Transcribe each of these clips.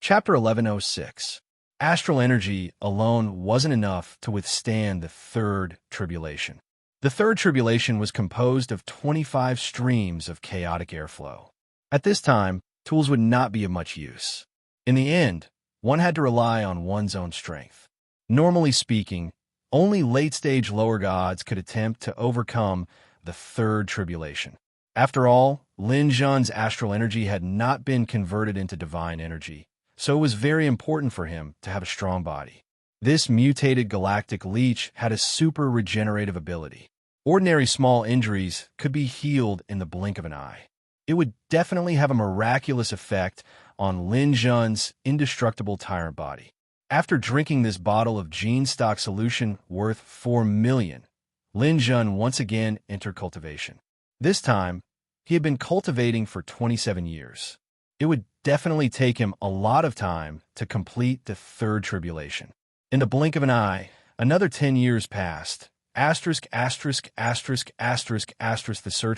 Chapter 1106. Astral energy alone wasn't enough to withstand the third tribulation. The third tribulation was composed of 25 streams of chaotic airflow. At this time, tools would not be of much use. In the end, one had to rely on one's own strength. Normally speaking, only late-stage lower gods could attempt to overcome the third tribulation. After all, Lin Zhun's astral energy had not been converted into divine energy, so it was very important for him to have a strong body. This mutated galactic leech had a super regenerative ability. Ordinary small injuries could be healed in the blink of an eye. It would definitely have a miraculous effect on Lin Zhun's indestructible tyrant body. After drinking this bottle of gene stock solution worth 4 million, Lin Zhun once again entered cultivation. This time, he had been cultivating for 27 years. It would definitely take him a lot of time to complete the third tribulation. In the blink of an eye, another 10 years passed. The search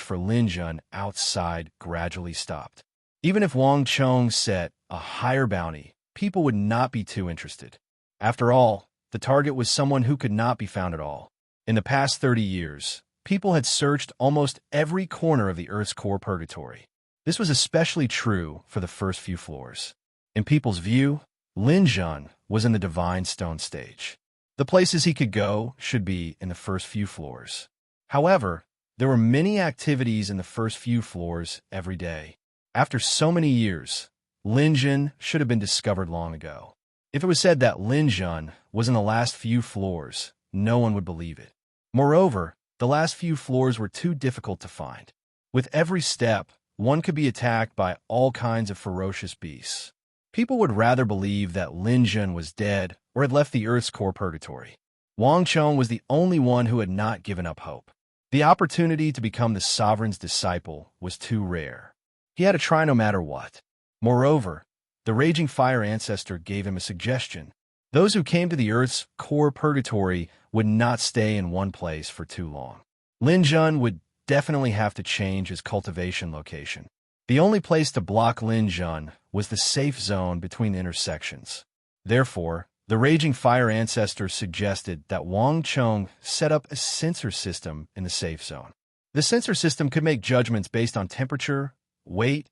for Lin Zhun outside gradually stopped. Even if Wang Chong set a higher bounty, people would not be too interested. After all, the target was someone who could not be found at all. In the past 30 years, people had searched almost every corner of the Earth's core purgatory. This was especially true for the first few floors. In people's view, Lin Zhun was in the divine stone stage. The places he could go should be in the first few floors. However, there were many activities in the first few floors every day. After so many years, Lin Zhun should have been discovered long ago. If it was said that Lin Zhun was in the last few floors, no one would believe it. Moreover, the last few floors were too difficult to find. With every step, one could be attacked by all kinds of ferocious beasts. People would rather believe that Lin Zhun was dead or had left the Earth's core purgatory. Wang Chong was the only one who had not given up hope. The opportunity to become the sovereign's disciple was too rare. He had to try no matter what. Moreover, the raging fire ancestor gave him a suggestion. Those who came to the Earth's core purgatory would not stay in one place for too long. Lin Zhun would definitely have to change his cultivation location. The only place to block Lin Zhun was the safe zone between the intersections. Therefore, the raging fire ancestor suggested that Wang Chong set up a sensor system in the safe zone. The sensor system could make judgments based on temperature, weight,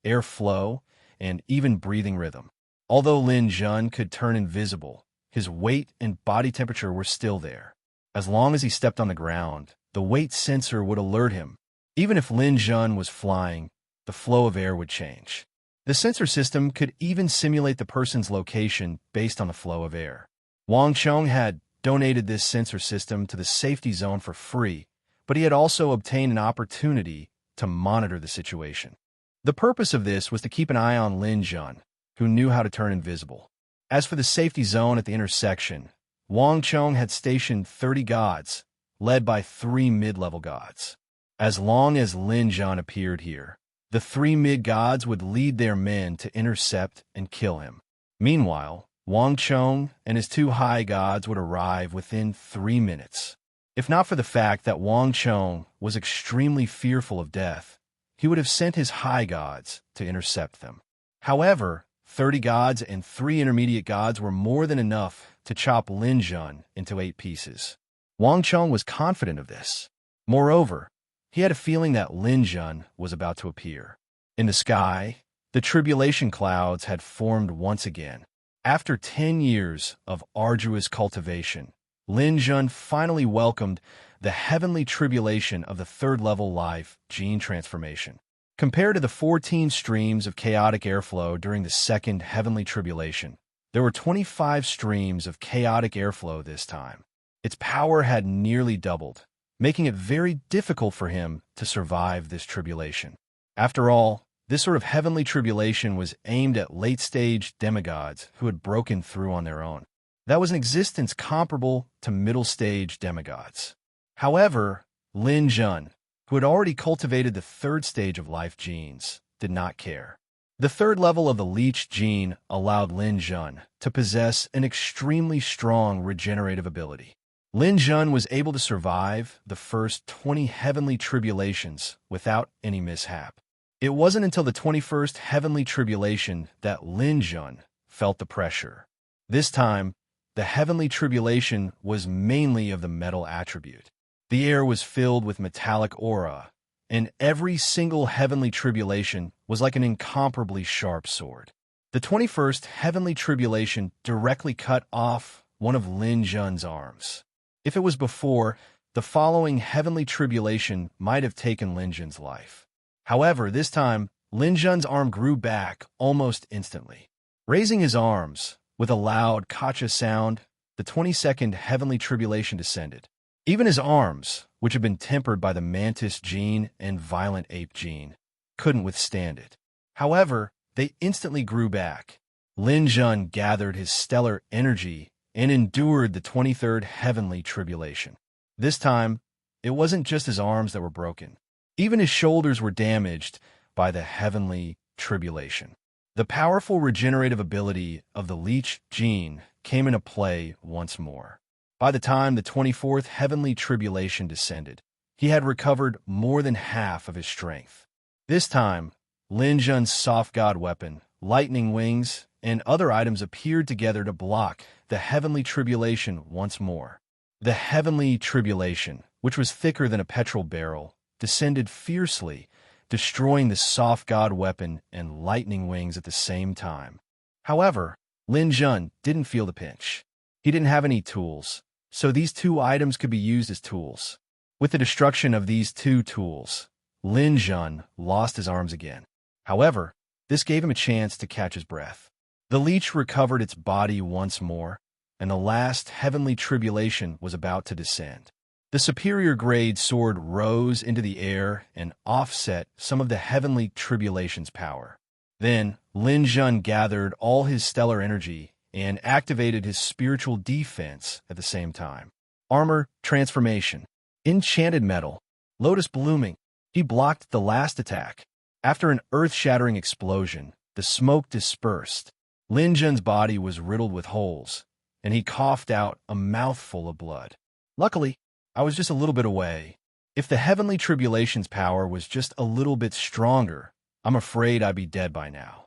airflow, and even breathing rhythm. Although Lin Zhun could turn invisible, his weight and body temperature were still there. As long as he stepped on the ground, the weight sensor would alert him. Even if Lin Zhun was flying, the flow of air would change. The sensor system could even simulate the person's location based on the flow of air. Wang Chong had donated this sensor system to the safety zone for free, but he had also obtained an opportunity to monitor the situation. The purpose of this was to keep an eye on Lin Zhun, who knew how to turn invisible. As for the safety zone at the intersection, Wang Chong had stationed 30 gods, led by 3 mid-level gods. As long as Lin Zhun appeared here, the 3 mid-gods would lead their men to intercept and kill him. Meanwhile, Wang Chong and his 2 high gods would arrive within 3 minutes. If not for the fact that Wang Chong was extremely fearful of death, he would have sent his high gods to intercept them. However, 30 gods and 3 intermediate gods were more than enough to chop Lin Zhun into 8 pieces. Wang Chong was confident of this. Moreover, he had a feeling that Lin Zhun was about to appear. In the sky, the tribulation clouds had formed once again. After 10 years of arduous cultivation, Lin Zhun finally welcomed the heavenly tribulation of the third-level life gene transformation. Compared to the 14 streams of chaotic airflow during the second heavenly tribulation, there were 25 streams of chaotic airflow this time. Its power had nearly doubled, making it very difficult for him to survive this tribulation. After all, this sort of heavenly tribulation was aimed at late-stage demigods who had broken through on their own. That was an existence comparable to middle-stage demigods. However, Lin Zhun, who had already cultivated the third stage of life genes, did not care. The third level of the leech gene allowed Lin Zhun to possess an extremely strong regenerative ability. Lin Zhun was able to survive the first 20 heavenly tribulations without any mishap. It wasn't until the 21st heavenly tribulation that Lin Zhun felt the pressure. This time, the heavenly tribulation was mainly of the metal attribute. The air was filled with metallic aura, and every single heavenly tribulation was like an incomparably sharp sword. The 21st heavenly tribulation directly cut off one of Lin Jun's arms. If it was before, the following heavenly tribulation might have taken Lin Jun's life. However, this time, Lin Jun's arm grew back almost instantly. Raising his arms, with a loud kacha sound, the 22nd heavenly tribulation descended. Even his arms, which had been tempered by the mantis gene and violent ape gene, couldn't withstand it. However, they instantly grew back. Lin Jun gathered his stellar energy and endured the 23rd heavenly tribulation. This time, it wasn't just his arms that were broken. Even his shoulders were damaged by the heavenly tribulation. The powerful regenerative ability of the leech gene came into play once more. By the time the 24th heavenly tribulation descended, he had recovered more than half of his strength. This time, Lin Jun's soft god weapon, lightning wings, and other items appeared together to block the heavenly tribulation once more. The heavenly tribulation, which was thicker than a petrol barrel, descended fiercely, destroying the soft god weapon and lightning wings at the same time. However, Lin Jun didn't feel the pinch. He didn't have any tools, so these two items could be used as tools. With the destruction of these two tools, Lin Jun lost his arms again. However, this gave him a chance to catch his breath. The leech recovered its body once more, and the last heavenly tribulation was about to descend. The superior grade sword rose into the air and offset some of the heavenly tribulation's power. Then, Lin Jun gathered all his stellar energy and activated his spiritual defense at the same time. Armor transformation. Enchanted metal. Lotus blooming. He blocked the last attack. After an earth-shattering explosion, the smoke dispersed. Lin Jun's body was riddled with holes, and he coughed out a mouthful of blood. Luckily, I was just a little bit away. If the heavenly tribulation's power was just a little bit stronger, I'm afraid I'd be dead by now.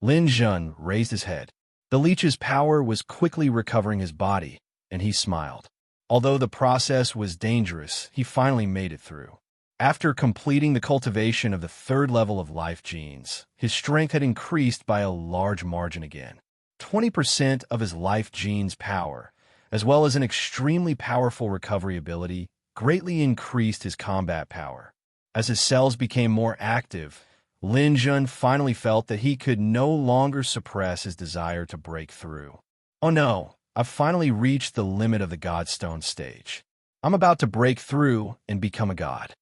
Lin Jun raised his head. The leech's power was quickly recovering his body, and he smiled. Although the process was dangerous, he finally made it through. After completing the cultivation of the 3rd level of life genes, his strength had increased by a large margin again. 20% of his life genes' power, as well as an extremely powerful recovery ability, greatly increased his combat power. As his cells became more active, Lin Jun finally felt that he could no longer suppress his desire to break through. Oh no, I've finally reached the limit of the Godstone stage. I'm about to break through and become a god.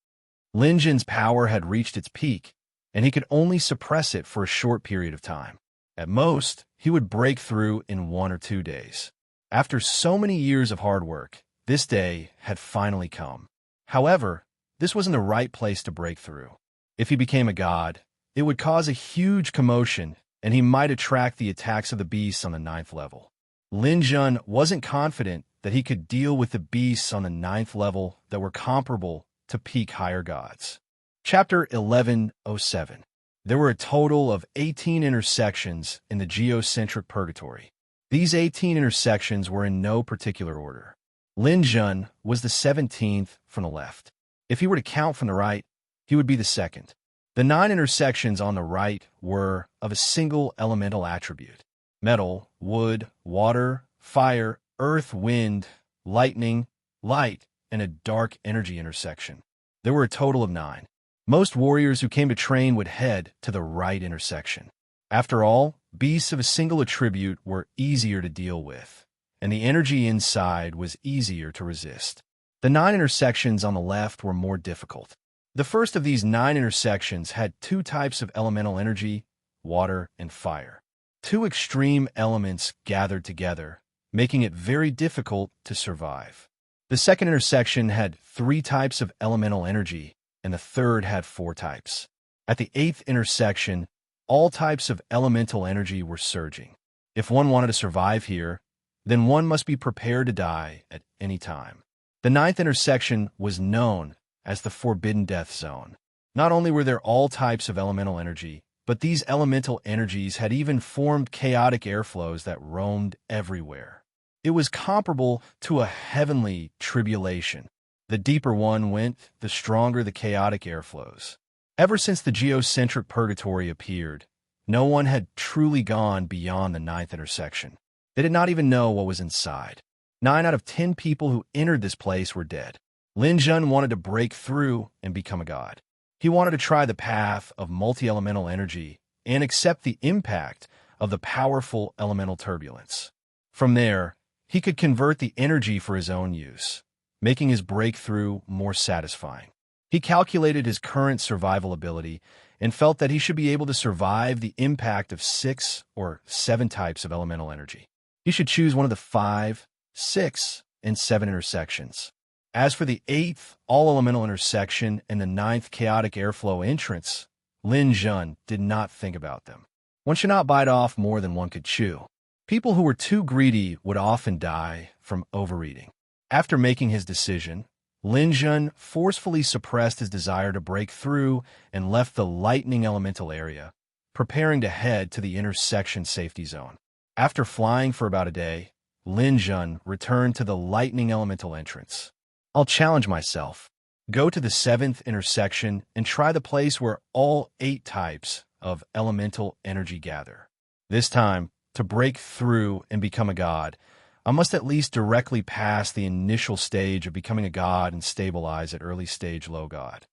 Lin Jun's power had reached its peak, and he could only suppress it for a short period of time. At most, he would break through in 1 or 2 days. After so many years of hard work, this day had finally come. However, this wasn't the right place to break through. If he became a god, it would cause a huge commotion, and he might attract the attacks of the beasts on the 9th level. Lin Jun wasn't confident that he could deal with the beasts on the 9th level that were comparable to peak higher gods. Chapter 1107. There were a total of 18 intersections in the geocentric purgatory. These 18 intersections were in no particular order. Lin Jun was the 17th from the left. If he were to count from the right, he would be the 2nd. The 9 intersections on the right were of a single elemental attribute: metal, wood, water, fire, earth, wind, lightning, light, and a dark energy intersection. There were a total of 9. Most warriors who came to train would head to the right intersection. After all, beasts of a single attribute were easier to deal with, and the energy inside was easier to resist. The 9 intersections on the left were more difficult. The first of these 9 intersections had 2 types of elemental energy, water and fire. 2 extreme elements gathered together, making it very difficult to survive. The second intersection had 3 types of elemental energy, and the third had 4 types. At the 8th intersection, all types of elemental energy were surging. If one wanted to survive here, then one must be prepared to die at any time. The 9th intersection was known as the Forbidden Death Zone. Not only were there all types of elemental energy, but these elemental energies had even formed chaotic airflows that roamed everywhere. It was comparable to a heavenly tribulation. The deeper one went, the stronger the chaotic airflows. Ever since the geocentric purgatory appeared, no one had truly gone beyond the ninth intersection. They did not even know what was inside. 9 out of 10 people who entered this place were dead. Lin Jun wanted to break through and become a god. He wanted to try the path of multi-elemental energy and accept the impact of the powerful elemental turbulence. From there, he could convert the energy for his own use, making his breakthrough more satisfying. He calculated his current survival ability and felt that he should be able to survive the impact of 6 or 7 types of elemental energy. He should choose one of the 5, 6, and 7 intersections. As for the 8th all-elemental intersection and the 9th chaotic airflow entrance, Lin Jun did not think about them. One should not bite off more than one could chew. People who were too greedy would often die from overeating. After making his decision, Lin Jun forcefully suppressed his desire to break through and left the lightning elemental area, preparing to head to the intersection safety zone. After flying for about a day, Lin Jun returned to the lightning elemental entrance. I'll challenge myself. Go to the 7th intersection and try the place where all 8 types of elemental energy gather. This time, to break through and become a god, I must at least directly pass the initial stage of becoming a god and stabilize at early stage low god.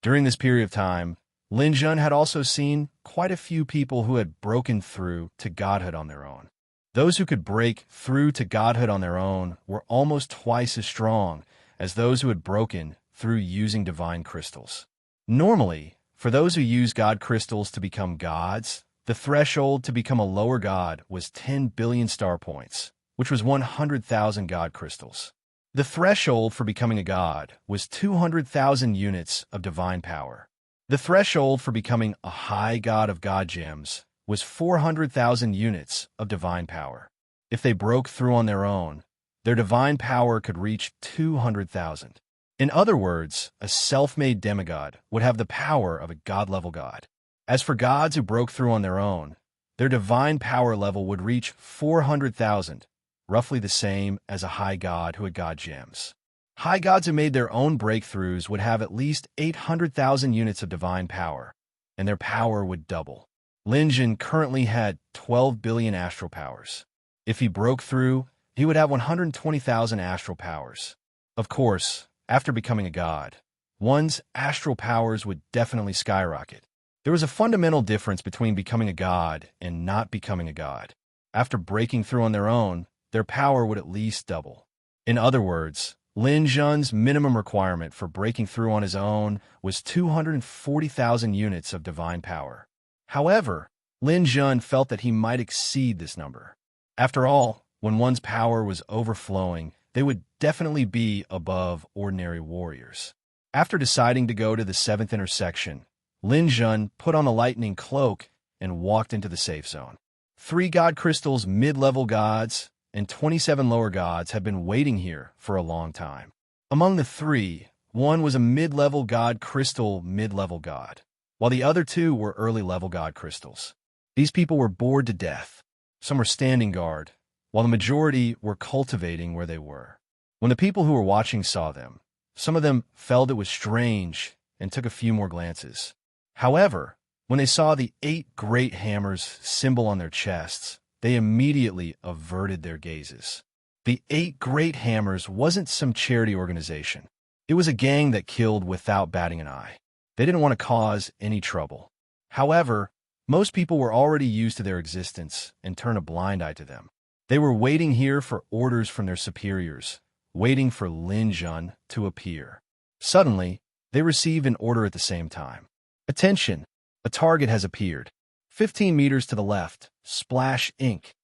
During this period of time, Lin Jun had also seen quite a few people who had broken through to godhood on their own. Those who could break through to godhood on their own were almost twice as strong as those who had broken through using divine crystals. Normally, for those who use god crystals to become gods, the threshold to become a lower god was 10 billion star points, which was 100,000 god crystals. The threshold for becoming a god was 200,000 units of divine power. The threshold for becoming a high god of god gems was 400,000 units of divine power. If they broke through on their own, their divine power could reach 200,000. In other words, a self-made demigod would have the power of a god-level god. As for gods who broke through on their own, their divine power level would reach 400,000, roughly the same as a high god who had god gems. High gods who made their own breakthroughs would have at least 800,000 units of divine power, and their power would double. Lin Jun currently had 12 billion astral powers. If he broke through, he would have 120,000 astral powers. Of course, after becoming a god, one's astral powers would definitely skyrocket. There was a fundamental difference between becoming a god and not becoming a god. After breaking through on their own, their power would at least double. In other words, Lin Jun's minimum requirement for breaking through on his own was 240,000 units of divine power. However, Lin Jun felt that he might exceed this number. After all, when one's power was overflowing, they would definitely be above ordinary warriors. After deciding to go to the 7th intersection, Lin Jun put on the lightning cloak and walked into the safe zone. 3 god crystals mid-level gods and 27 lower gods had been waiting here for a long time. Among the 3, one was a mid-level god crystal mid-level god, while the other 2 were early-level god crystals. These people were bored to death. Some were standing guard, while the majority were cultivating where they were. When the people who were watching saw them, some of them felt it was strange and took a few more glances. However, when they saw the 8 great hammers symbol on their chests, they immediately averted their gazes. The 8 great hammers wasn't some charity organization. It was a gang that killed without batting an eye. They didn't want to cause any trouble. However, most people were already used to their existence and turned a blind eye to them. They were waiting here for orders from their superiors, waiting for Lin Jun to appear. Suddenly, they received an order at the same time. Attention! A target has appeared. 15 meters to the left, splash ink.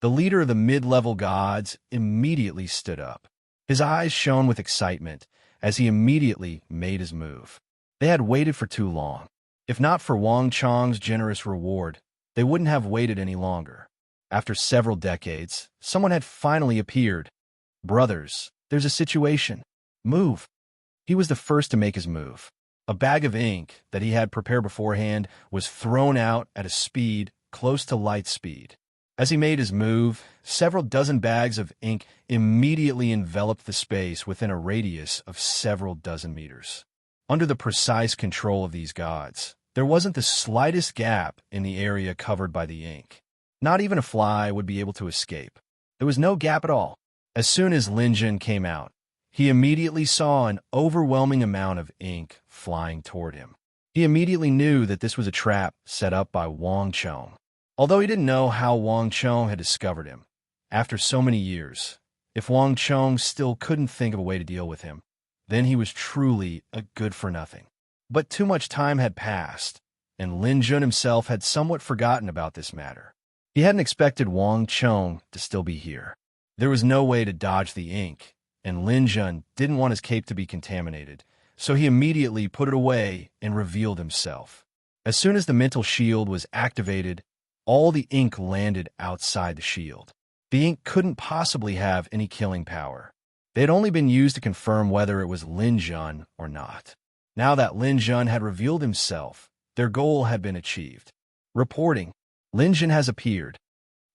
The leader of the mid-level gods immediately stood up. His eyes shone with excitement as he immediately made his move. They had waited for too long. If not for Wang Chong's generous reward, they wouldn't have waited any longer. After several decades, someone had finally appeared. Brothers, there's a situation. Move. He was the first to make his move. A bag of ink that he had prepared beforehand was thrown out at a speed close to light speed. As he made his move, several dozen bags of ink immediately enveloped the space within a radius of several dozen meters. Under the precise control of these gods, there wasn't the slightest gap in the area covered by the ink. Not even a fly would be able to escape. There was no gap at all. As soon as Lin Jun came out, he immediately saw an overwhelming amount of ink flying toward him. He immediately knew that this was a trap set up by Wang Chong. Although he didn't know how Wang Chong had discovered him, after so many years, if Wang Chong still couldn't think of a way to deal with him, then he was truly a good-for-nothing. But too much time had passed, and Lin Jun himself had somewhat forgotten about this matter. He hadn't expected Wang Chong to still be here. There was no way to dodge the ink, and Lin Jun didn't want his cape to be contaminated, so he immediately put it away and revealed himself. As soon as the mental shield was activated, all the ink landed outside the shield. The ink couldn't possibly have any killing power. They had only been used to confirm whether it was Lin Jun or not. Now that Lin Jun had revealed himself, their goal had been achieved. Reporting, Lin Jun has appeared.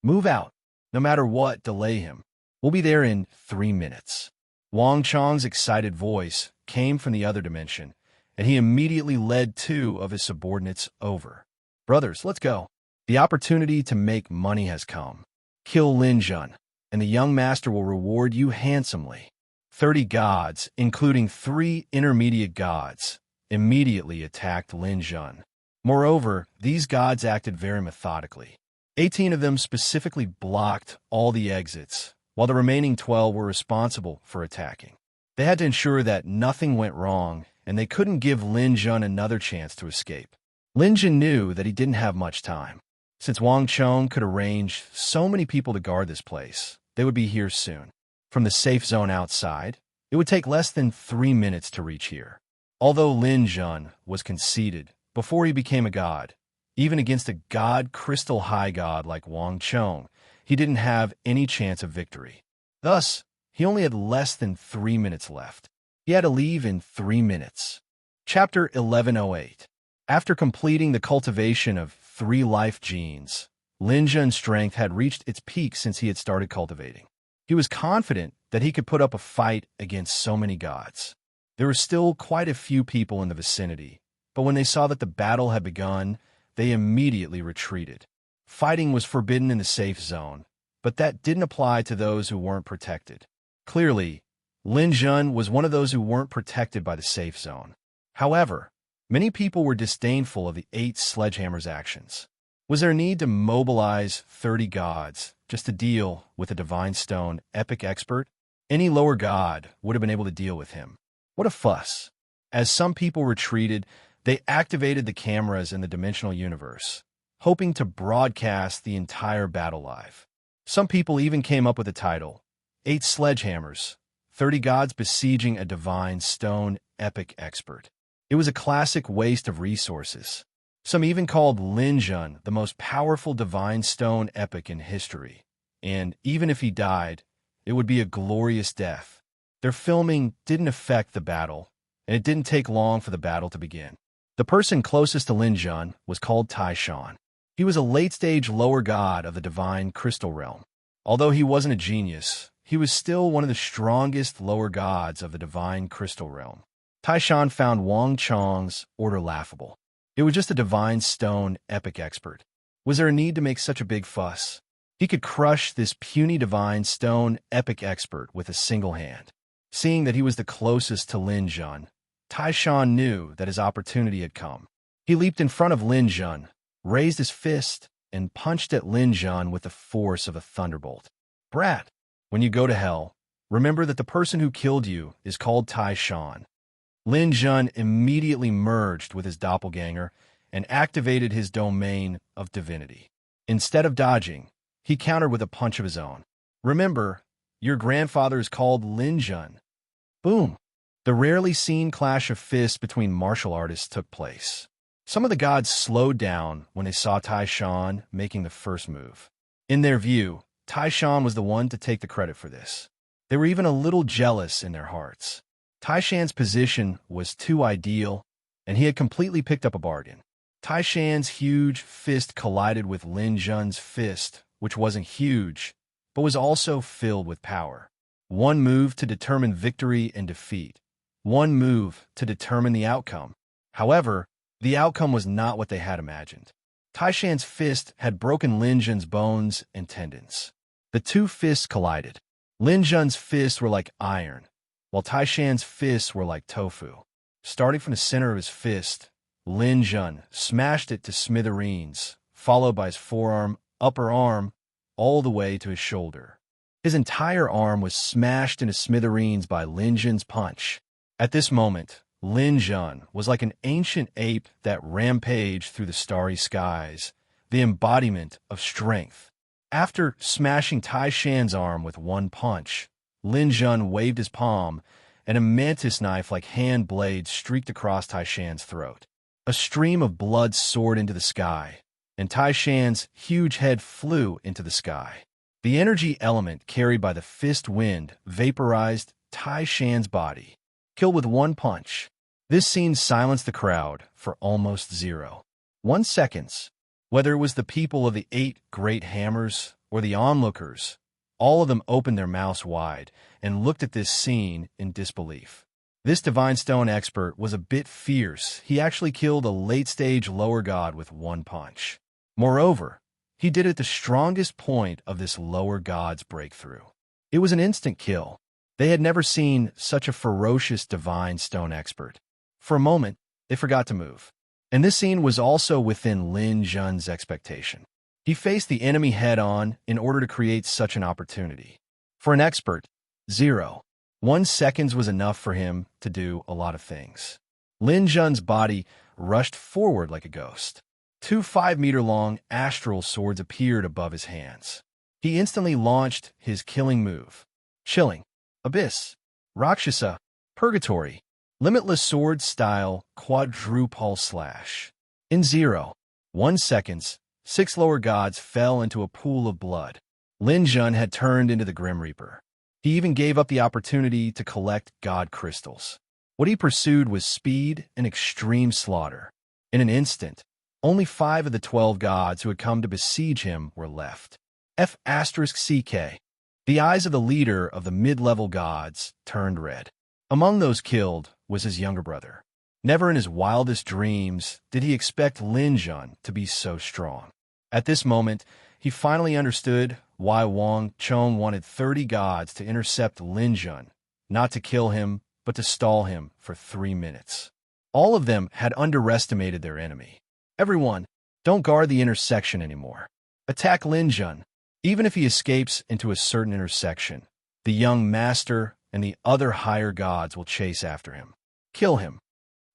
Move out. No matter what, delay him. We'll be there in 3 minutes. Wang Chong's excited voice came from the other dimension, and he immediately led 2 of his subordinates over. Brothers, let's go. The opportunity to make money has come. Kill Lin Jun, and the young master will reward you handsomely. 30 gods, including 3 intermediate gods, immediately attacked Lin Jun. Moreover, these gods acted very methodically. 18 of them specifically blocked all the exits, while the remaining 12 were responsible for attacking. They had to ensure that nothing went wrong, and they couldn't give Lin Jun another chance to escape. Lin Jun knew that he didn't have much time. Since Wang Chong could arrange so many people to guard this place, they would be here soon. From the safe zone outside, it would take less than 3 minutes to reach here. Although Lin Jun was conceited before he became a god, even against a god crystal high god like Wang Chong, he didn't have any chance of victory. Thus, he only had less than 3 minutes left. He had to leave in 3 minutes. Chapter 1108. After completing the cultivation of 3 life genes, Lin Jun's strength had reached its peak since he had started cultivating. He was confident that he could put up a fight against so many gods. There were still quite a few people in the vicinity, but when they saw that the battle had begun, they immediately retreated. Fighting was forbidden in the safe zone, but that didn't apply to those who weren't protected. Clearly, Lin Jun was one of those who weren't protected by the safe zone. However, many people were disdainful of the 8 sledgehammers' actions. Was there a need to mobilize 30 gods just to deal with a Divine Stone epic expert? Any lower god would have been able to deal with him. What a fuss. As some people retreated, they activated the cameras in the dimensional universe, hoping to broadcast the entire battle live. Some people even came up with the title, 8 Sledgehammers, 30 Gods Besieging a Divine Stone Epic Expert. It was a classic waste of resources. Some even called Lin Jun the most powerful Divine Stone epic in history, and even if he died, it would be a glorious death. Their filming didn't affect the battle, and it didn't take long for the battle to begin. The person closest to Lin Jun was called Tai Shan. He was a late-stage lower god of the divine crystal realm. Although he wasn't a genius, he was still one of the strongest lower gods of the divine crystal realm. Tai Shan found Wang Chong's order laughable. It was just a divine stone epic expert. Was there a need to make such a big fuss? He could crush this puny divine stone epic expert with a single hand. Seeing that he was the closest to Lin Jun, Tai Shan knew that his opportunity had come. He leaped in front of Lin Jun, raised his fist, and punched at Lin Jun with the force of a thunderbolt. Brat, when you go to hell, remember that the person who killed you is called Tai Shan. Lin Jun immediately merged with his doppelganger and activated his domain of divinity. Instead of dodging, he countered with a punch of his own. Remember, your grandfather is called Lin Jun. Boom! The rarely seen clash of fists between martial artists took place. Some of the gods slowed down when they saw Tai Shan making the first move. In their view, Tai Shan was the one to take the credit for this. They were even a little jealous in their hearts. Tai Shan's position was too ideal, and he had completely picked up a bargain. Tai Shan's huge fist collided with Lin Jun's fist, which wasn't huge, but was also filled with power. One move to determine victory and defeat. One move to determine the outcome. However, the outcome was not what they had imagined. Tai Shan's fist had broken Lin Jun's bones and tendons. The two fists collided. Lin Jun's fists were like iron, while Tai Shan's fists were like tofu. Starting from the center of his fist, Lin Jun smashed it to smithereens, followed by his forearm, upper arm, all the way to his shoulder. His entire arm was smashed into smithereens by Lin Jun's punch. At this moment, Lin Jun was like an ancient ape that rampaged through the starry skies, the embodiment of strength. After smashing Tai Shan's arm with one punch, Lin Jun waved his palm, and a mantis knife-like hand blade streaked across Tai Shan's throat. A stream of blood soared into the sky, and Tai Shan's huge head flew into the sky. The energy element carried by the fist wind vaporized Tai Shan's body. Killed with one punch. This scene silenced the crowd for almost 0.1 seconds. Whether it was the people of the 8 great hammers or the onlookers, all of them opened their mouths wide and looked at this scene in disbelief. This divine stone expert was a bit fierce. He actually killed a late-stage lower god with one punch. Moreover, he did it at the strongest point of this lower god's breakthrough. It was an instant kill. They had never seen such a ferocious divine stone expert. For a moment, they forgot to move. And this scene was also within Lin Jun's expectation. He faced the enemy head-on in order to create such an opportunity. For an expert, 0.1 seconds was enough for him to do a lot of things. Lin Jun's body rushed forward like a ghost. 2 5-meter-long astral swords appeared above his hands. He instantly launched his killing move. Chilling, Abyss, Rakshasa, Purgatory, Limitless Sword Style Quadruple Slash. In 0.1 seconds, 6 lower gods fell into a pool of blood. Lin Jun had turned into the Grim Reaper. He even gave up the opportunity to collect god crystals. What he pursued was speed and extreme slaughter. In an instant, only 5 of the 12 gods who had come to besiege him were left. F***CK. The eyes of the leader of the mid-level gods turned red. Among those killed was his younger brother. Never in his wildest dreams did he expect Lin Jun to be so strong. At this moment, he finally understood why Wang Chong wanted 30 gods to intercept Lin Jun, not to kill him, but to stall him for 3 minutes. All of them had underestimated their enemy. Everyone, don't guard the intersection anymore. Attack Lin Jun. Even if he escapes into a certain intersection, the young master and the other higher gods will chase after him. Kill him.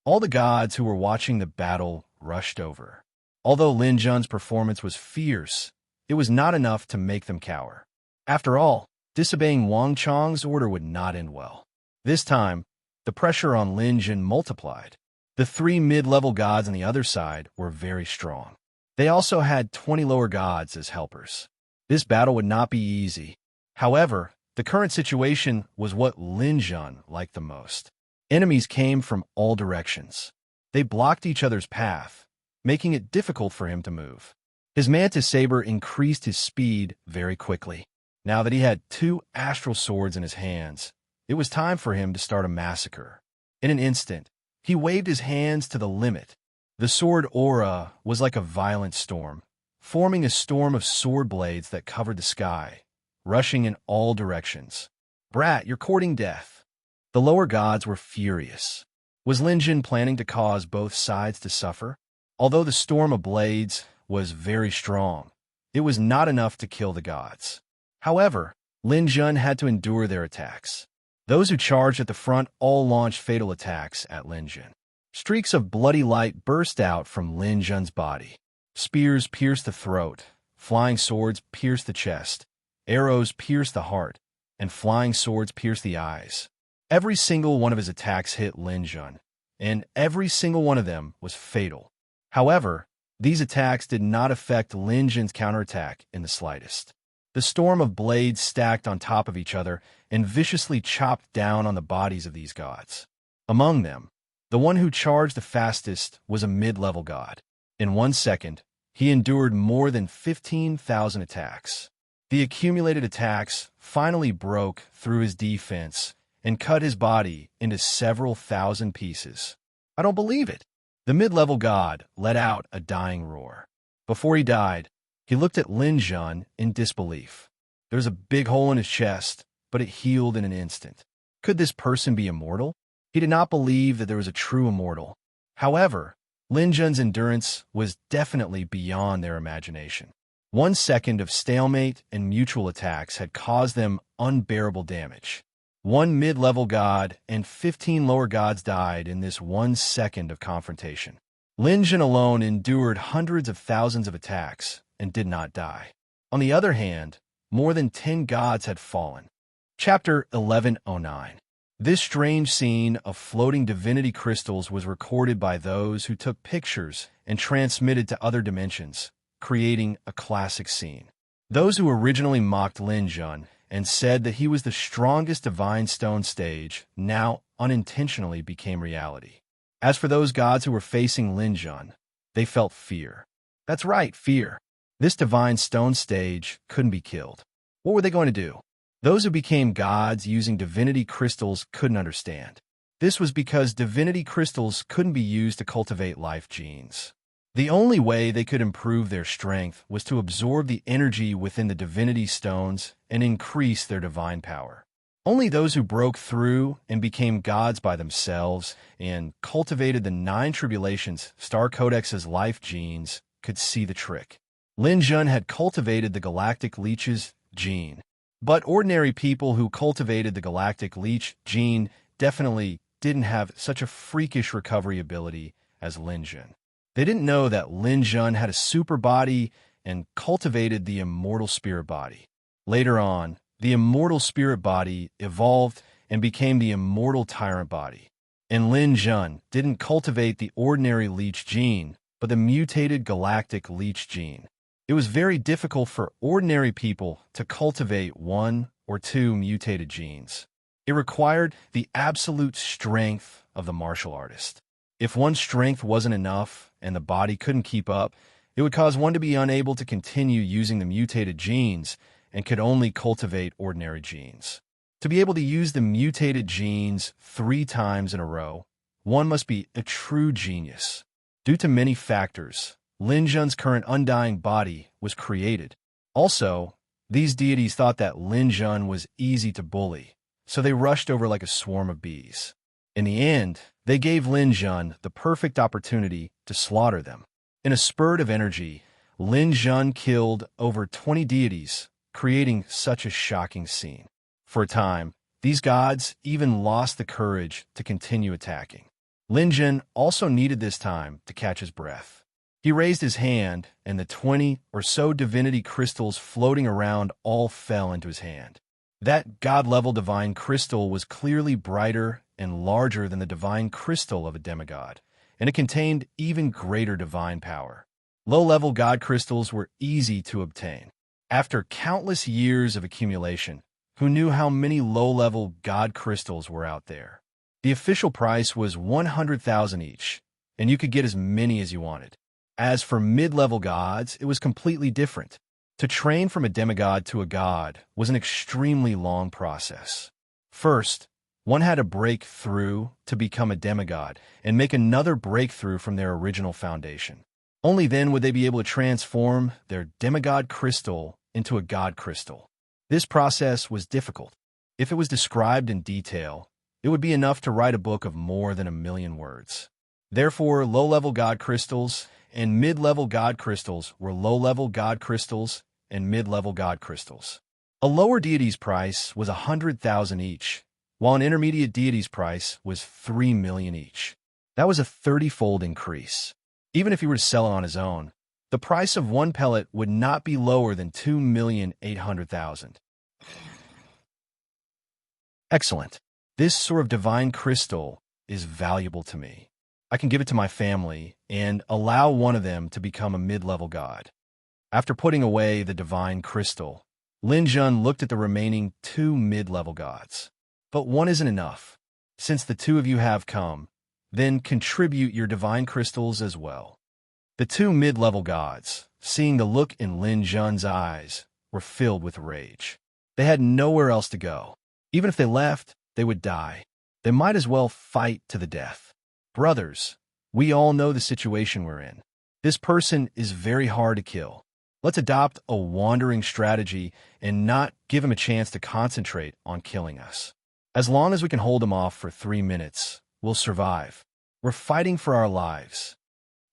All the gods who were watching the battle rushed over. Although Lin Jun's performance was fierce, it was not enough to make them cower. After all, disobeying Wang Chong's order would not end well. This time, the pressure on Lin Jun multiplied. The 3 mid-level gods on the other side were very strong. They also had 20 lower gods as helpers. This battle would not be easy. However, the current situation was what Lin Jun liked the most. Enemies came from all directions. They blocked each other's path, making it difficult for him to move. His mantis saber increased his speed very quickly. Now that he had 2 astral swords in his hands, it was time for him to start a massacre. In an instant, he waved his hands to the limit. The sword aura was like a violent storm, forming a storm of sword blades that covered the sky, rushing in all directions. Brat, you're courting death. The lower gods were furious. Was Lin Jun planning to cause both sides to suffer? Although the storm of blades was very strong, it was not enough to kill the gods. However, Lin Jun had to endure their attacks. Those who charged at the front all launched fatal attacks at Lin Jun. Streaks of bloody light burst out from Lin Jun's body. Spears pierced the throat, flying swords pierced the chest, arrows pierced the heart, and flying swords pierced the eyes. Every single one of his attacks hit Lin Jun, and every single one of them was fatal. However, these attacks did not affect Lin Jun's counterattack in the slightest. The storm of blades stacked on top of each other and viciously chopped down on the bodies of these gods. Among them, The one who charged the fastest was a mid-level god. In 1 second, he endured more than 15,000 attacks. The accumulated attacks finally broke through his defense and cut his body into several thousand pieces. I don't believe it. The mid-level god let out a dying roar. Before he died, he looked at Lin Jun in disbelief. There was a big hole in his chest, but it healed in an instant. Could this person be immortal? He did not believe that there was a true immortal. However, Lin Jun's endurance was definitely beyond their imagination. 1 second of stalemate and mutual attacks had caused them unbearable damage. 1 mid-level god and 15 lower gods died in this 1 second of confrontation. Lin Jun alone endured hundreds of thousands of attacks and did not die. On the other hand, more than 10 gods had fallen. Chapter 1109. This strange scene of floating divinity crystals was recorded by those who took pictures and transmitted to other dimensions, creating a classic scene. Those who originally mocked Lin Jun and said that he was the strongest divine stone stage now unintentionally became reality. As for those gods who were facing Lin Jun, they felt fear. That's right, fear. This divine stone stage couldn't be killed. What were they going to do? Those who became gods using divinity crystals couldn't understand. This was because divinity crystals couldn't be used to cultivate life genes. The only way they could improve their strength was to absorb the energy within the divinity stones and increase their divine power. Only those who broke through and became gods by themselves and cultivated the 9 tribulations Star Codex's life genes could see the trick. Lin Jun had cultivated the Galactic Leech's gene, but ordinary people who cultivated the Galactic Leech gene definitely didn't have such a freakish recovery ability as Lin Jun. They didn't know that Lin Jun had a super body and cultivated the immortal spirit body. Later on, the immortal spirit body evolved and became the immortal tyrant body. And Lin Jun didn't cultivate the ordinary leech gene, but the mutated galactic leech gene. It was very difficult for ordinary people to cultivate 1 or 2 mutated genes. It required the absolute strength of the martial artist. If one's strength wasn't enough and the body couldn't keep up, it would cause one to be unable to continue using the mutated genes and could only cultivate ordinary genes. To be able to use the mutated genes 3 times in a row, one must be a true genius. Due to many factors, Lin Jun's current undying body was created. Also, these deities thought that Lin Jun was easy to bully, so they rushed over like a swarm of bees. In the end, they gave Lin Jun the perfect opportunity to slaughter them. In a spurt of energy, Lin Jun killed over 20 deities, creating such a shocking scene. For a time, these gods even lost the courage to continue attacking. Lin Jun also needed this time to catch his breath. He raised his hand, and the 20 or so divinity crystals floating around all fell into his hand. That god-level divine crystal was clearly brighter and larger than the divine crystal of a demigod, and it contained even greater divine power. Low-level god crystals were easy to obtain. After countless years of accumulation, who knew how many low-level god crystals were out there? The official price was 100,000 each, and you could get as many as you wanted. As for mid-level gods, it was completely different. To train from a demigod to a god was an extremely long process. First, one had to break through to become a demigod and make another breakthrough from their original foundation. Only then would they be able to transform their demigod crystal into a god crystal. This process was difficult. If it was described in detail, it would be enough to write a book of more than 1,000,000 words. Therefore, low-level god crystals and mid-level god crystals were low-level god crystals and mid-level god crystals. A lower deity's price was 100,000 each, while an intermediate deity's price was 3 million each. That was a 30-fold increase. Even if he were to sell it on his own, the price of one pellet would not be lower than 2,800,000. Excellent. This sort of divine crystal is valuable to me. I can give it to my family and allow one of them to become a mid-level god. After putting away the divine crystal, Lin Jun looked at the remaining 2 mid-level gods. But one isn't enough. Since the 2 of you have come, then contribute your divine crystals as well. The two mid-level gods, seeing the look in Lin Jun's eyes, were filled with rage. They had nowhere else to go. Even if they left, they would die. They might as well fight to the death. Brothers, we all know the situation we're in. This person is very hard to kill. Let's adopt a wandering strategy and not give him a chance to concentrate on killing us. As long as we can hold him off for 3 minutes, we'll survive. We're fighting for our lives.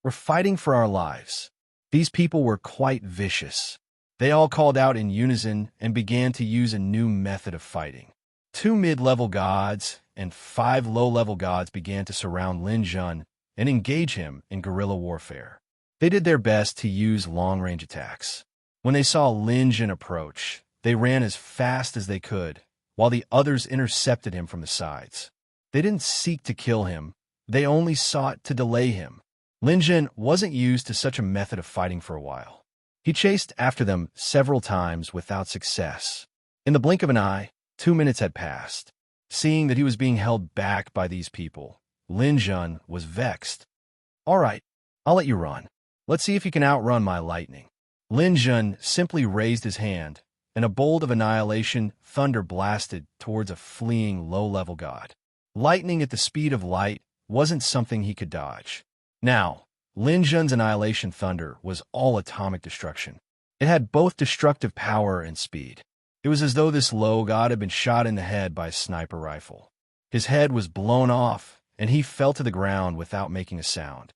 We're fighting for our lives. These people were quite vicious. They all called out in unison and began to use a new method of fighting. 2 mid-level gods and 5 low-level gods began to surround Lin Jun and engage him in guerrilla warfare. They did their best to use long-range attacks. When they saw Lin Jun approach, they ran as fast as they could, while the others intercepted him from the sides. They didn't seek to kill him, they only sought to delay him. Lin Jun wasn't used to such a method of fighting for a while. He chased after them several times without success. In the blink of an eye, 2 minutes had passed. Seeing that he was being held back by these people, Lin Jun was vexed. "All right, I'll let you run. Let's see if you can outrun my lightning." Lin Jun simply raised his hand, and a bolt of annihilation thunder blasted towards a fleeing low-level god. Lightning at the speed of light wasn't something he could dodge. Now, Lin Jun's annihilation thunder was all atomic destruction. It had both destructive power and speed. It was as though this low god had been shot in the head by a sniper rifle. His head was blown off, and he fell to the ground without making a sound.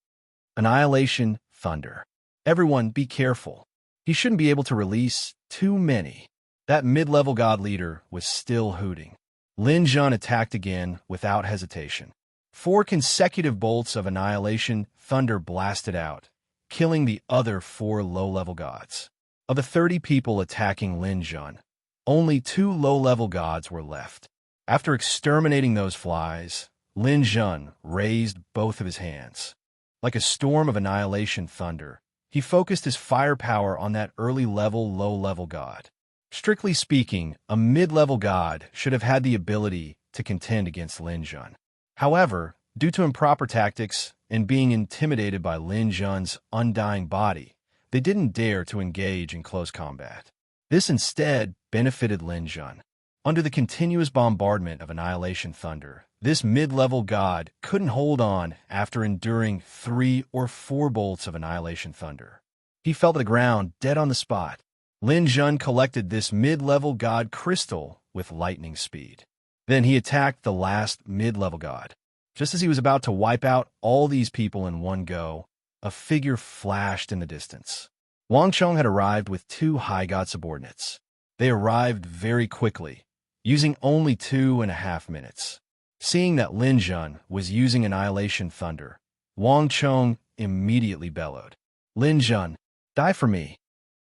Annihilation thunder. Everyone be careful. He shouldn't be able to release too many. That mid-level god leader was still hooting. Lin Jun attacked again without hesitation. 4 consecutive bolts of annihilation thunder blasted out, killing the other 4 low-level gods. Of the 30 people attacking Lin Jun, only 2 low-level gods were left. After exterminating those flies, Lin Jun raised both of his hands. Like a storm of annihilation thunder, he focused his firepower on that early-level, low-level god. Strictly speaking, a mid-level god should have had the ability to contend against Lin Jun. However, due to improper tactics and being intimidated by Lin Jun's undying body, they didn't dare to engage in close combat. This instead benefited Lin Jun. Under the continuous bombardment of annihilation thunder, this mid-level god couldn't hold on after enduring 3 or 4 bolts of annihilation thunder. He fell to the ground dead on the spot. Lin Jun collected this mid-level god crystal with lightning speed. Then he attacked the last mid-level god. Just as he was about to wipe out all these people in one go, a figure flashed in the distance. Wang Chong had arrived with 2 high god subordinates. They arrived very quickly, using only 2.5 minutes. Seeing that Lin Jun was using annihilation thunder, Wang Chong immediately bellowed, "Lin Jun, die for me."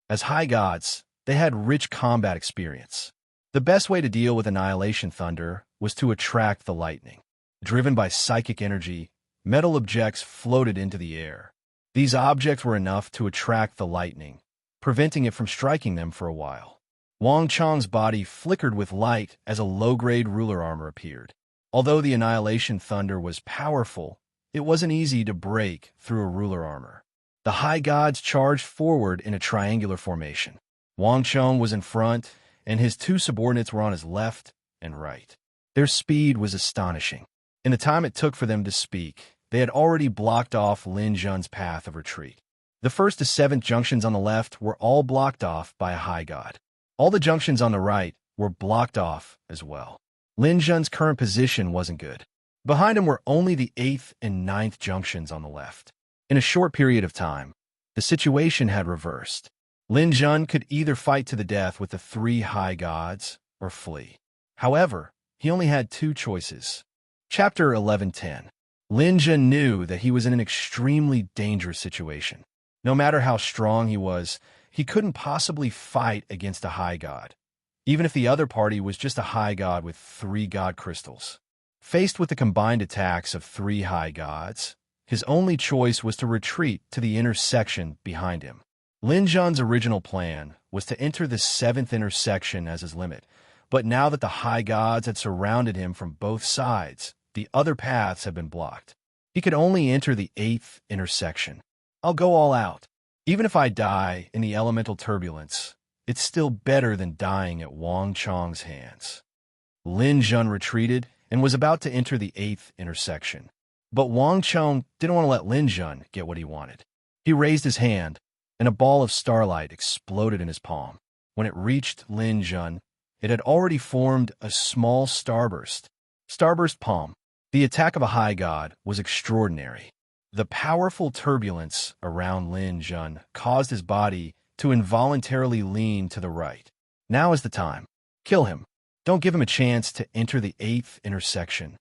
As high gods, they had rich combat experience. The best way to deal with annihilation thunder was to attract the lightning. Driven by psychic energy, metal objects floated into the air. These objects were enough to attract the lightning, preventing it from striking them for a while. Wang Chong's body flickered with light as a low-grade ruler armor appeared. Although the annihilation thunder was powerful, it wasn't easy to break through a ruler armor. The high gods charged forward in a triangular formation. Wang Chong was in front, and his 2 subordinates were on his left and right. Their speed was astonishing. In the time it took for them to speak, they had already blocked off Lin Jun's path of retreat. The 1st to 7th junctions on the left were all blocked off by a high god. All the junctions on the right were blocked off as well. Lin Jun's current position wasn't good. Behind him were only the 8th and 9th junctions on the left. In a short period of time, the situation had reversed. Lin Jun could either fight to the death with the 3 high gods or flee. However, he only had 2 choices. Chapter 11:10. Lin Jun knew that he was in an extremely dangerous situation. No matter how strong he was, he couldn't possibly fight against a high god, even if the other party was just a high god with 3 god crystals. Faced with the combined attacks of 3 high gods, his only choice was to retreat to the intersection behind him. Lin Jun's original plan was to enter the 7th intersection as his limit, but now that the high gods had surrounded him from both sides, the other paths had been blocked. He could only enter the 8th intersection. I'll go all out. Even if I die in the elemental turbulence, it's still better than dying at Wang Chong's hands. Lin Jun retreated and was about to enter the 8th intersection. But Wang Chong didn't want to let Lin Jun get what he wanted. He raised his hand, and a ball of starlight exploded in his palm. When it reached Lin Jun, it had already formed a small starburst. Starburst palm. The attack of a high god was extraordinary. The powerful turbulence around Lin Jun caused his body to involuntarily lean to the right. Now is the time. Kill him. Don't give him a chance to enter the 8th intersection.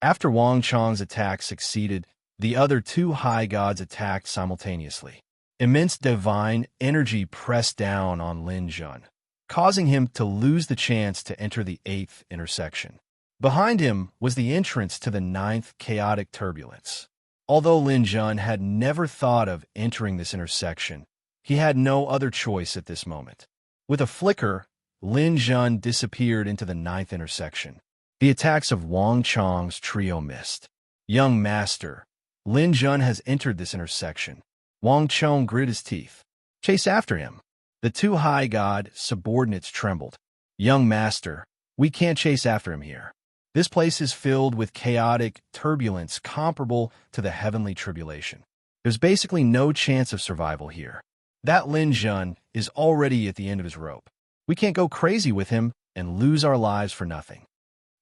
After Wang Chong's attack succeeded, the other two high gods attacked simultaneously. Immense divine energy pressed down on Lin Jun, causing him to lose the chance to enter the 8th intersection. Behind him was the entrance to the 9th chaotic turbulence. Although Lin Jun had never thought of entering this intersection, he had no other choice at this moment. With a flicker, Lin Jun disappeared into the 9th intersection. The attacks of Wang Chong's trio missed. Young master, Lin Jun has entered this intersection. Wang Chong gritted his teeth. Chase after him. The two high god subordinates trembled. Young master, we can't chase after him here. This place is filled with chaotic turbulence comparable to the heavenly tribulation. There's basically no chance of survival here. That Lin Jun is already at the end of his rope. We can't go crazy with him and lose our lives for nothing.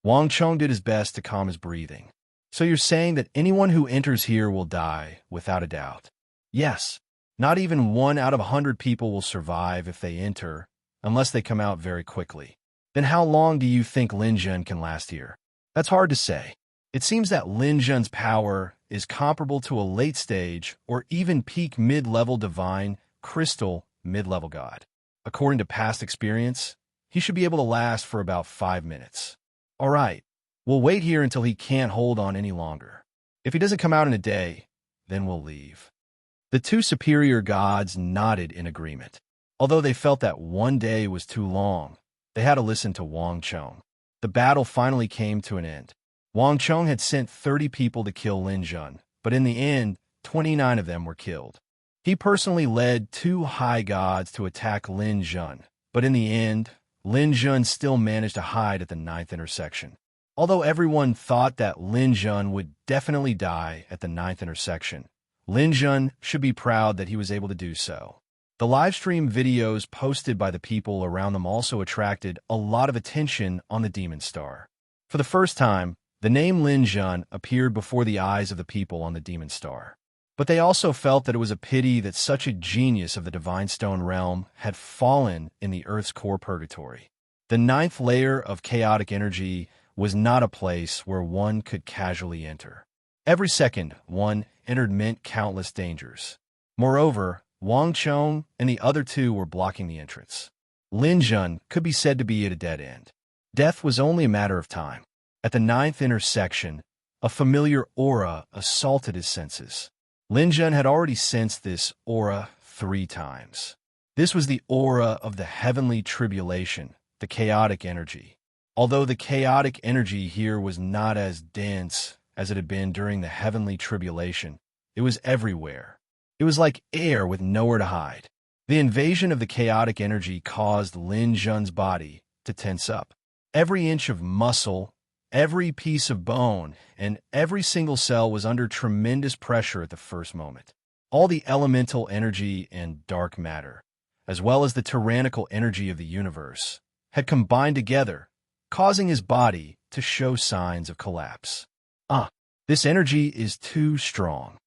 Wang Chong did his best to calm his breathing. So you're saying that anyone who enters here will die, without a doubt? Yes. Not even 1 out of 100 people will survive if they enter, unless they come out very quickly. Then how long do you think Lin Jun can last here? That's hard to say. It seems that Lin Jun's power is comparable to a late-stage or even peak mid-level divine, crystal, mid-level god. According to past experience, he should be able to last for about 5 minutes. All right, we'll wait here until he can't hold on any longer. If he doesn't come out in a day, then we'll leave. The two superior gods nodded in agreement. Although they felt that 1 day was too long, they had to listen to Wang Chong. The battle finally came to an end. Wang Chong had sent 30 people to kill Lin Jun, but in the end, 29 of them were killed. He personally led 2 high gods to attack Lin Jun, but in the end, Lin Jun still managed to hide at the 9th intersection. Although everyone thought that Lin Jun would definitely die at the 9th intersection, Lin Jun should be proud that he was able to do so. The livestream videos posted by the people around them also attracted a lot of attention on the Demon Star. For the first time, the name Lin Jun appeared before the eyes of the people on the Demon Star. But they also felt that it was a pity that such a genius of the Divine Stone realm had fallen in the Earth's core purgatory. The 9th layer of chaotic energy was not a place where one could casually enter. Every second one entered meant countless dangers. Moreover, Wang Chong and the other two were blocking the entrance. Lin Jun could be said to be at a dead end. Death was only a matter of time. At the 9th intersection, a familiar aura assaulted his senses. Lin Jun had already sensed this aura 3 times. This was the aura of the heavenly tribulation, the chaotic energy. Although the chaotic energy here was not as dense as it had been during the heavenly tribulation, it was everywhere. It was like air with nowhere to hide. The invasion of the chaotic energy caused Lin Jun's body to tense up. Every inch of muscle, every piece of bone, and every single cell was under tremendous pressure at the first moment. All the elemental energy and dark matter, as well as the tyrannical energy of the universe, had combined together, causing his body to show signs of collapse. This energy is too strong.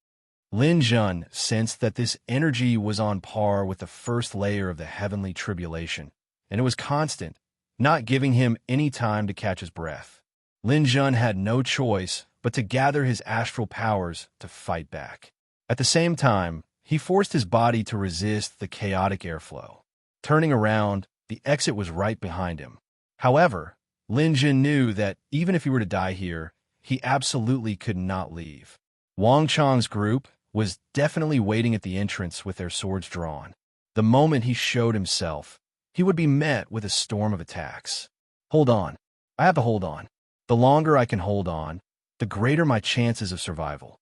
Lin Jun sensed that this energy was on par with the first layer of the heavenly tribulation, and it was constant, not giving him any time to catch his breath. Lin Jun had no choice but to gather his astral powers to fight back. At the same time, he forced his body to resist the chaotic airflow. Turning around, the exit was right behind him. However, Lin Jun knew that even if he were to die here, he absolutely could not leave. Wang Chong's group was definitely waiting at the entrance with their swords drawn. The moment he showed himself, he would be met with a storm of attacks. Hold on. I have to hold on. The longer I can hold on, the greater my chances of survival.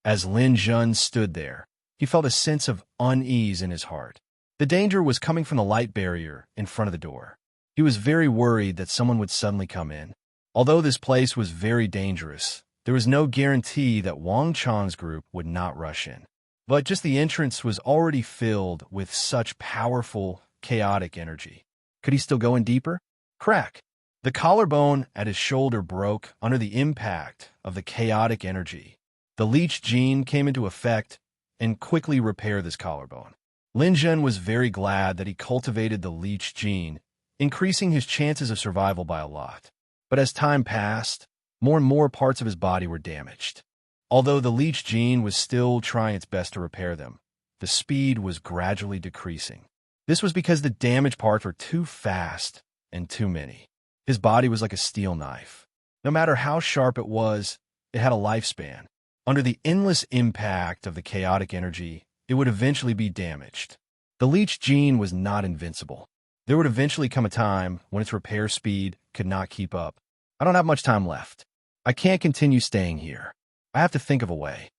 As Lin Jun stood there, he felt a sense of unease in his heart. The danger was coming from the light barrier in front of the door. He was very worried that someone would suddenly come in. Although this place was very dangerous, there was no guarantee that Wang Chang's group would not rush in. But just the entrance was already filled with such powerful, chaotic energy. Could he still go in deeper? Crack! The collarbone at his shoulder broke under the impact of the chaotic energy. The leech gene came into effect and quickly repaired this collarbone. Lin Jun was very glad that he cultivated the leech gene, increasing his chances of survival by a lot. But as time passed, more and more parts of his body were damaged. Although the leech gene was still trying its best to repair them, the speed was gradually decreasing. This was because the damaged parts were too fast and too many. His body was like a steel knife. No matter how sharp it was, it had a lifespan. Under the endless impact of the chaotic energy, it would eventually be damaged. The leech gene was not invincible. There would eventually come a time when its repair speed could not keep up. I don't have much time left. I can't continue staying here. I have to think of a way.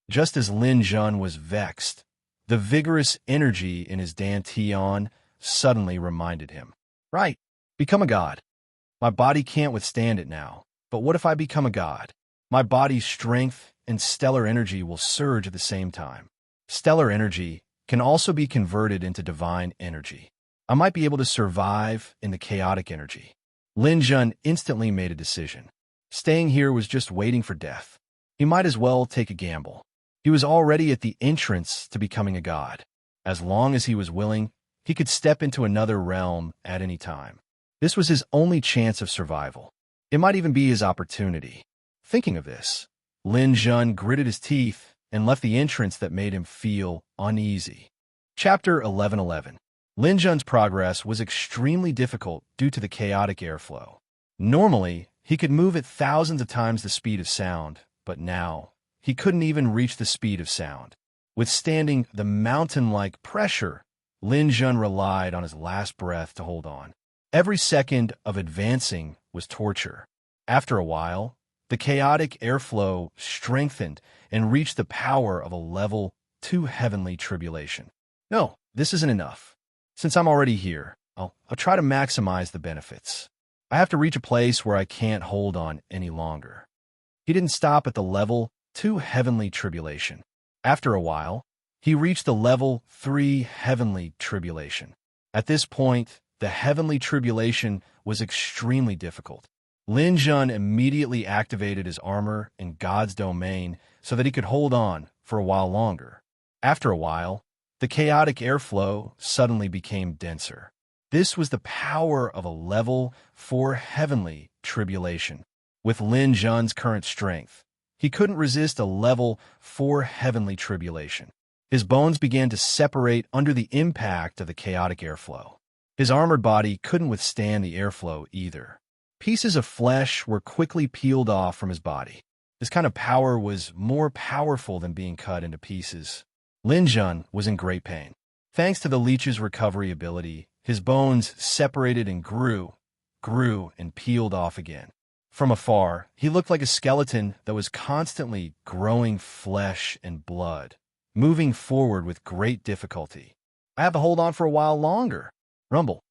Just as Lin Jun was vexed, the vigorous energy in his dantian suddenly reminded him. Right, become a god. My body can't withstand it now, but what if I become a god? My body's strength and stellar energy will surge at the same time. Stellar energy can also be converted into divine energy. I might be able to survive in the chaotic energy. Lin Jun instantly made a decision. Staying here was just waiting for death. He might as well take a gamble. He was already at the entrance to becoming a god. As long as he was willing, he could step into another realm at any time. This was his only chance of survival. It might even be his opportunity. Thinking of this, Lin Jun gritted his teeth and left the entrance that made him feel uneasy. Chapter 11:11. Lin Jun's progress was extremely difficult due to the chaotic airflow. Normally, he could move at thousands of times the speed of sound, but now, he couldn't even reach the speed of sound. Withstanding the mountain-like pressure, Lin Jun relied on his last breath to hold on. Every second of advancing was torture. After a while, the chaotic airflow strengthened and reached the power of a level 2 heavenly tribulation. No, this isn't enough. Since I'm already here, I'll try to maximize the benefits. I have to reach a place where I can't hold on any longer. He didn't stop at the level 2 heavenly tribulation. After a while, he reached the level 3 heavenly tribulation. At this point, the heavenly tribulation was extremely difficult. Lin Jun immediately activated his armor in God's domain so that he could hold on for a while longer. After a while, the chaotic airflow suddenly became denser. This was the power of a level 4 heavenly tribulation. With Lin Jun's current strength, he couldn't resist a level 4 heavenly tribulation. His bones began to separate under the impact of the chaotic airflow. His armored body couldn't withstand the airflow either. Pieces of flesh were quickly peeled off from his body. This kind of power was more powerful than being cut into pieces. Lin Jun was in great pain. Thanks to the leech's recovery ability, his bones separated and grew and peeled off again. From afar, he looked like a skeleton that was constantly growing flesh and blood, moving forward with great difficulty. I have to hold on for a while longer. Rumble.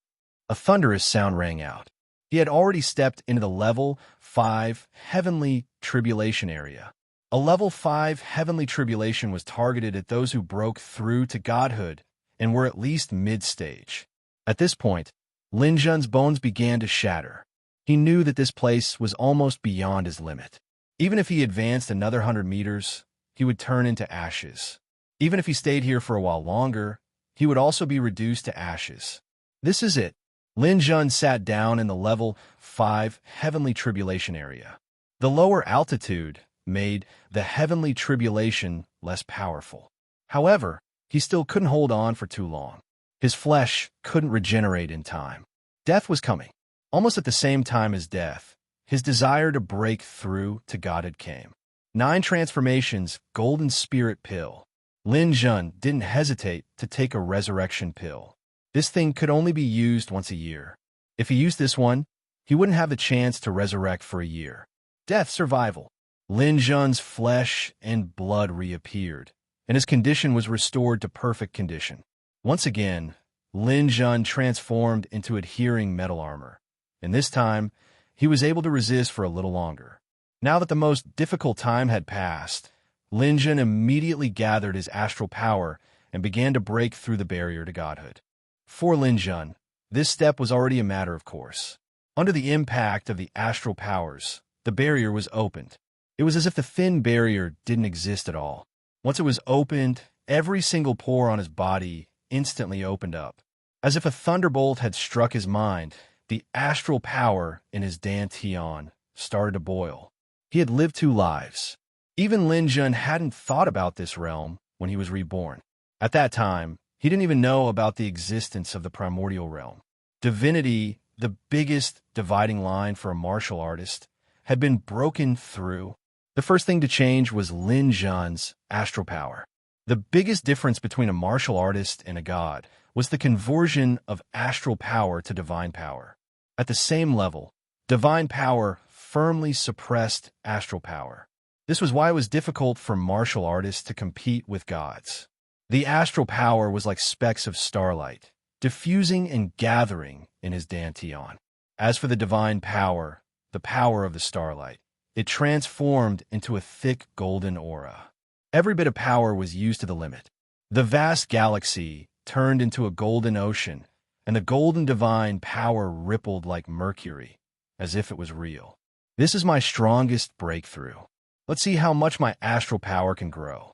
A thunderous sound rang out. He had already stepped into the level 5 heavenly tribulation area. A level 5 heavenly tribulation was targeted at those who broke through to godhood and were at least mid-stage. At this point, Lin Jun's bones began to shatter. He knew that this place was almost beyond his limit. Even if he advanced another 100 meters, he would turn into ashes. Even if he stayed here for a while longer, he would also be reduced to ashes. This is it. Lin Jun sat down in the level 5 heavenly tribulation area. The lower altitude made the heavenly tribulation less powerful. However, he still couldn't hold on for too long. His flesh couldn't regenerate in time. Death was coming. Almost at the same time as death, his desire to break through to godhood came. 9 transformations, golden spirit pill. Lin Jun didn't hesitate to take a resurrection pill. This thing could only be used once a year. If he used this one, he wouldn't have the chance to resurrect for a year. Death survival. Lin Jun's flesh and blood reappeared, and his condition was restored to perfect condition. Once again, Lin Jun transformed into adhering metal armor, and this time, he was able to resist for a little longer. Now that the most difficult time had passed, Lin Jun immediately gathered his astral power and began to break through the barrier to godhood. For Lin Jun, this step was already a matter of course. Under the impact of the astral powers, the barrier was opened. It was as if the thin barrier didn't exist at all. Once it was opened, every single pore on his body instantly opened up. As if a thunderbolt had struck his mind, the astral power in his dantian started to boil. He had lived 2 lives. Even Lin Jun hadn't thought about this realm when he was reborn. At that time, he didn't even know about the existence of the primordial realm. Divinity, the biggest dividing line for a martial artist, had been broken through. The first thing to change was Lin Jun's astral power. The biggest difference between a martial artist and a god was the conversion of astral power to divine power. At the same level, divine power firmly suppressed astral power. This was why it was difficult for martial artists to compete with gods. The astral power was like specks of starlight, diffusing and gathering in his dantian. As for the divine power, the power of the starlight, it transformed into a thick golden aura. Every bit of power was used to the limit. The vast galaxy turned into a golden ocean, and the golden divine power rippled like mercury, as if it was real. This is my strongest breakthrough. Let's see how much my astral power can grow.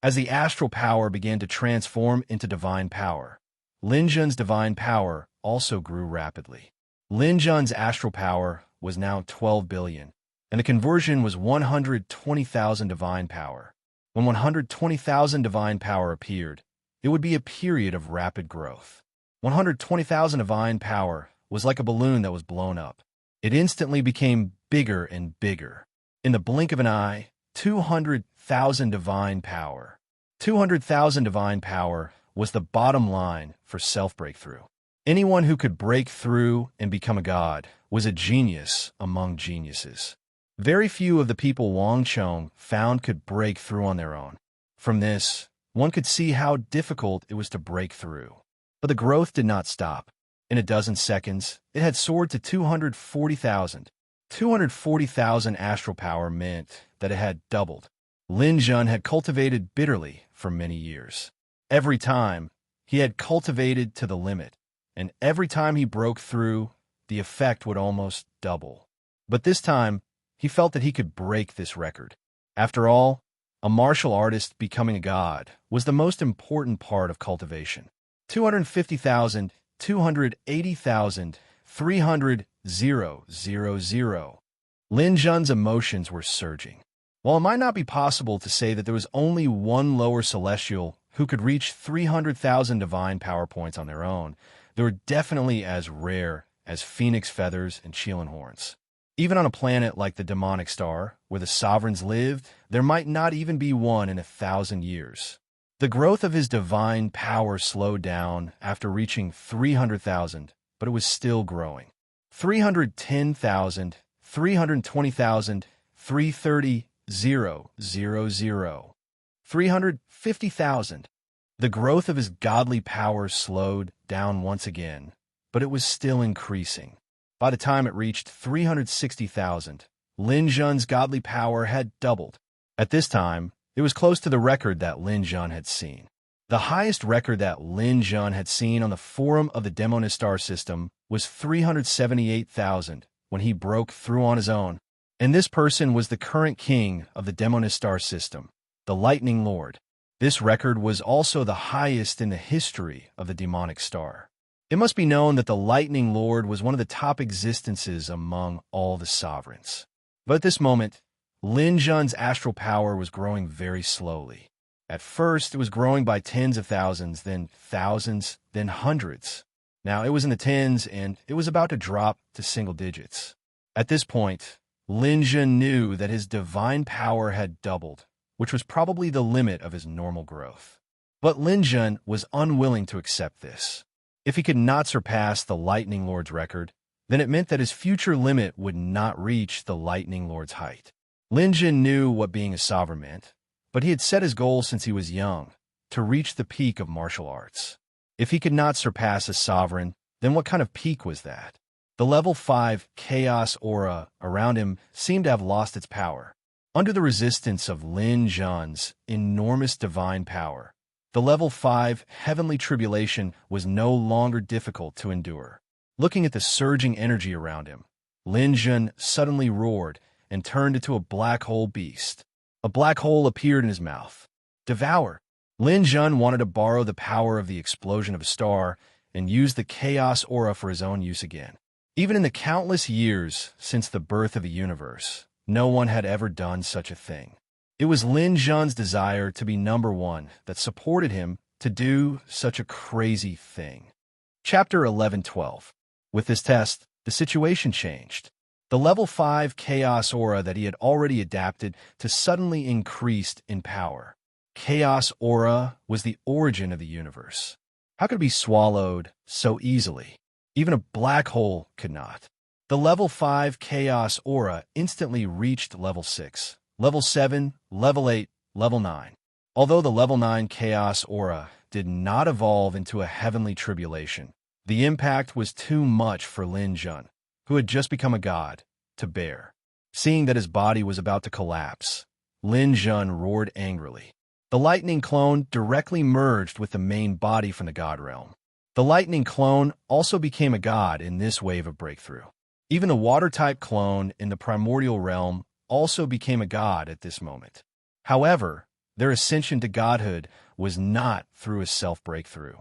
As the astral power began to transform into divine power, Lin Jun's divine power also grew rapidly. Lin Jun's astral power was now 12 billion, and the conversion was 120,000 divine power. When 120,000 divine power appeared, it would be a period of rapid growth. 120,000 divine power was like a balloon that was blown up. It instantly became bigger and bigger. In the blink of an eye, 200,000 divine power. 200,000 divine power was the bottom line for self-breakthrough. Anyone who could break through and become a god was a genius among geniuses. Very few of the people Wang Chong found could break through on their own. From this, one could see how difficult it was to break through. But the growth did not stop. In a dozen seconds, it had soared to 240,000. 240,000 astral power meant that it had doubled. Lin Jun had cultivated bitterly for many years. Every time, he had cultivated to the limit, and every time he broke through, the effect would almost double. But this time, he felt that he could break this record. After all, a martial artist becoming a god was the most important part of cultivation. 250,000, 280,000, 300,000. Lin Jun's emotions were surging. While it might not be possible to say that there was only one lower celestial who could reach 300,000 divine power points on their own, they were definitely as rare as phoenix feathers and Qilin horns. Even on a planet like the demonic star, where the sovereigns lived, there might not even be one in 1,000 years. The growth of his divine power slowed down after reaching 300,000, but it was still growing. 310,000, 320,000, 330,000, 350,000. The growth of his godly power slowed down once again, but it was still increasing. By the time it reached 360,000, Lin Jun's godly power had doubled. At this time, it was close to the record that Lin Jun had seen. The highest record that Lin Jun had seen on the forum of the Demonist Star system was 378,000 when he broke through on his own. And this person was the current king of the Demonist Star system, the Lightning Lord. This record was also the highest in the history of the demonic star. It must be known that the Lightning Lord was one of the top existences among all the sovereigns. But at this moment, Lin Jun's astral power was growing very slowly. At first, it was growing by tens of thousands, then hundreds. Now, it was in the tens, and it was about to drop to single digits. At this point, Lin Jun knew that his divine power had doubled, which was probably the limit of his normal growth. But Lin Jun was unwilling to accept this. If he could not surpass the Lightning Lord's record, then it meant that his future limit would not reach the Lightning Lord's height. Lin Jun knew what being a sovereign meant, but he had set his goal since he was young, to reach the peak of martial arts. If he could not surpass a sovereign, then what kind of peak was that? The level 5 chaos aura around him seemed to have lost its power. Under the resistance of Lin Jun's enormous divine power, the level 5 heavenly tribulation was no longer difficult to endure. Looking at the surging energy around him, Lin Jun suddenly roared and turned into a black hole beast. A black hole appeared in his mouth. Devour! Lin Jun wanted to borrow the power of the explosion of a star and use the chaos aura for his own use again. Even in the countless years since the birth of the universe, no one had ever done such a thing. It was Lin Jun's desire to be number one that supported him to do such a crazy thing. Chapter 11-12. With this test, the situation changed. The level 5 chaos aura that he had already adapted to suddenly increased in power. Chaos aura was the origin of the universe. How could it be swallowed so easily? Even a black hole could not. The level 5 chaos aura instantly reached level 6, level 7, level 8, level 9. Although the level 9 chaos aura did not evolve into a heavenly tribulation, the impact was too much for Lin Jun, who had just become a god, to bear. Seeing that his body was about to collapse, Lin Jun roared angrily. The lightning clone directly merged with the main body from the god realm. The lightning clone also became a god in this wave of breakthrough. Even the water-type clone in the primordial realm also became a god at this moment. However, their ascension to godhood was not through a self-breakthrough.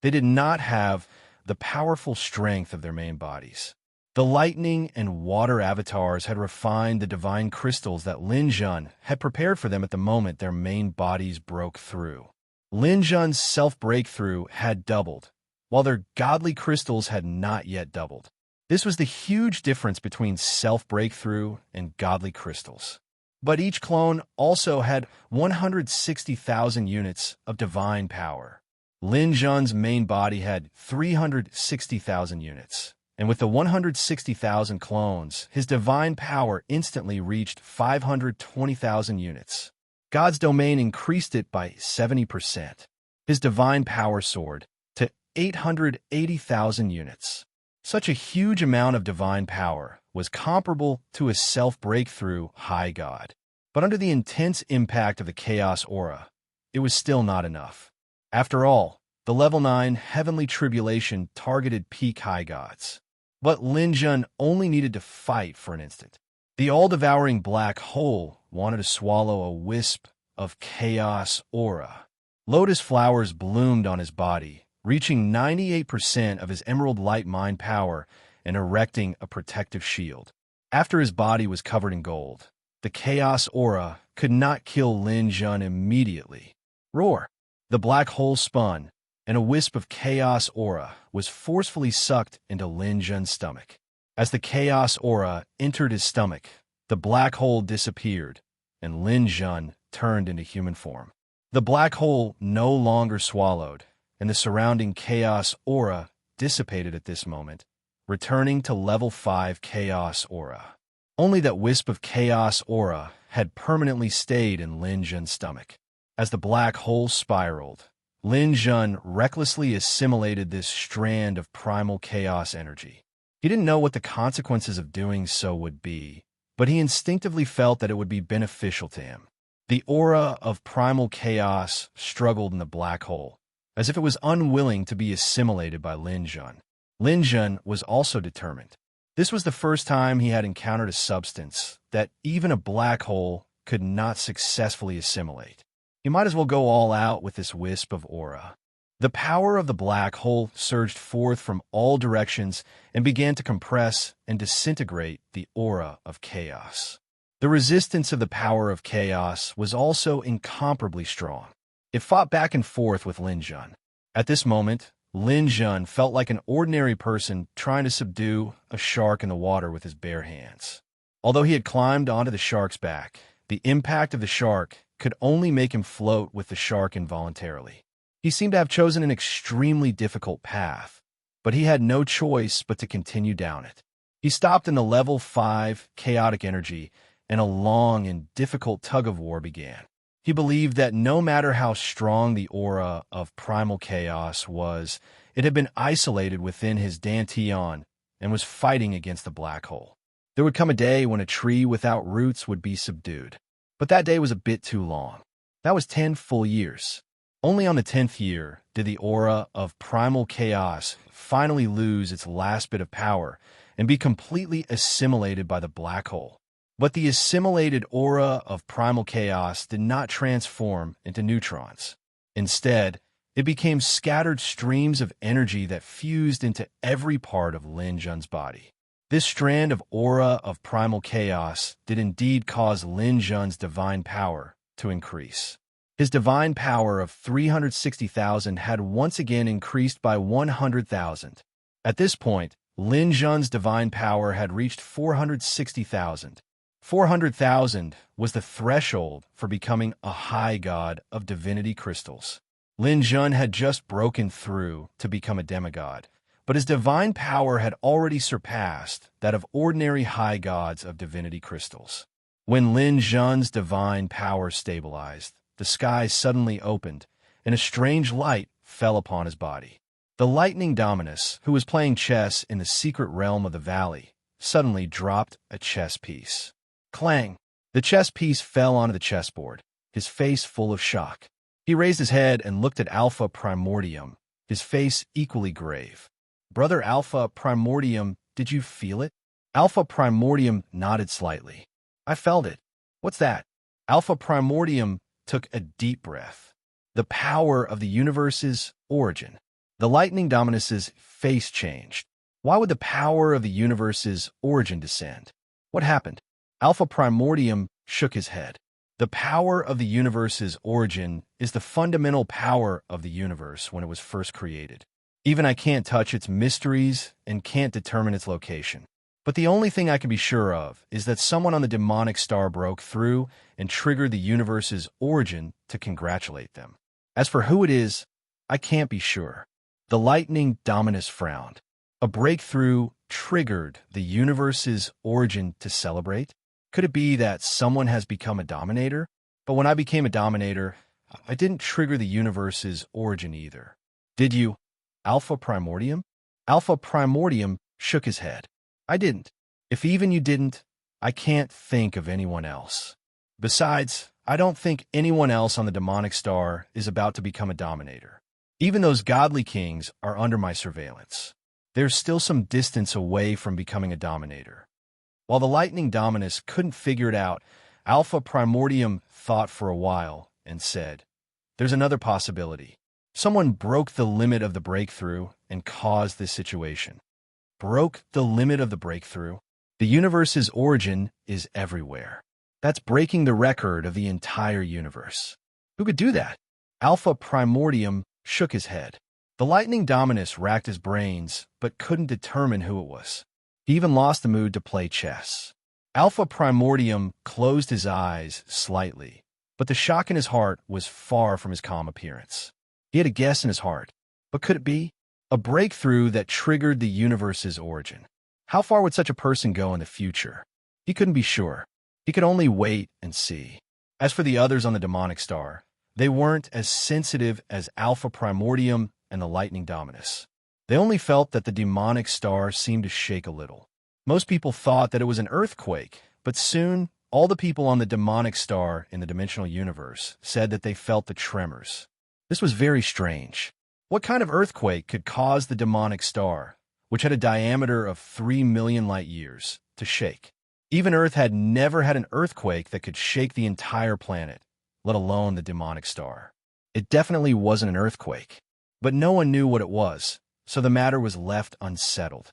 They did not have the powerful strength of their main bodies. The lightning and water avatars had refined the divine crystals that Lin Jun had prepared for them at the moment their main bodies broke through. Lin Jun's self-breakthrough had doubled, while their godly crystals had not yet doubled. This was the huge difference between self-breakthrough and godly crystals. But each clone also had 160,000 units of divine power. Lin Jun's main body had 360,000 units. And with the 160,000 clones, his divine power instantly reached 520,000 units. God's domain increased it by 70%. His divine power soared to 880,000 units. Such a huge amount of divine power was comparable to a self-breakthrough high god. But under the intense impact of the chaos aura, it was still not enough. After all, the level 9 heavenly tribulation targeted peak high gods. But Lin Jun only needed to fight for an instant. The all-devouring black hole wanted to swallow a wisp of chaos aura. Lotus flowers bloomed on his body, reaching 98% of his emerald light mind power and erecting a protective shield. After his body was covered in gold, the chaos aura could not kill Lin Jun immediately. Roar! The black hole spun, and a wisp of chaos aura was forcefully sucked into Lin Jun's stomach. As the chaos aura entered his stomach, the black hole disappeared, and Lin Jun turned into human form. The black hole no longer swallowed, and the surrounding chaos aura dissipated at this moment, returning to level 5 chaos aura. Only that wisp of chaos aura had permanently stayed in Lin Jun's stomach. As the black hole spiraled, Lin Jun recklessly assimilated this strand of primal chaos energy. He didn't know what the consequences of doing so would be, but he instinctively felt that it would be beneficial to him. The aura of primal chaos struggled in the black hole, as if it was unwilling to be assimilated by Lin Jun. Lin Jun was also determined. This was the first time he had encountered a substance that even a black hole could not successfully assimilate. He might as well go all out with this wisp of aura. The power of the black hole surged forth from all directions and began to compress and disintegrate the aura of chaos. The resistance of the power of chaos was also incomparably strong. It fought back and forth with Lin Jun. At this moment, Lin Jun felt like an ordinary person trying to subdue a shark in the water with his bare hands. Although he had climbed onto the shark's back, the impact of the shark could only make him float with the shark involuntarily. He seemed to have chosen an extremely difficult path, but he had no choice but to continue down it. He stopped in the level 5 chaotic energy and a long and difficult tug-of-war began. He believed that no matter how strong the aura of primal chaos was, it had been isolated within his dantian and was fighting against the black hole. There would come a day when a tree without roots would be subdued. But that day was a bit too long. That was 10 full years. Only on the 10th year did the aura of primal chaos finally lose its last bit of power and be completely assimilated by the black hole. But the assimilated aura of primal chaos did not transform into neutrons. Instead, it became scattered streams of energy that fused into every part of Lin Jun's body. This strand of aura of primal chaos did indeed cause Lin Jun's divine power to increase. His divine power of 360,000 had once again increased by 100,000. At this point, Lin Jun's divine power had reached 460,000. 400,000 was the threshold for becoming a high god of divinity crystals. Lin Jun had just broken through to become a demigod, but his divine power had already surpassed that of ordinary high gods of divinity crystals. When Lin Jun's divine power stabilized, the sky suddenly opened, and a strange light fell upon his body. The lightning dominus, who was playing chess in the secret realm of the valley, suddenly dropped a chess piece. Clang! The chess piece fell onto the chessboard, his face full of shock. He raised his head and looked at Alpha Primordium, his face equally grave. "Brother Alpha Primordium, did you feel it?" Alpha Primordium nodded slightly. "I felt it." "What's that?" Alpha Primordium took a deep breath. "The power of the universe's origin." The lightning dominus's face changed. Why would the power of the universe's origin descend? What happened? Alpha Primordium shook his head. The power of the universe's origin is the fundamental power of the universe when it was first created. Even I can't touch its mysteries and can't determine its location. But the only thing I can be sure of is that someone on the demonic star broke through and triggered the universe's origin to congratulate them. As for who it is, I can't be sure. The lightning dominus frowned. A breakthrough triggered the universe's origin to celebrate? Could it be that someone has become a dominator? But when I became a dominator, I didn't trigger the universe's origin either. Did you, Alpha Primordium? Alpha Primordium shook his head. I didn't. If even you didn't, I can't think of anyone else. Besides, I don't think anyone else on the demonic star is about to become a dominator. Even those godly kings are under my surveillance. There's still some distance away from becoming a dominator. While the lightning dominus couldn't figure it out, Alpha Primordium thought for a while and said, "There's another possibility. Someone broke the limit of the breakthrough and caused this situation." Broke the limit of the breakthrough? The universe's origin is everywhere. That's breaking the record of the entire universe. Who could do that? Alpha Primordium shook his head. The lightning dominus racked his brains, but couldn't determine who it was. He even lost the mood to play chess. Alpha Primordium closed his eyes slightly, but the shock in his heart was far from his calm appearance. He had a guess in his heart, but could it be? A breakthrough that triggered the universe's origin. How far would such a person go in the future? He couldn't be sure. He could only wait and see. As for the others on the demonic star, they weren't as sensitive as Alpha Primordium and the lightning dominus. They only felt that the demonic star seemed to shake a little. Most people thought that it was an earthquake, but soon all the people on the demonic star in the dimensional universe said that they felt the tremors. This was very strange. What kind of earthquake could cause the demonic star, which had a diameter of 3 million light years, to shake? Even Earth had never had an earthquake that could shake the entire planet, let alone the demonic star. It definitely wasn't an earthquake, but no one knew what it was, so the matter was left unsettled.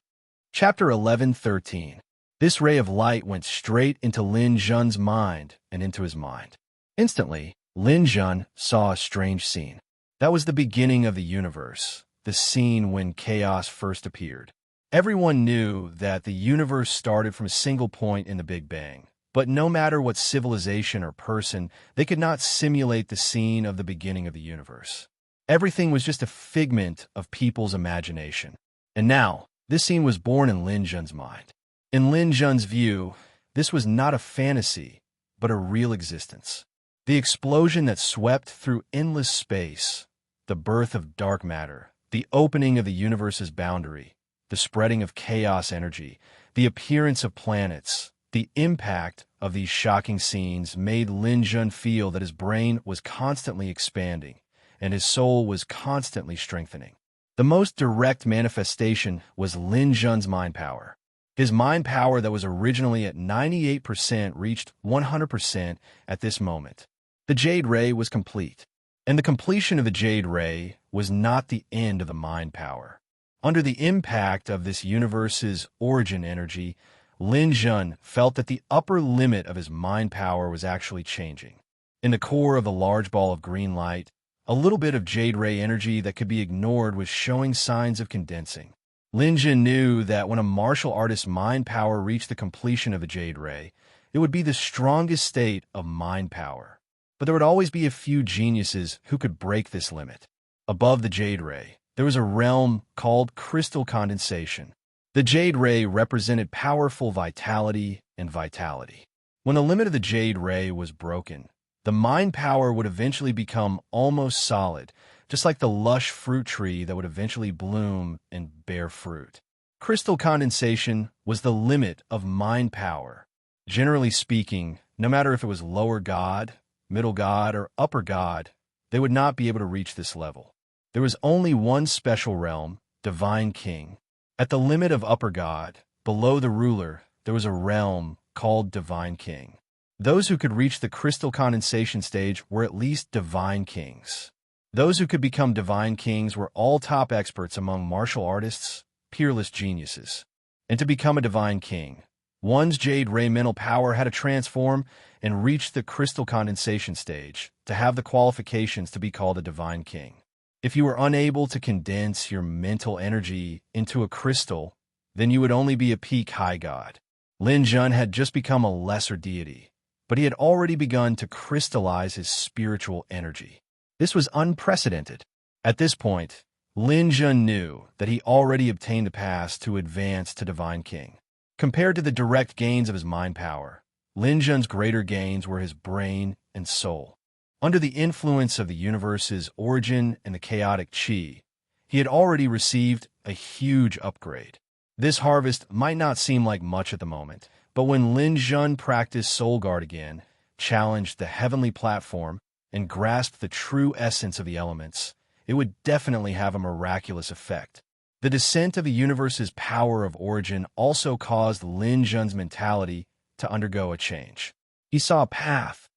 Chapter 11:13. This ray of light went straight into Lin Jun's mind and into his mind. Instantly, Lin Jun saw a strange scene. That was the beginning of the universe, the scene when chaos first appeared. Everyone knew that the universe started from a single point in the Big Bang, but no matter what civilization or person, they could not simulate the scene of the beginning of the universe. Everything was just a figment of people's imagination. And now, this scene was born in Lin Jun's mind. In Lin Jun's view, This was not a fantasy, but a real existence. The explosion that swept through endless space, the birth of dark matter, the opening of the universe's boundary, the spreading of chaos energy, the appearance of planets, the impact of these shocking scenes made Lin Jun feel that his brain was constantly expanding and his soul was constantly strengthening. The most direct manifestation was Lin Jun's mind power. His mind power that was originally at 98% reached 100% at this moment. The Jade Ray was complete, and the completion of the Jade Ray was not the end of the mind power. Under the impact of this universe's origin energy, Lin Jun felt that the upper limit of his mind power was actually changing. In the core of the large ball of green light, a little bit of Jade Ray energy that could be ignored was showing signs of condensing. Lin Jun knew that when a martial artist's mind power reached the completion of a Jade Ray, it would be the strongest state of mind power. But there would always be a few geniuses who could break this limit. Above the Jade Ray, there was a realm called crystal condensation. The Jade Ray represented powerful vitality and vitality. When the limit of the Jade Ray was broken, the mind power would eventually become almost solid, just like the lush fruit tree that would eventually bloom and bear fruit. Crystal condensation was the limit of mind power. Generally speaking, no matter if it was lower God, middle God, or upper God, they would not be able to reach this level. There was only one special realm, Divine King. At the limit of upper God, below the ruler, there was a realm called Divine King. Those who could reach the crystal condensation stage were at least Divine Kings. Those who could become Divine Kings were all top experts among martial artists, peerless geniuses. And to become a Divine King, one's Jade Ray mental power had to transform and reach the crystal condensation stage to have the qualifications to be called a Divine King. If you were unable to condense your mental energy into a crystal, then you would only be a peak high god. Lin Jun had just become a lesser deity, but he had already begun to crystallize his spiritual energy. This was unprecedented. At this point, Lin Jun knew that he already obtained a pass to advance to Divine King. Compared to the direct gains of his mind power, Lin Jun's greater gains were his brain and soul. Under the influence of the universe's origin and the chaotic chi, he had already received a huge upgrade. This harvest might not seem like much at the moment, but when Lin Jun practiced Soul Guard again, challenged the heavenly platform, and grasped the true essence of the elements, it would definitely have a miraculous effect. The descent of the universe's power of origin also caused Lin Jun's mentality to undergo a change. He saw a path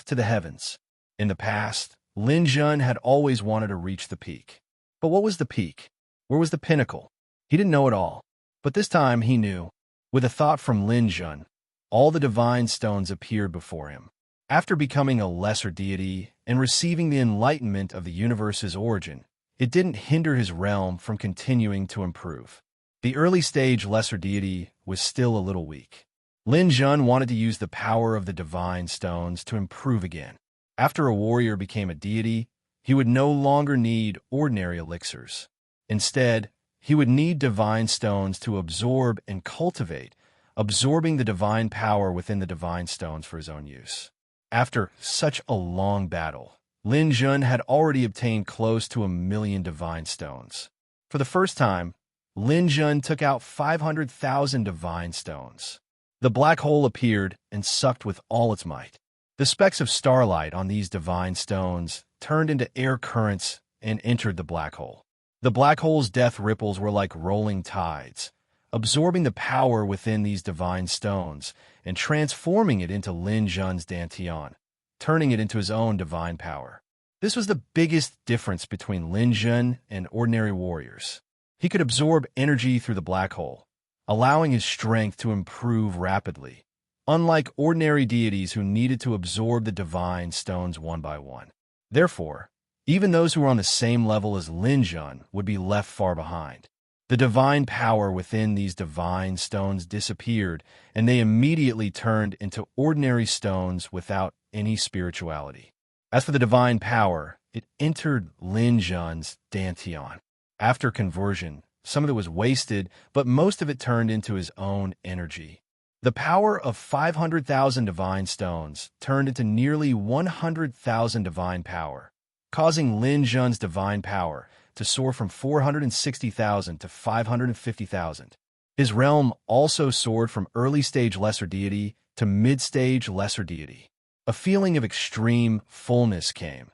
to the heavens. In the past, Lin Jun had always wanted to reach the peak. But what was the peak? Where was the pinnacle? He didn't know it all. But this time he knew. With a thought from Lin Jun, all the divine stones appeared before him. After becoming a lesser deity and receiving the enlightenment of the universe's origin, it didn't hinder his realm from continuing to improve. The early stage lesser deity was still a little weak. Lin Jun wanted to use the power of the divine stones to improve again. After a warrior became a deity, he would no longer need ordinary elixirs. Instead, he would need divine stones to absorb and cultivate, absorbing the divine power within the divine stones for his own use. After such a long battle, Lin Jun had already obtained close to 1,000,000 divine stones. For the first time, Lin Jun took out 500,000 divine stones. The black hole appeared and sucked with all its might. The specks of starlight on these divine stones turned into air currents and entered the black hole. The black hole's death ripples were like rolling tides, absorbing the power within these divine stones and transforming it into Lin Jun's dantian, turning it into his own divine power. This was the biggest difference between Lin Jun and ordinary warriors. He could absorb energy through the black hole, allowing his strength to improve rapidly, unlike ordinary deities who needed to absorb the divine stones one by one. Therefore, even those who were on the same level as Lin Jun would be left far behind. The divine power within these divine stones disappeared, and they immediately turned into ordinary stones without any spirituality. As for the divine power, it entered Lin Jun's dantian. After conversion, some of it was wasted, but most of it turned into his own energy. The power of 500,000 divine stones turned into nearly 100,000 divine power, causing Lin Jun's divine power to soar from 460,000 to 550,000. His realm also soared from early-stage lesser deity to mid-stage lesser deity. A feeling of extreme fullness came,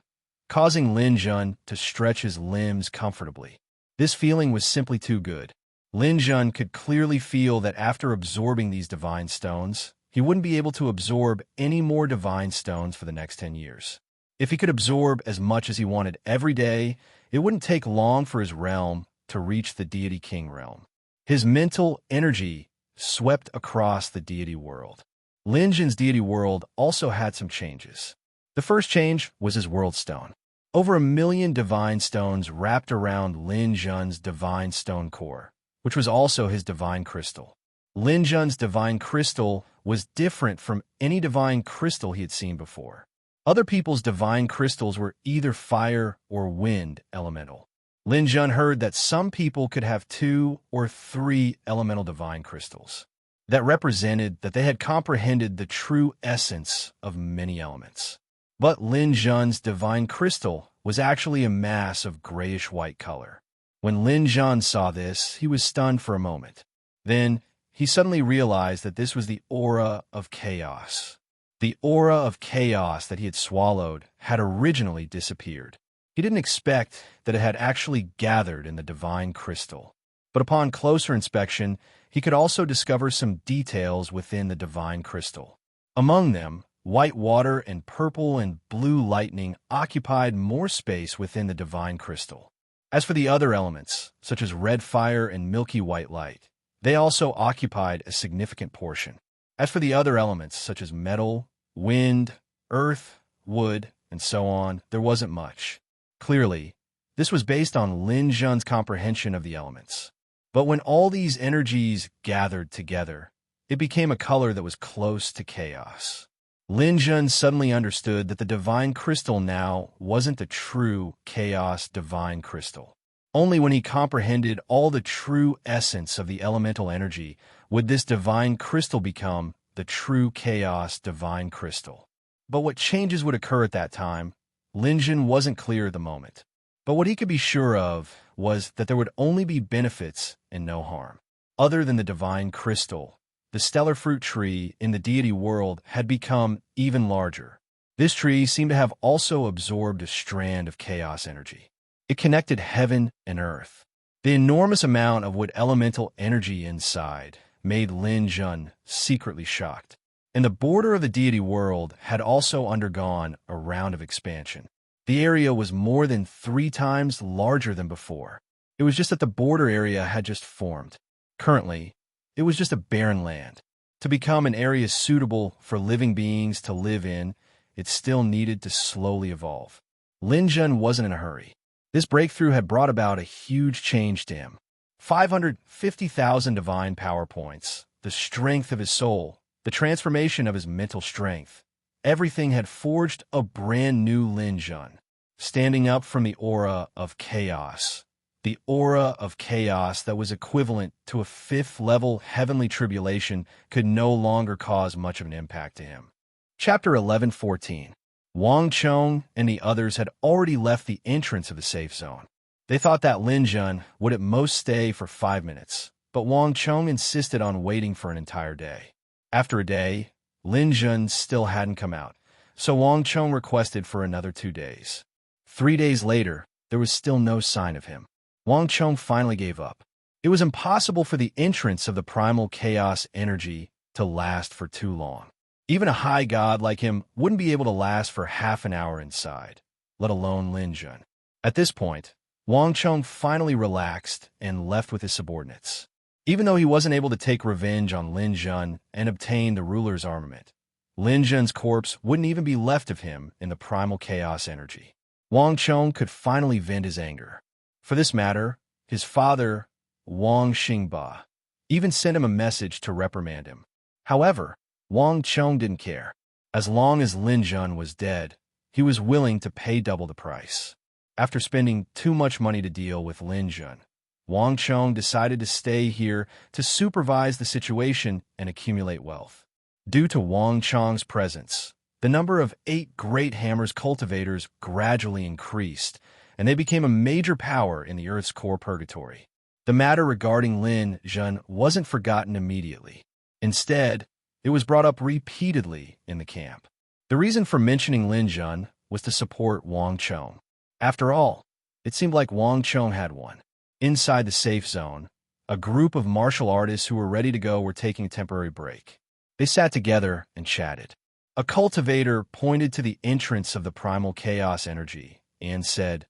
causing Lin Jun to stretch his limbs comfortably. This feeling was simply too good. Lin Jun could clearly feel that after absorbing these divine stones, he wouldn't be able to absorb any more divine stones for the next 10 years. If he could absorb as much as he wanted every day, it wouldn't take long for his realm to reach the deity king realm. His mental energy swept across the deity world. Lin Jun's deity world also had some changes. The first change was his world stone. Over 1 million divine stones wrapped around Lin Jun's divine stone core, which was also his divine crystal. Lin Jun's divine crystal was different from any divine crystal he had seen before. Other people's divine crystals were either fire or wind elemental. Lin Jun heard that some people could have 2 or 3 elemental divine crystals. That represented that they had comprehended the true essence of many elements. But Lin Jun's divine crystal was actually a mass of grayish-white color. When Lin Jun saw this, he was stunned for a moment. Then, he suddenly realized that this was the aura of chaos. The aura of chaos that he had swallowed had originally disappeared. He didn't expect that it had actually gathered in the divine crystal. But upon closer inspection, he could also discover some details within the divine crystal. Among them, white water and purple and blue lightning occupied more space within the divine crystal. As for the other elements, such as red fire and milky white light, they also occupied a significant portion. As for the other elements, such as metal, wind, earth, wood, and so on, there wasn't much. Clearly, this was based on Lin Jun's comprehension of the elements. But when all these energies gathered together, it became a color that was close to chaos. Lin Jun suddenly understood that the divine crystal now wasn't a true chaos divine crystal. Only when he comprehended all the true essence of the elemental energy would this divine crystal become the true chaos divine crystal. But what changes would occur at that time, Lin Jun wasn't clear at the moment. But what he could be sure of was that there would only be benefits and no harm. Other than the divine crystal, the stellar fruit tree in the deity world had become even larger. This tree seemed to have also absorbed a strand of chaos energy. It connected heaven and earth. The enormous amount of what elemental energy inside made Lin Jun secretly shocked. And the border of the deity world had also undergone a round of expansion. The area was more than 3 times larger than before. It was just that the border area had just formed. Currently, it was just a barren land. To become an area suitable for living beings to live in, it still needed to slowly evolve. Lin Jun wasn't in a hurry. This breakthrough had brought about a huge change to him. 550,000 divine power points, the strength of his soul, the transformation of his mental strength. Everything had forged a brand new Lin Jun, standing up from the aura of chaos. The aura of chaos that was equivalent to a 5th-level heavenly tribulation could no longer cause much of an impact to him. Chapter 11:14. Wang Chong and the others had already left the entrance of the safe zone. They thought that Lin Jun would at most stay for 5 minutes, but Wang Chong insisted on waiting for an entire day. After a day, Lin Jun still hadn't come out, so Wang Chong requested for another 2 days. 3 days later, there was still no sign of him. Wang Chong finally gave up. It was impossible for the entrance of the primal chaos energy to last for too long. Even a high god like him wouldn't be able to last for half an hour inside, let alone Lin Jun. At this point, Wang Chong finally relaxed and left with his subordinates. Even though he wasn't able to take revenge on Lin Jun and obtain the ruler's armament, Lin Jun's corpse wouldn't even be left of him in the primal chaos energy. Wang Chong could finally vent his anger. For this matter, his father, Wang Xingba, even sent him a message to reprimand him. However, Wang Chong didn't care. As long as Lin Jun was dead, he was willing to pay double the price. After spending too much money to deal with Lin Jun, Wang Chong decided to stay here to supervise the situation and accumulate wealth. Due to Wang Chong's presence, the number of 8 Great Hammers cultivators gradually increased, and they became a major power in the Earth's core purgatory. The matter regarding Lin Zhen wasn't forgotten immediately. Instead, it was brought up repeatedly in the camp. The reason for mentioning Lin Zhen was to support Wang Chong. After all, it seemed like Wang Chong had won. Inside the safe zone, a group of martial artists who were ready to go were taking a temporary break. They sat together and chatted. A cultivator pointed to the entrance of the primal chaos energy and said,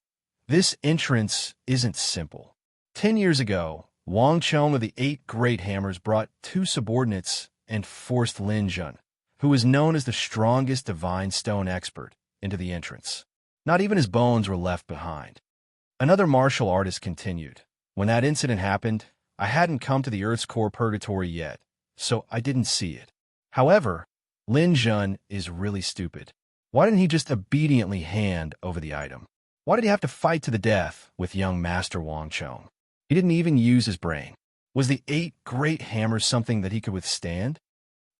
"This entrance isn't simple." 10 years ago, Wang Chong of the 8 Great Hammers brought 2 subordinates and forced Lin Zhen, who was known as the strongest divine stone expert, into the entrance. Not even his bones were left behind. Another martial artist continued, "When that incident happened, I hadn't come to the Earth's core purgatory yet, so I didn't see it. However, Lin Zhen is really stupid. Why didn't he just obediently hand over the item? Why did he have to fight to the death with young Master Wang Chong? He didn't even use his brain. Was the 8 Great Hammers something that he could withstand?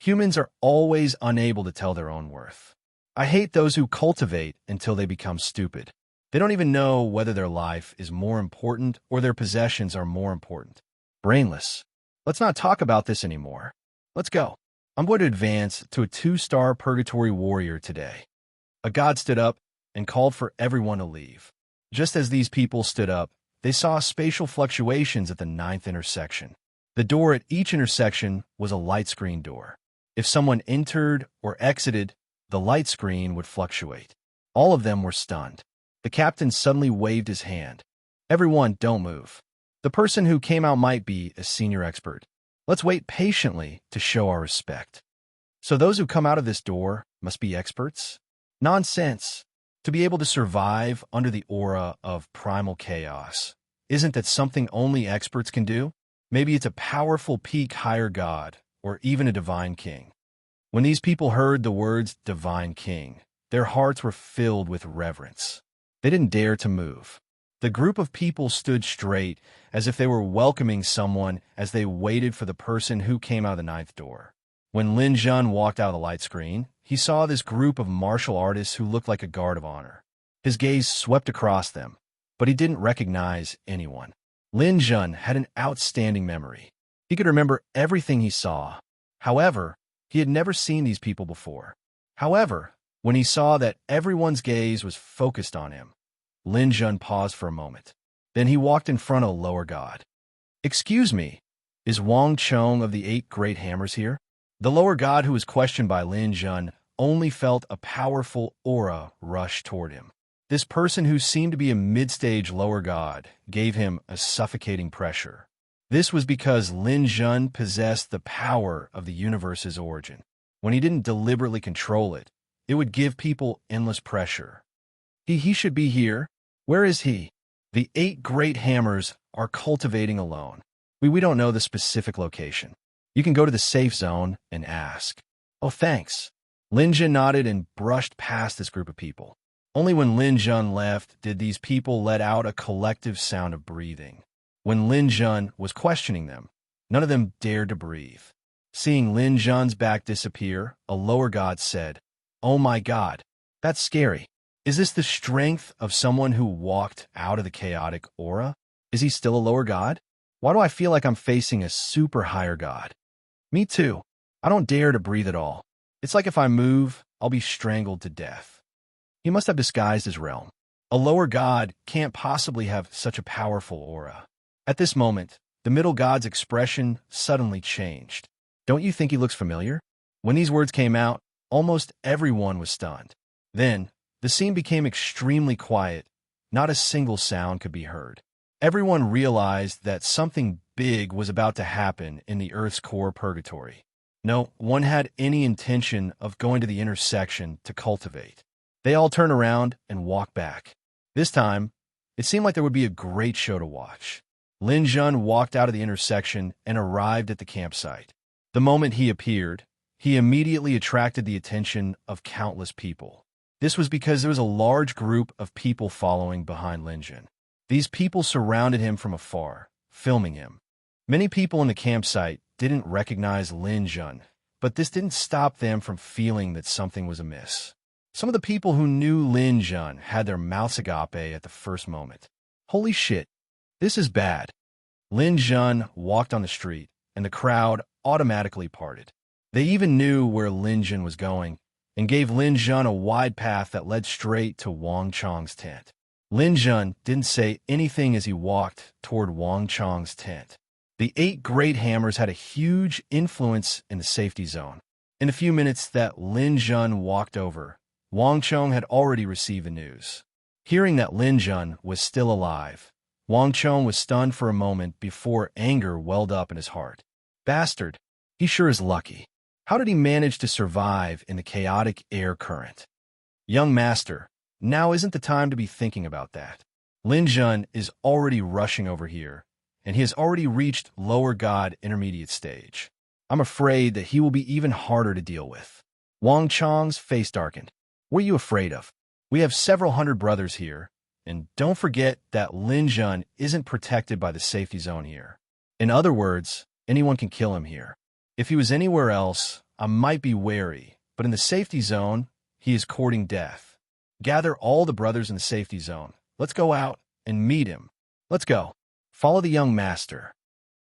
Humans are always unable to tell their own worth. I hate those who cultivate until they become stupid. They don't even know whether their life is more important or their possessions are more important. Brainless. Let's not talk about this anymore. Let's go. I'm going to advance to a 2-star purgatory warrior today." A god stood up and called for everyone to leave. Just as these people stood up, they saw spatial fluctuations at the 9th intersection. The door at each intersection was a light screen door. If someone entered or exited, the light screen would fluctuate. All of them were stunned. The captain suddenly waved his hand. "Everyone, don't move. The person who came out might be a senior expert. Let's wait patiently to show our respect." So those who come out of this door must be experts? Nonsense. To be able to survive under the aura of primal chaos, isn't that something only experts can do? Maybe it's a powerful peak higher god, or even a divine king. When these people heard the words divine king, their hearts were filled with reverence. They didn't dare to move. The group of people stood straight, as if they were welcoming someone as they waited for the person who came out of the 9th door. When Lin Zhen walked out of the light screen, he saw this group of martial artists who looked like a guard of honor. His gaze swept across them, but he didn't recognize anyone. Lin Zhen had an outstanding memory. He could remember everything he saw. However, he had never seen these people before. However, when he saw that everyone's gaze was focused on him, Lin Zhen paused for a moment. Then he walked in front of a lower god. "Excuse me, is Wang Chong of the 8 Great Hammers here?" The lower god, who was questioned by Lin Zhen, only felt a powerful aura rush toward him. This person, who seemed to be a mid-stage lower god, gave him a suffocating pressure. This was because Lin Zhen possessed the power of the universe's origin. When he didn't deliberately control it, it would give people endless pressure. He should be here. Where is he? The 8 Great Hammers are cultivating alone. We don't know the specific location. You can go to the safe zone and ask. "Oh, thanks." Lin Zhen nodded and brushed past this group of people. Only when Lin Zhen left did these people let out a collective sound of breathing. When Lin Zhen was questioning them, none of them dared to breathe. Seeing Lin Zhen's back disappear, a lower god said, "Oh my god, that's scary. Is this the strength of someone who walked out of the chaotic aura? Is he still a lower god? Why do I feel like I'm facing a super higher god?" "Me too. I don't dare to breathe at all. It's like if I move, I'll be strangled to death." He must have disguised his realm. A lower god can't possibly have such a powerful aura. At this moment, the middle god's expression suddenly changed. "Don't you think he looks familiar?" When these words came out, almost everyone was stunned. Then, the scene became extremely quiet. Not a single sound could be heard. Everyone realized that something big was about to happen in the Earth's core purgatory. No one had any intention of going to the intersection to cultivate. They all turned around and walked back. This time, it seemed like there would be a great show to watch. Lin Zhen walked out of the intersection and arrived at the campsite. The moment he appeared, he immediately attracted the attention of countless people. This was because there was a large group of people following behind Lin Zhen. These people surrounded him from afar, filming him. Many people in the campsite didn't recognize Lin Jun, but this didn't stop them from feeling that something was amiss. Some of the people who knew Lin Jun had their mouths agape at the first moment. Holy shit, this is bad. Lin Jun walked on the street, and the crowd automatically parted. They even knew where Lin Jun was going, and gave Lin Jun a wide path that led straight to Wang Chong's tent. Lin Jun didn't say anything as he walked toward Wang Chong's tent. The 8 great hammers had a huge influence in the safety zone. In the few minutes that Lin Jun walked over, Wang Chong had already received the news. Hearing that Lin Jun was still alive, Wang Chong was stunned for a moment before anger welled up in his heart. Bastard, he sure is lucky. How did he manage to survive in the chaotic air current? Young master, now isn't the time to be thinking about that. Lin Jun is already rushing over here, and he has already reached lower god intermediate stage. I'm afraid that he will be even harder to deal with. Wang Chong's face darkened. What are you afraid of? We have several hundred brothers here, and don't forget that Lin Jun isn't protected by the safety zone here. In other words, anyone can kill him here. If he was anywhere else, I might be wary, but in the safety zone, he is courting death. Gather all the brothers in the safety zone. Let's go out and meet him. Let's go. Follow the young master.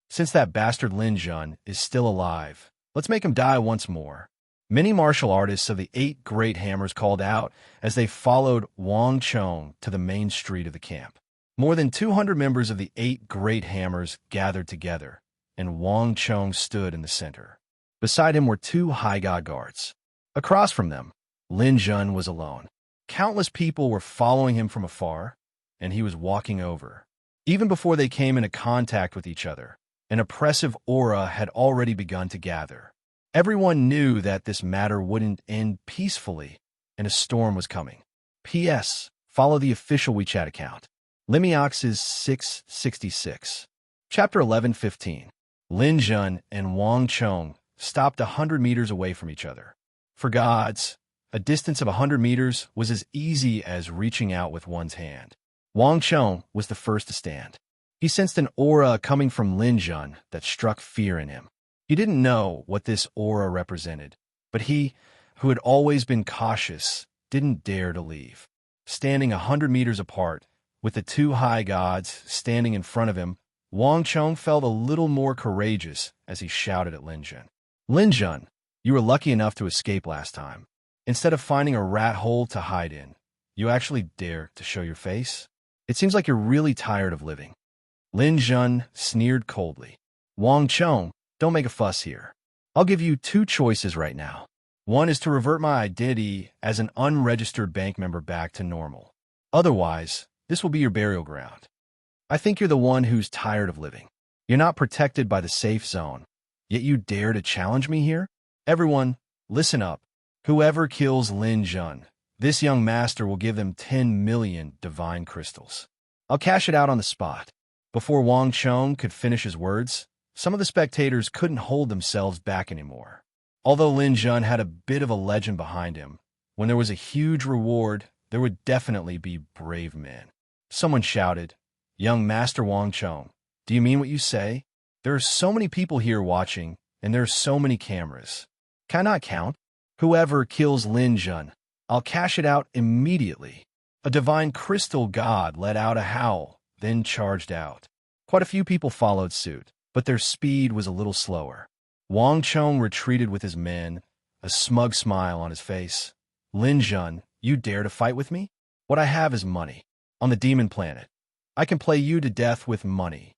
Since that bastard Lin Jun is still alive, let's make him die once more. Many martial artists of the 8 great hammers called out as they followed Wang Chong to the main street of the camp. More than 200 members of the 8 great hammers gathered together, and Wang Chong stood in the center. Beside him were 2 high god guards. Across from them, Lin Jun was alone. Countless people were following him from afar, and he was walking over. Even before they came into contact with each other, an oppressive aura had already begun to gather. Everyone knew that this matter wouldn't end peacefully, and a storm was coming. P.S. Follow the official WeChat account. Limiox's 666. Chapter 11:15. Lin Jun and Wang Chong stopped 100 meters away from each other. For gods, a distance of 100 meters was as easy as reaching out with one's hand. Wang Chong was the first to stand. He sensed an aura coming from Lin Jun that struck fear in him. He didn't know what this aura represented, but he, who had always been cautious, didn't dare to leave. Standing 100 meters apart, with the 2 high gods standing in front of him, Wang Chong felt a little more courageous as he shouted at Lin Jun. Lin Jun, you were lucky enough to escape last time. Instead of finding a rat hole to hide in, you actually dare to show your face? It seems like you're really tired of living. Lin Jun sneered coldly. Wang Chong, don't make a fuss here. I'll give you 2 choices right now. One is to revert my identity as an unregistered bank member back to normal. Otherwise, this will be your burial ground. I think you're the one who's tired of living. You're not protected by the safe zone, yet you dare to challenge me here? Everyone, listen up. Whoever kills Lin Jun, this young master will give them 10 million divine crystals. I'll cash it out on the spot. Before Wang Chong could finish his words, some of the spectators couldn't hold themselves back anymore. Although Lin Jun had a bit of a legend behind him, when there was a huge reward, there would definitely be brave men. Someone shouted, Young Master Wang Chong, do you mean what you say? There are so many people here watching, and there are so many cameras. Can I not count? Whoever kills Lin Jun, I'll cash it out immediately. A divine crystal god let out a howl, then charged out. Quite a few people followed suit, but their speed was a little slower. Wang Chong retreated with his men, a smug smile on his face. Lin Jun, you dare to fight with me? What I have is money. On the demon planet, I can play you to death with money.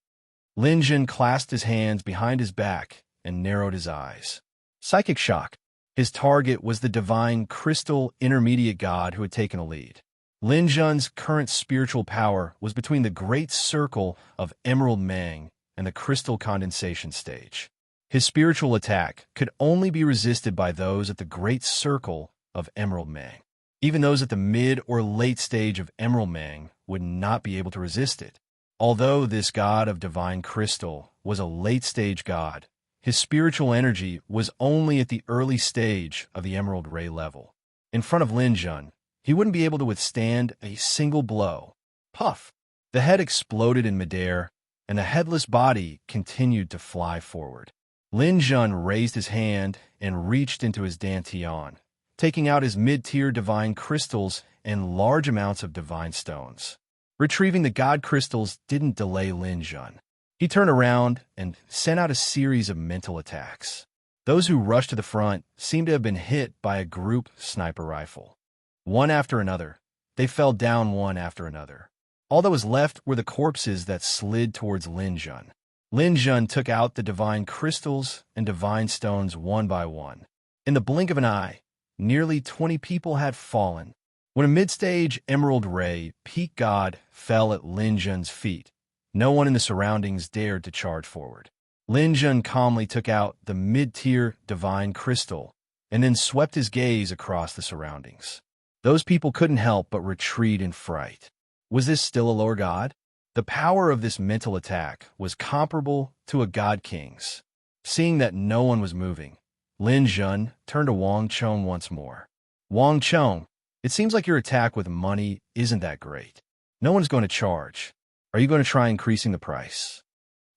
Lin Jun clasped his hands behind his back and narrowed his eyes. Psychic shock. His target was the divine crystal intermediate god who had taken a lead. Lin Jun's current spiritual power was between the great circle of Emerald Mang and the crystal condensation stage. His spiritual attack could only be resisted by those at the great circle of Emerald Mang. Even those at the mid or late stage of Emerald Mang would not be able to resist it. Although this god of divine crystal was a late-stage god, his spiritual energy was only at the early stage of the Emerald Ray level. In front of Lin Jun, he wouldn't be able to withstand a single blow. Puff! The head exploded in midair, and the headless body continued to fly forward. Lin Jun raised his hand and reached into his dantian, taking out his mid-tier divine crystals and large amounts of divine stones. Retrieving the god crystals didn't delay Lin Jun. He turned around and sent out a series of mental attacks. Those who rushed to the front seemed to have been hit by a group sniper rifle. One after another, they fell down one after another. All that was left were the corpses that slid towards Lin Jun. Lin Jun took out the divine crystals and divine stones one by one. In the blink of an eye, nearly 20 people had fallen. When a mid-stage emerald ray peak god fell at Lin Jun's feet, no one in the surroundings dared to charge forward. Lin Jun calmly took out the mid-tier divine crystal and then swept his gaze across the surroundings. Those people couldn't help but retreat in fright. Was this still a lower god? The power of this mental attack was comparable to a god king's. Seeing that no one was moving, Lin Jun turned to Wang Chong once more. Wang Chong, it seems like your attack with money isn't that great. No one's going to charge. Are you going to try increasing the price?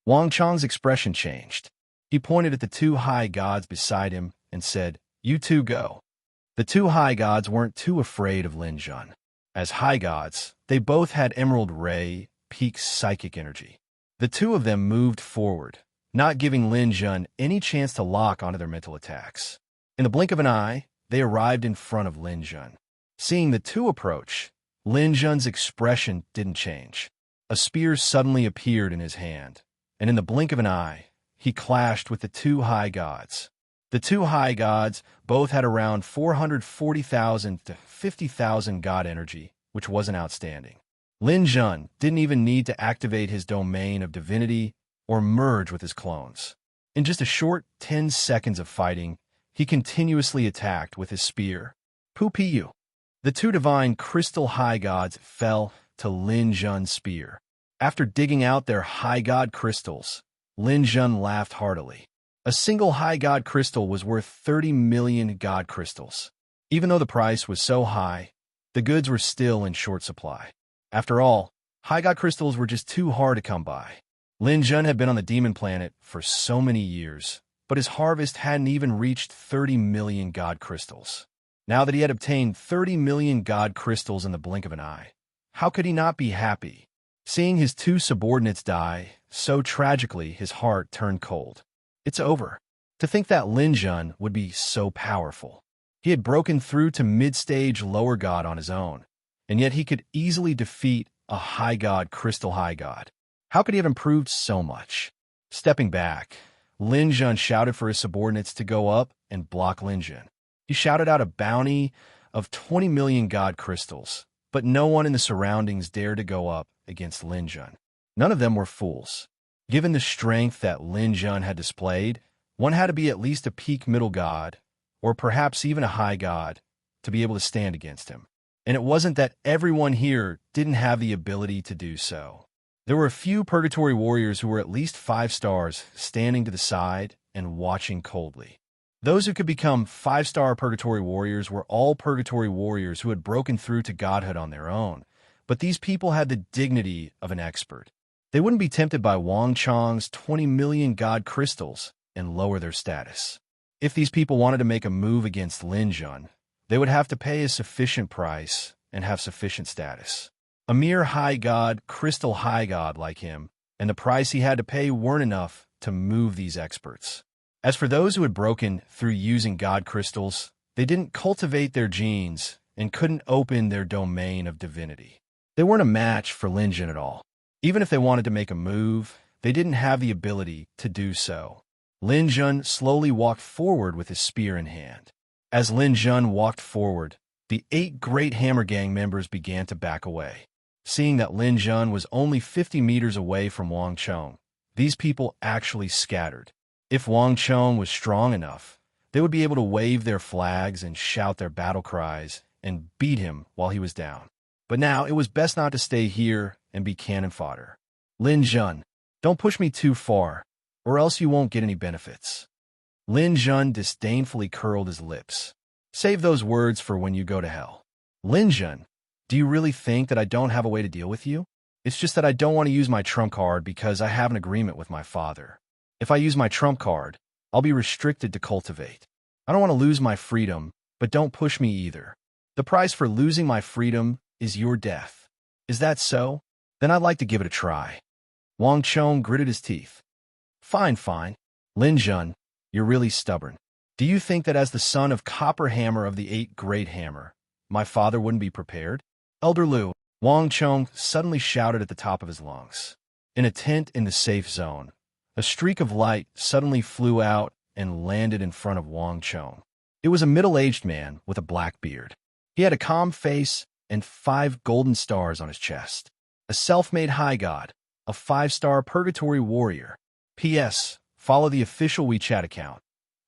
Wang Chong's expression changed. He pointed at the two high gods beside him and said, "You two go." The two high gods weren't too afraid of Lin Jun. As high gods, they both had Emerald Ray peak psychic energy. The two of them moved forward, not giving Lin Jun any chance to lock onto their mental attacks. In the blink of an eye, they arrived in front of Lin Jun. Seeing the two approach, Lin Jun's expression didn't change. A spear suddenly appeared in his hand, and in the blink of an eye, he clashed with the two high gods. The two high gods both had around 440,000 to 50,000 god energy, which wasn't outstanding. Lin Jun didn't even need to activate his domain of divinity or merge with his clones. In just a short 10 seconds of fighting, he continuously attacked with his spear. Pu. The two divine crystal high gods fell to Lin Jun's spear. After digging out their high god crystals, Lin Jun laughed heartily. A single high god crystal was worth 30 million god crystals. Even though the price was so high, the goods were still in short supply. After all, high god crystals were just too hard to come by. Lin Jun had been on the demon planet for so many years, but his harvest hadn't even reached 30 million god crystals. Now that he had obtained 30 million god crystals in the blink of an eye, how could he not be happy? Seeing his two subordinates die so tragically, his heart turned cold. It's over. To think that Lin Jun would be so powerful. He had broken through to mid-stage lower god on his own, and yet he could easily defeat a high god crystal high god. How could he have improved so much? Stepping back, Lin Jun shouted for his subordinates to go up and block Lin Jun. He shouted out a bounty of 20 million god crystals, but no one in the surroundings dared to go up against Lin Jun. None of them were fools. Given the strength that Lin Jun had displayed, one had to be at least a peak middle god, or perhaps even a high god, to be able to stand against him. And it wasn't that everyone here didn't have the ability to do so. There were a few purgatory warriors who were at least 5 stars standing to the side and watching coldly. Those who could become 5-star purgatory warriors were all purgatory warriors who had broken through to godhood on their own, but these people had the dignity of an expert. They wouldn't be tempted by Wang Chong's 20 million god crystals and lower their status. If these people wanted to make a move against Lin Jun, they would have to pay a sufficient price and have sufficient status. A mere high god, crystal high god like him, and the price he had to pay weren't enough to move these experts. As for those who had broken through using god crystals, they didn't cultivate their genes and couldn't open their domain of divinity. They weren't a match for Lin Jun at all. Even if they wanted to make a move, they didn't have the ability to do so. Lin Jun slowly walked forward with his spear in hand. As Lin Jun walked forward, the 8 Great Hammer Gang members began to back away. Seeing that Lin Jun was only 50 meters away from Wang Chong, these people actually scattered. If Wang Chong was strong enough, they would be able to wave their flags and shout their battle cries and beat him while he was down. But now it was best not to stay here and be cannon fodder. Lin Jun, don't push me too far, or else you won't get any benefits. Lin Jun disdainfully curled his lips. Save those words for when you go to hell. Lin Jun, do you really think that I don't have a way to deal with you? It's just that I don't want to use my trump card because I have an agreement with my father. If I use my trump card, I'll be restricted to cultivate. I don't want to lose my freedom, but don't push me either. The price for losing my freedom is your death. Is that so? Then I'd like to give it a try. Wang Chong gritted his teeth. Fine, fine. Lin Jun, you're really stubborn. Do you think that as the son of Copper Hammer of the Eight Great Hammer, my father wouldn't be prepared? Elder Lu, Wang Chong suddenly shouted at the top of his lungs. In a tent in the safe zone, a streak of light suddenly flew out and landed in front of Wang Chong. It was a middle-aged man with a black beard. He had a calm face and 5 golden stars on his chest. A self-made high god, a 5-star purgatory warrior. P.S. Follow the official WeChat account.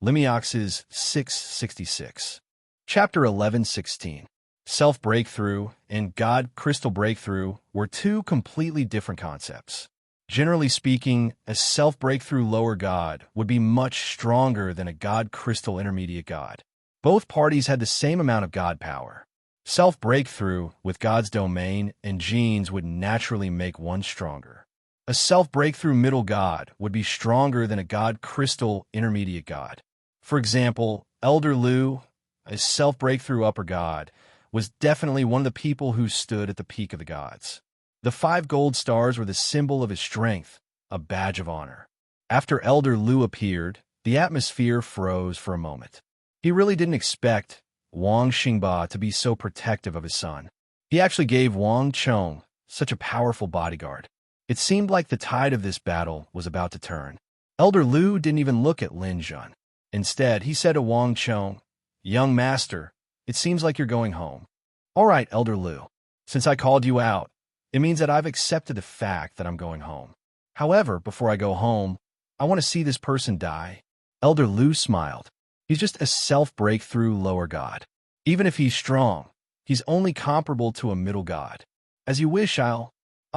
Limiox's 666. Chapter 11:16. Self-breakthrough and God crystal breakthrough were 2 completely different concepts. Generally speaking, a self-breakthrough lower god would be much stronger than a God crystal intermediate god. Both parties had the same amount of god power. Self-breakthrough with God's domain and genes would naturally make one stronger. A self-breakthrough middle god would be stronger than a God crystal intermediate god. For example, Elder Lu, a self-breakthrough upper god, was definitely one of the people who stood at the peak of the gods. The 5 gold stars were the symbol of his strength, a badge of honor. After Elder Lu appeared, the atmosphere froze for a moment. He really didn't expect Wang Xingba to be so protective of his son. He actually gave Wang Chong such a powerful bodyguard. It seemed like the tide of this battle was about to turn. Elder Lu didn't even look at Lin Jun. Instead, he said to Wang Chong, "Young master, it seems like you're going home." "All right, Elder Lu. Since I called you out, it means that I've accepted the fact that I'm going home. However, before I go home, I want to see this person die." Elder Lu smiled. He's just a self-breakthrough lower god. Even if he's strong, he's only comparable to a middle god. As you wish,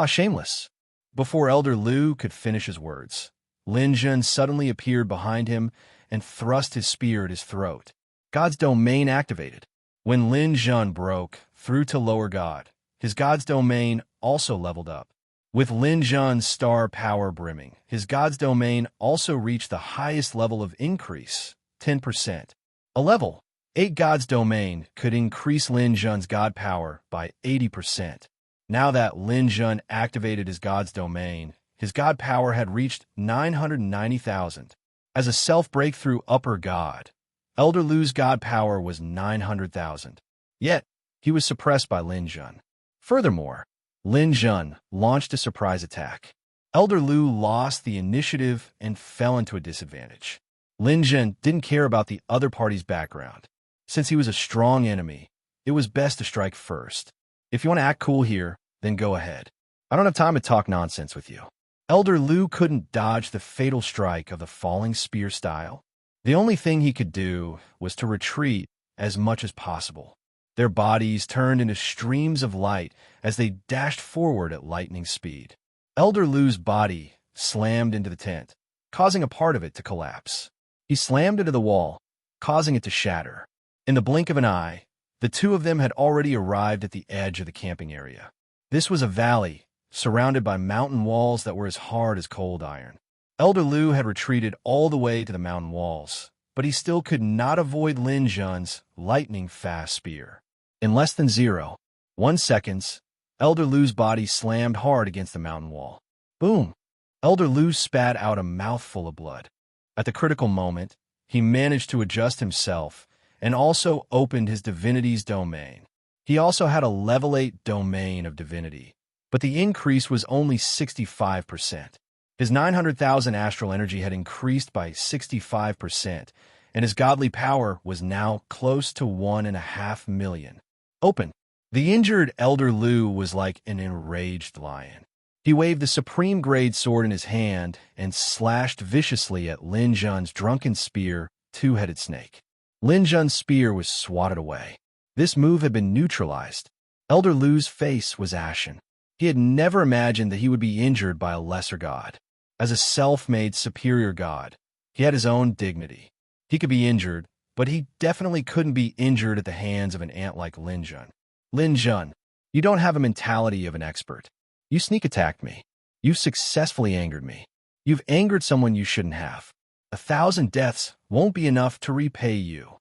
shameless. Before Elder Lu could finish his words, Lin Jun suddenly appeared behind him and thrust his spear at his throat. God's domain activated. When Lin Jun broke through to lower god, his God's domain also leveled up. With Lin Jun's star power brimming, his God's domain also reached the highest level of increase, 10%. A level 8 God's domain could increase Lin Jun's God power by 80%. Now that Lin Jun activated his God's domain, his God power had reached 990,000. As a self-breakthrough upper god, Elder Lu's God power was 900,000. Yet, he was suppressed by Lin Jun. Furthermore, Lin Jun launched a surprise attack. Elder Lu lost the initiative and fell into a disadvantage. Lin Jun didn't care about the other party's background. Since he was a strong enemy, it was best to strike first. If you want to act cool here, then go ahead. I don't have time to talk nonsense with you. Elder Lu couldn't dodge the fatal strike of the falling spear style. The only thing he could do was to retreat as much as possible. Their bodies turned into streams of light as they dashed forward at lightning speed. Elder Lu's body slammed into the tent, causing a part of it to collapse. He slammed into the wall, causing it to shatter. In the blink of an eye, the 2 of them had already arrived at the edge of the camping area. This was a valley, surrounded by mountain walls that were as hard as cold iron. Elder Lu had retreated all the way to the mountain walls, but he still could not avoid Lin Jun's lightning-fast spear. In less than 0.1 seconds, Elder Lu's body slammed hard against the mountain wall. Boom! Elder Lu spat out a mouthful of blood. At the critical moment, he managed to adjust himself and also opened his divinity's domain. He also had a level 8 domain of divinity, but the increase was only 65%. His 900,000 astral energy had increased by 65%, and his godly power was now close to 1.5 million. Open. The injured Elder Lu was like an enraged lion. He waved the supreme grade sword in his hand and slashed viciously at Lin Jun's drunken spear, 2-headed snake. Lin Jun's spear was swatted away. This move had been neutralized. Elder Lu's face was ashen. He had never imagined that he would be injured by a lesser god. As a self-made superior god, he had his own dignity. He could be injured, but he definitely couldn't be injured at the hands of an ant like Lin Jun. Lin Jun, you don't have a mentality of an expert. You sneak attacked me. You've successfully angered me. You've angered someone you shouldn't have. 1,000 deaths won't be enough to repay you.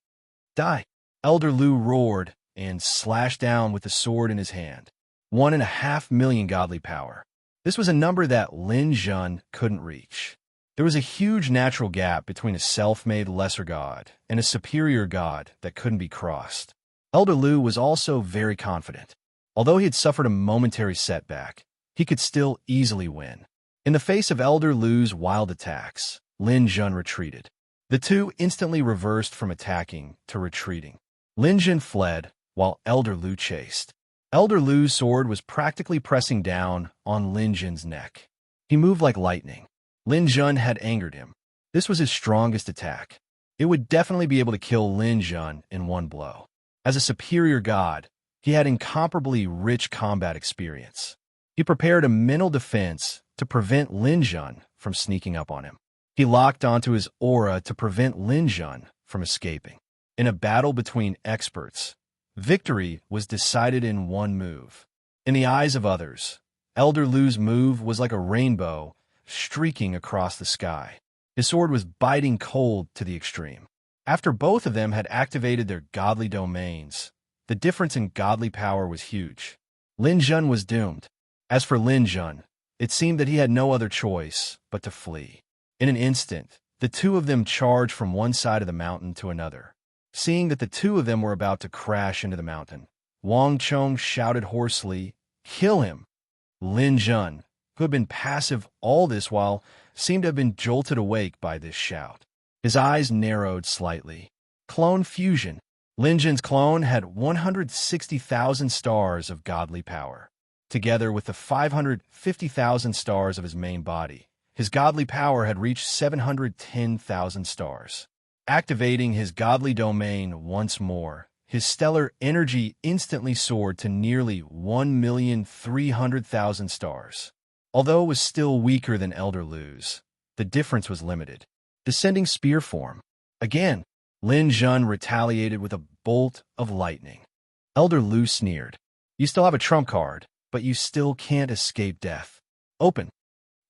Die. Elder Lu roared and slashed down with the sword in his hand. 1.5 million godly power. This was a number that Lin Jun couldn't reach. There was a huge natural gap between a self-made lesser god and a superior god that couldn't be crossed. Elder Lu was also very confident. Although he had suffered a momentary setback, he could still easily win. In the face of Elder Lu's wild attacks, Lin Jun retreated. The two instantly reversed from attacking to retreating. Lin Jun fled, while Elder Lu chased. Elder Lu's sword was practically pressing down on Lin Jun's neck. He moved like lightning. Lin Jun had angered him. This was his strongest attack. It would definitely be able to kill Lin Jun in one blow. As a superior god, he had incomparably rich combat experience. He prepared a mental defense to prevent Lin Jun from sneaking up on him. He locked onto his aura to prevent Lin Jun from escaping. In a battle between experts, victory was decided in one move. In the eyes of others, Elder Lu's move was like a rainbow streaking across the sky. His sword was biting cold to the extreme. After both of them had activated their godly domains, the difference in godly power was huge. Lin Jun was doomed. As for Lin Jun, it seemed that he had no other choice but to flee. In an instant, the two of them charged from one side of the mountain to another. Seeing that the two of them were about to crash into the mountain, Wang Chong shouted hoarsely, "Kill him!" Lin Jun, who had been passive all this while, seemed to have been jolted awake by this shout. His eyes narrowed slightly. Clone fusion. Lin Jun's clone had 160,000 stars of godly power. Together with the 550,000 stars of his main body, his godly power had reached 710,000 stars. Activating his godly domain once more, his stellar energy instantly soared to nearly 1,300,000 stars. Although it was still weaker than Elder Lu's, the difference was limited. Descending spear form. Again, Lin Jun retaliated with a bolt of lightning. Elder Lu sneered. You still have a trump card, but you still can't escape death. Open.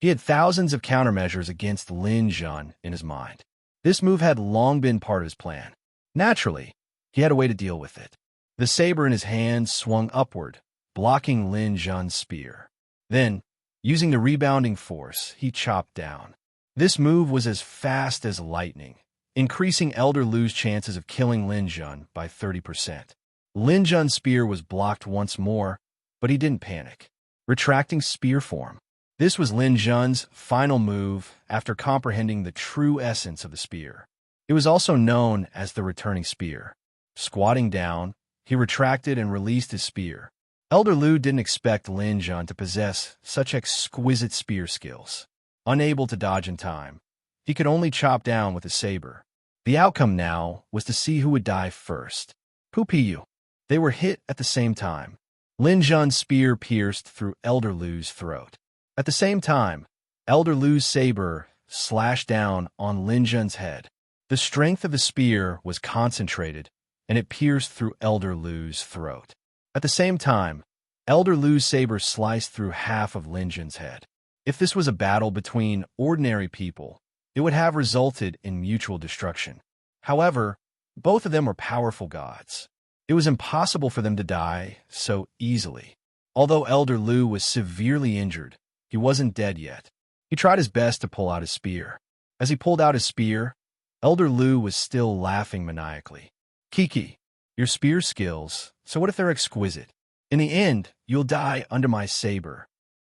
He had thousands of countermeasures against Lin Jun in his mind. This move had long been part of his plan. Naturally, he had a way to deal with it. The saber in his hand swung upward, blocking Lin Jun's spear. Then, using the rebounding force, he chopped down. This move was as fast as lightning, increasing Elder Lu's chances of killing Lin Jun by 30%. Lin Jun's spear was blocked once more, but he didn't panic. Retracting spear form. This was Lin Jun's final move after comprehending the true essence of the spear. It was also known as the returning spear. Squatting down, he retracted and released his spear. Elder Lu didn't expect Lin Jun to possess such exquisite spear skills. Unable to dodge in time, he could only chop down with a saber. The outcome now was to see who would die first. Poo-pee-you. They were hit at the same time. Lin Jun's spear pierced through Elder Lu's throat. At the same time, Elder Lu's saber slashed down on Lin Jun's head. The strength of the spear was concentrated, and it pierced through Elder Lu's throat. At the same time, Elder Lu's saber sliced through half of Lin Jun's head. If this was a battle between ordinary people, it would have resulted in mutual destruction. However, both of them were powerful gods. It was impossible for them to die so easily. Although Elder Lu was severely injured, he wasn't dead yet. He tried his best to pull out his spear. As he pulled out his spear, Elder Lu was still laughing maniacally. Kiki, your spear skills, so what if they're exquisite? In the end, you'll die under my saber.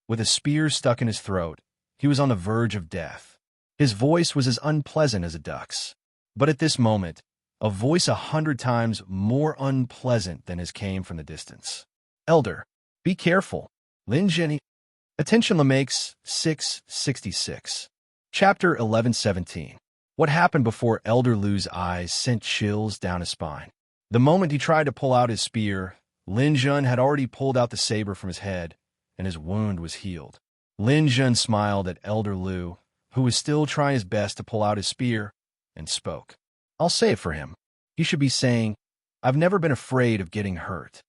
With a spear stuck in his throat, he was on the verge of death. His voice was as unpleasant as a duck's. But at this moment, a voice 100 times more unpleasant than his came from the distance. Elder, be careful. Lin Jenny. Attention Lamakes 666. Chapter 1117. What happened before Elder Lu's eyes sent chills down his spine. The moment he tried to pull out his spear, Lin Jun had already pulled out the saber from his head, and his wound was healed. Lin Jun smiled at Elder Lu, who was still trying his best to pull out his spear, and spoke. I'll say it for him. He should be saying, I've never been afraid of getting hurt.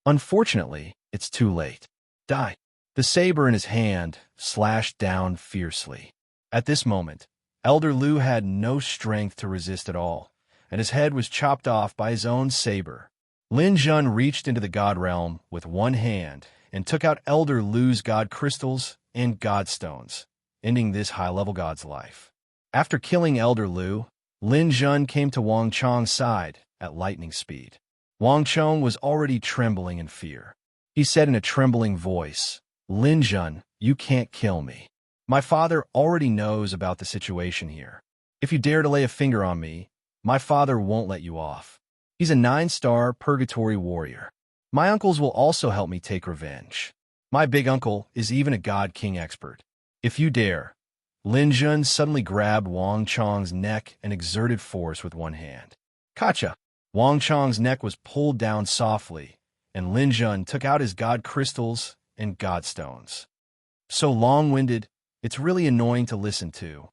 Unfortunately, it's too late. Die. The saber in his hand slashed down fiercely. At this moment, Elder Lu had no strength to resist at all, and his head was chopped off by his own saber. Lin Jun reached into the god realm with one hand and took out Elder Lu's god crystals and god stones, ending this high-level god's life. After killing Elder Lu, Lin Jun came to Wang Chong's side at lightning speed. Wang Chong was already trembling in fear. He said in a trembling voice, "Lin Jun, you can't kill me. My father already knows about the situation here. If you dare to lay a finger on me, my father won't let you off. He's a 9-star purgatory warrior. My uncles will also help me take revenge. My big uncle is even a god king expert. If you dare." Lin Jun suddenly grabbed Wang Chong's neck and exerted force with one hand. Kacha! Wang Chong's neck was pulled down softly, and Lin Jun took out his god crystals and god stones. So long-winded, it's really annoying to listen to.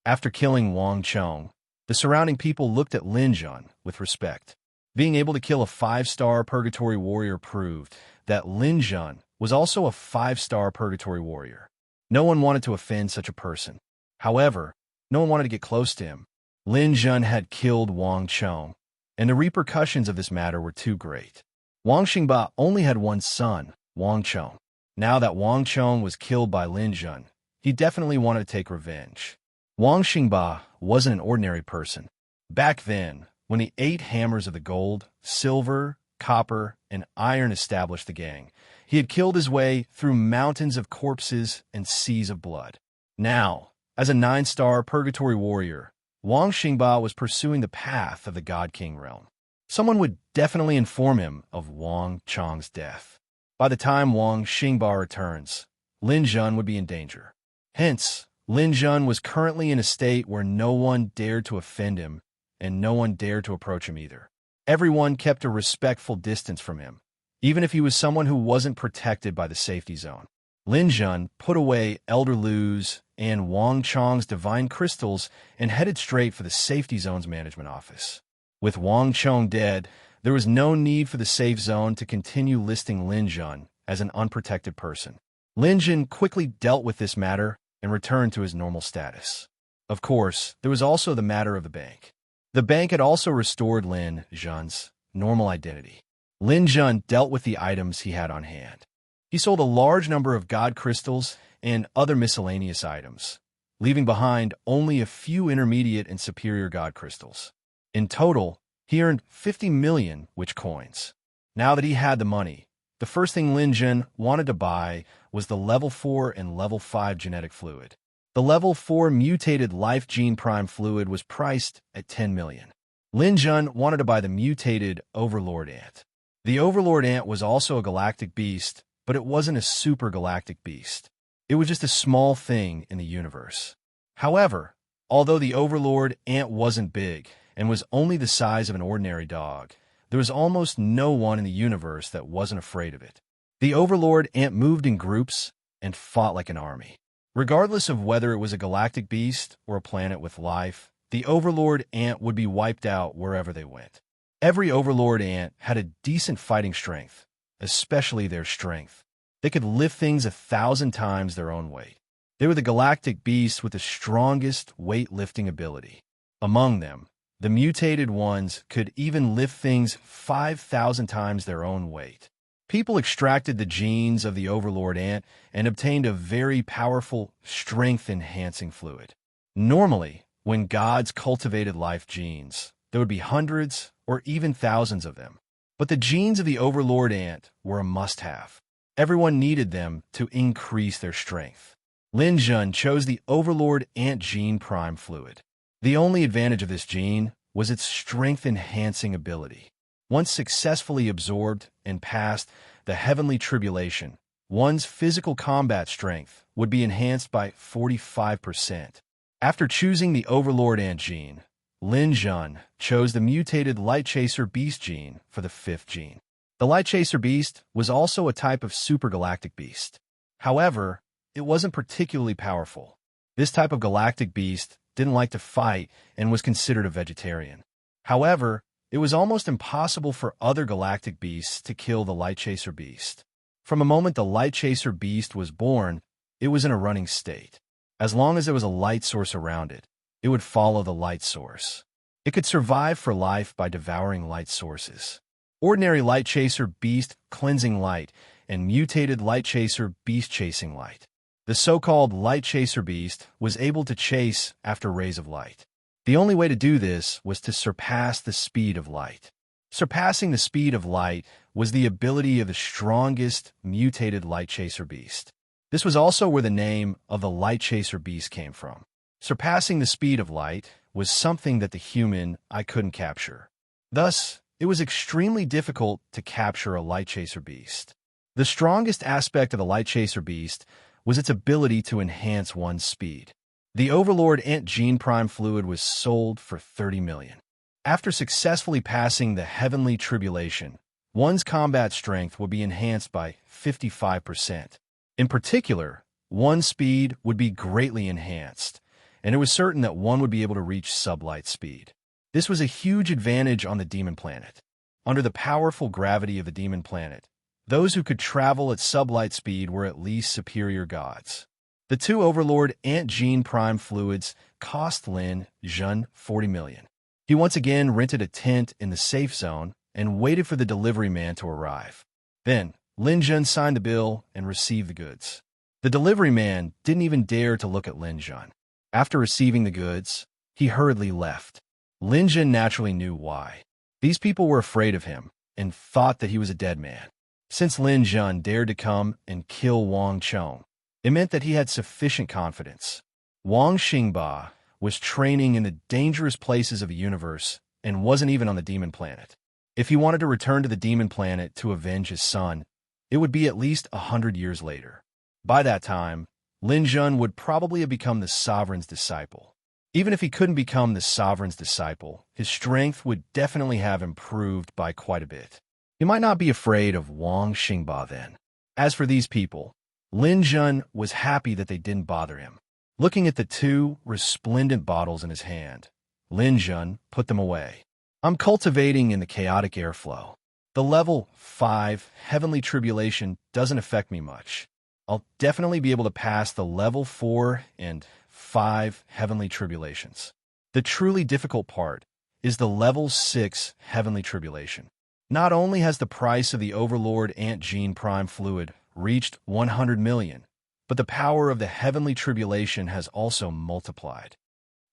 After killing Wang Chong, the surrounding people looked at Lin Jun with respect. Being able to kill a 5-star purgatory warrior proved that Lin Jun was also a 5-star purgatory warrior. No one wanted to offend such a person. However, no one wanted to get close to him. Lin Jun had killed Wang Chong, and the repercussions of this matter were too great. Wang Xingba only had one son, Wang Chong. Now that Wang Chong was killed by Lin Jun, he definitely wanted to take revenge. Wang Xingba wasn't an ordinary person. Back then, when the 8 hammers of the gold, silver, copper, and iron established the gang, he had killed his way through mountains of corpses and seas of blood. Now, as a 9-star purgatory warrior, Wang Xingba was pursuing the path of the God King realm. Someone would definitely inform him of Wang Chong's death. By the time Wang Xingba returns, Lin Jun would be in danger. Hence, Lin Jun was currently in a state where no one dared to offend him, and no one dared to approach him either. Everyone kept a respectful distance from him, even if he was someone who wasn't protected by the safety zone. Lin Jun put away Elder Lu's and Wang Chong's divine crystals and headed straight for the safety zone's management office. With Wang Chong dead, there was no need for the safe zone to continue listing Lin Jun as an unprotected person. Lin Jun quickly dealt with this matter and returned to his normal status. Of course, there was also the matter of the bank. The bank had also restored Lin Jun's normal identity. Lin Jun dealt with the items he had on hand. He sold a large number of god crystals and other miscellaneous items, leaving behind only a few intermediate and superior god crystals. In total, he earned 50 million witch coins. Now that he had the money, the first thing Lin Jun wanted to buy was the level 4 and level 5 genetic fluid. The level 4 mutated life gene prime fluid was priced at 10 million. Lin Jun wanted to buy the mutated Overlord Ant. The Overlord Ant was also a galactic beast, but it wasn't a super galactic beast. It was just a small thing in the universe. However, although the Overlord Ant wasn't big and was only the size of an ordinary dog, there was almost no one in the universe that wasn't afraid of it. The Overlord Ant moved in groups and fought like an army. Regardless of whether it was a galactic beast or a planet with life, the Overlord Ant would be wiped out wherever they went. Every Overlord Ant had a decent fighting strength, especially their strength. They could lift things 1,000 times their own weight. They were the galactic beasts with the strongest weight-lifting ability. Among them, the mutated ones could even lift things 5,000 times their own weight. People extracted the genes of the Overlord Ant and obtained a very powerful, strength-enhancing fluid. Normally, when gods cultivated life genes, there would be hundreds or even thousands of them. But the genes of the Overlord Ant were a must-have. Everyone needed them to increase their strength. Lin Jun chose the Overlord Ant Gene Prime Fluid. The only advantage of this gene was its strength-enhancing ability. Once successfully absorbed and passed the heavenly tribulation, one's physical combat strength would be enhanced by 45%. After choosing the Overlord Ant gene, Lin Jun chose the mutated Light Chaser Beast gene for the 5th gene. The Light Chaser Beast was also a type of supergalactic beast. However, it wasn't particularly powerful. This type of galactic beast didn't like to fight and was considered a vegetarian. However, it was almost impossible for other galactic beasts to kill the Light Chaser Beast. From the moment the light chaser beast was born, it was in a running state. As long as there was a light source around it, it would follow the light source. It could survive for life by devouring light sources. Ordinary light chaser beast cleansing light and mutated light chaser beast chasing light. The so-called light chaser beast was able to chase after rays of light. The only way to do this was to surpass the speed of light. Surpassing the speed of light was the ability of the strongest mutated light chaser beast. This was also where the name of the light chaser beast came from. Surpassing the speed of light was something that the human eye couldn't capture. Thus, it was extremely difficult to capture a light chaser beast. The strongest aspect of the light chaser beast was its ability to enhance one's speed. The Overlord Ant Gene Prime fluid was sold for $30 million. After successfully passing the heavenly tribulation, one's combat strength would be enhanced by 55%. In particular, one's speed would be greatly enhanced, and it was certain that one would be able to reach sublight speed. This was a huge advantage on the demon planet. Under the powerful gravity of the demon planet, those who could travel at sublight speed were at least superior gods. The two Overlord Ant Gene Prime fluids cost Lin Jun $40 million. He once again rented a tent in the safe zone and waited for the delivery man to arrive. Then, Lin Jun signed the bill and received the goods. The delivery man didn't even dare to look at Lin Jun. After receiving the goods, he hurriedly left. Lin Jun naturally knew why. These people were afraid of him and thought that he was a dead man. Since Lin Jun dared to come and kill Wang Chong, it meant that he had sufficient confidence. Wang Xingba was training in the dangerous places of the universe and wasn't even on the demon planet. If he wanted to return to the demon planet to avenge his son, it would be at least 100 years later. By that time, Lin Jun would probably have become the sovereign's disciple. Even if he couldn't become the sovereign's disciple, his strength would definitely have improved by quite a bit. He might not be afraid of Wang Xingba then. As for these people, Lin Jun was happy that they didn't bother him. Looking at the two resplendent bottles in his hand, Lin Jun put them away. I'm cultivating in the chaotic airflow. The level 5 heavenly tribulation doesn't affect me much. I'll definitely be able to pass the level 4 and 5 heavenly tribulations. The truly difficult part is the level 6 heavenly tribulation. Not only has the price of the Overlord Ant Gene Prime fluid reached 100 million, but the power of the heavenly tribulation has also multiplied.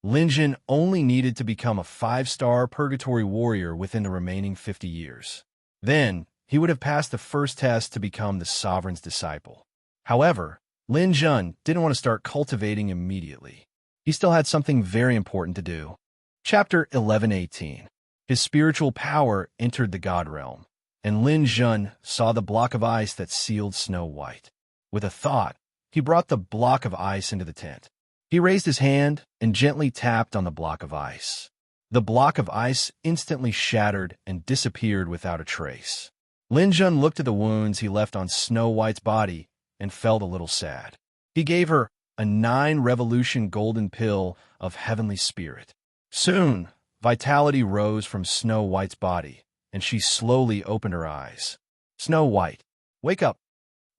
Lin Jun only needed to become a 5-star purgatory warrior within the remaining 50 years. Then, he would have passed the first test to become the sovereign's disciple. However, Lin Jun didn't want to start cultivating immediately. He still had something very important to do. Chapter 11:18. His spiritual power entered the God realm, and Lin Jun saw the block of ice that sealed Snow White. With a thought, he brought the block of ice into the tent. He raised his hand and gently tapped on the block of ice. The block of ice instantly shattered and disappeared without a trace. Lin Jun looked at the wounds he left on Snow White's body and felt a little sad. He gave her a 9-revolution golden pill of heavenly spirit. Soon, vitality rose from Snow White's body, and she slowly opened her eyes. Snow White, wake up!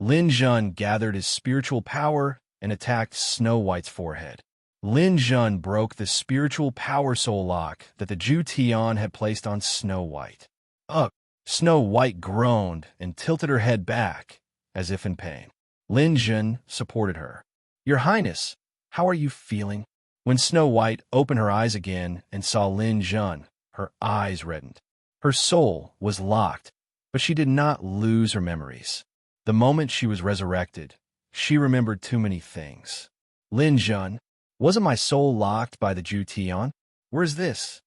Lin Jun gathered his spiritual power and attacked Snow White's forehead. Lin Jun broke the spiritual power soul lock that the Ju Tian had placed on Snow White. Ugh! Snow White groaned and tilted her head back, as if in pain. Lin Jun supported her. Your Highness, how are you feeling? When Snow White opened her eyes again and saw Lin Jun, her eyes reddened. Her soul was locked, but she did not lose her memories. The moment she was resurrected, she remembered too many things. Lin Jun, wasn't my soul locked by the Ju Tian? Where's this?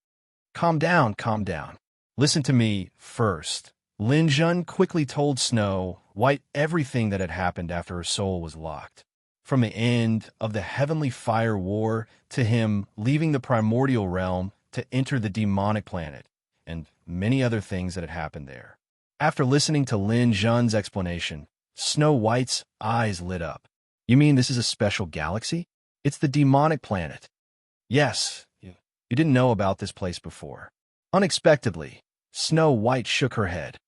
Calm down, calm down. Listen to me first. Lin Jun quickly told Snow White everything that had happened after her soul was locked. From the end of the Heavenly Fire War to him leaving the primordial realm to enter the demonic planet, and many other things that had happened there. After listening to Lin Jun's explanation, Snow White's eyes lit up. You mean this is a special galaxy? It's the demonic planet. Yes, you didn't know about this place before. Unexpectedly, Snow White shook her head.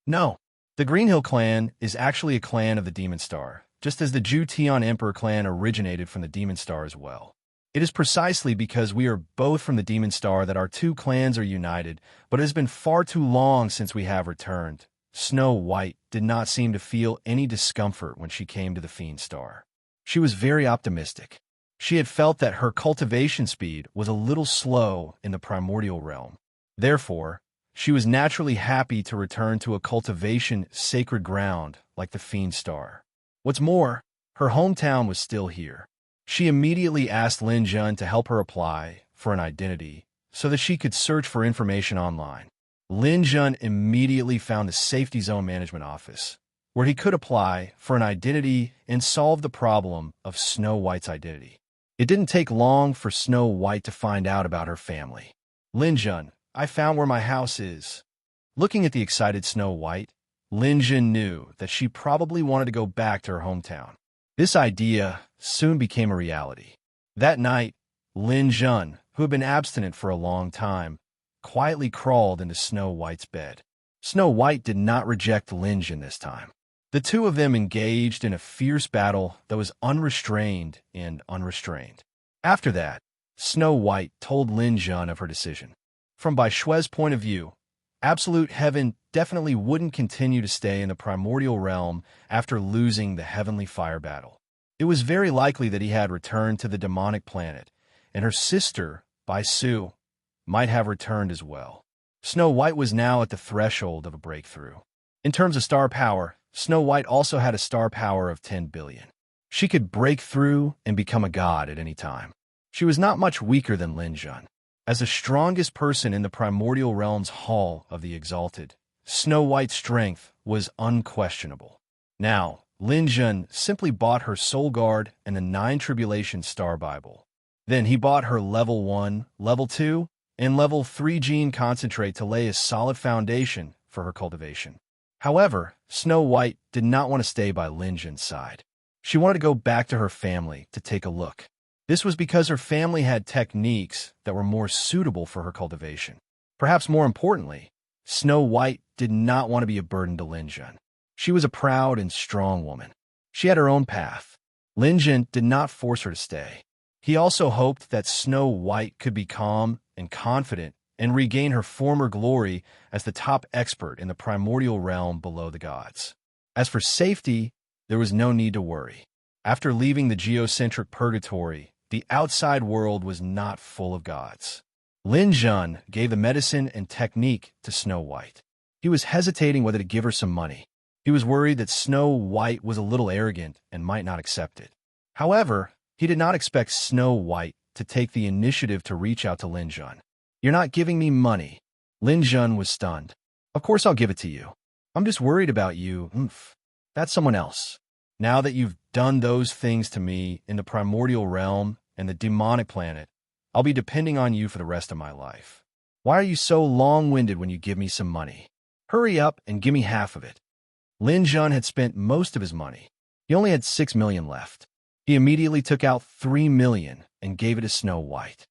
No, The Greenhill clan is actually a clan of the Demon Star, just as the Ju Tian Emperor clan originated from the Demon Star as well. It is precisely because we are both from the Demon Star that our two clans are united, but it has been far too long since we have returned. Snow White did not seem to feel any discomfort when she came to the Fiend Star. She was very optimistic. She had felt that her cultivation speed was a little slow in the primordial realm. Therefore, she was naturally happy to return to a cultivation sacred ground like the Fiend Star. What's more, her hometown was still here. She immediately asked Lin Jun to help her apply for an identity so that she could search for information online. Lin Jun immediately found the Safety Zone Management Office, where he could apply for an identity and solve the problem of Snow White's identity. It didn't take long for Snow White to find out about her family. Lin Jun, I found where my house is. Looking at the excited Snow White, Lin Jun knew that she probably wanted to go back to her hometown. This idea soon became a reality. That night, Lin Jun, who had been abstinent for a long time, quietly crawled into Snow White's bed. Snow White did not reject Lin Jun this time. The two of them engaged in a fierce battle that was unrestrained and unrestrained. After that, Snow White told Lin Jun of her decision. From Bai Shui's point of view, Absolute Heaven definitely wouldn't continue to stay in the primordial realm after losing the heavenly fire battle. It was very likely that he had returned to the demonic planet, and her sister, Bai Su, might have returned as well. Snow White was now at the threshold of a breakthrough. In terms of star power, Snow White also had a star power of 10 billion. She could break through and become a god at any time. She was not much weaker than Lin Jun. As the strongest person in the primordial realm's Hall of the Exalted, Snow White's strength was unquestionable. Now, Lin Jun simply bought her Soul Guard and the 9 Tribulation Star Bible. Then he bought her Level 1, Level 2, and Level 3 Gene Concentrate to lay a solid foundation for her cultivation. However, Snow White did not want to stay by Lin Jun's side. She wanted to go back to her family to take a look. This was because her family had techniques that were more suitable for her cultivation. Perhaps more importantly, Snow White did not want to be a burden to Lin Jun. She was a proud and strong woman. She had her own path. Lin Jun did not force her to stay. He also hoped that Snow White could be calm and confident and regain her former glory as the top expert in the primordial realm below the gods. As for safety, there was no need to worry. After leaving the geocentric purgatory, the outside world was not full of gods. Lin Jun gave the medicine and technique to Snow White. He was hesitating whether to give her some money. He was worried that Snow White was a little arrogant and might not accept it. However, he did not expect Snow White to take the initiative to reach out to Lin Jun. You're not giving me money. Lin Jun was stunned. Of course I'll give it to you. I'm just worried about you. That's someone else. Now that you've done those things to me in the primordial realm and the demonic planet, I'll be depending on you for the rest of my life. Why are you so long-winded when you give me some money? Hurry up and give me half of it. Lin Jun had spent most of his money. He only had 6 million left. He immediately took out 3 million and gave it to Snow White.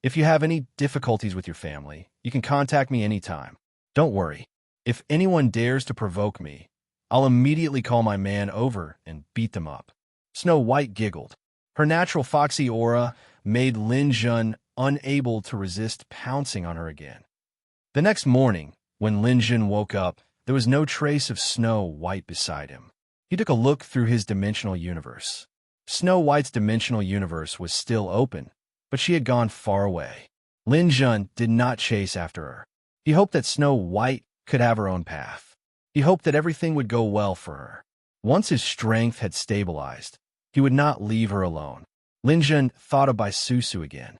If you have any difficulties with your family, you can contact me anytime. Don't worry. If anyone dares to provoke me, I'll immediately call my man over and beat them up. Snow White giggled. Her natural foxy aura made Lin Jun unable to resist pouncing on her again. The next morning, when Lin Jun woke up, there was no trace of Snow White beside him. He took a look through his dimensional universe. Snow White's dimensional universe was still open, but she had gone far away. Lin Jun did not chase after her. He hoped that Snow White could have her own path. He hoped that everything would go well for her. Once his strength had stabilized, he would not leave her alone. Lin Jun thought of Bai Susu again.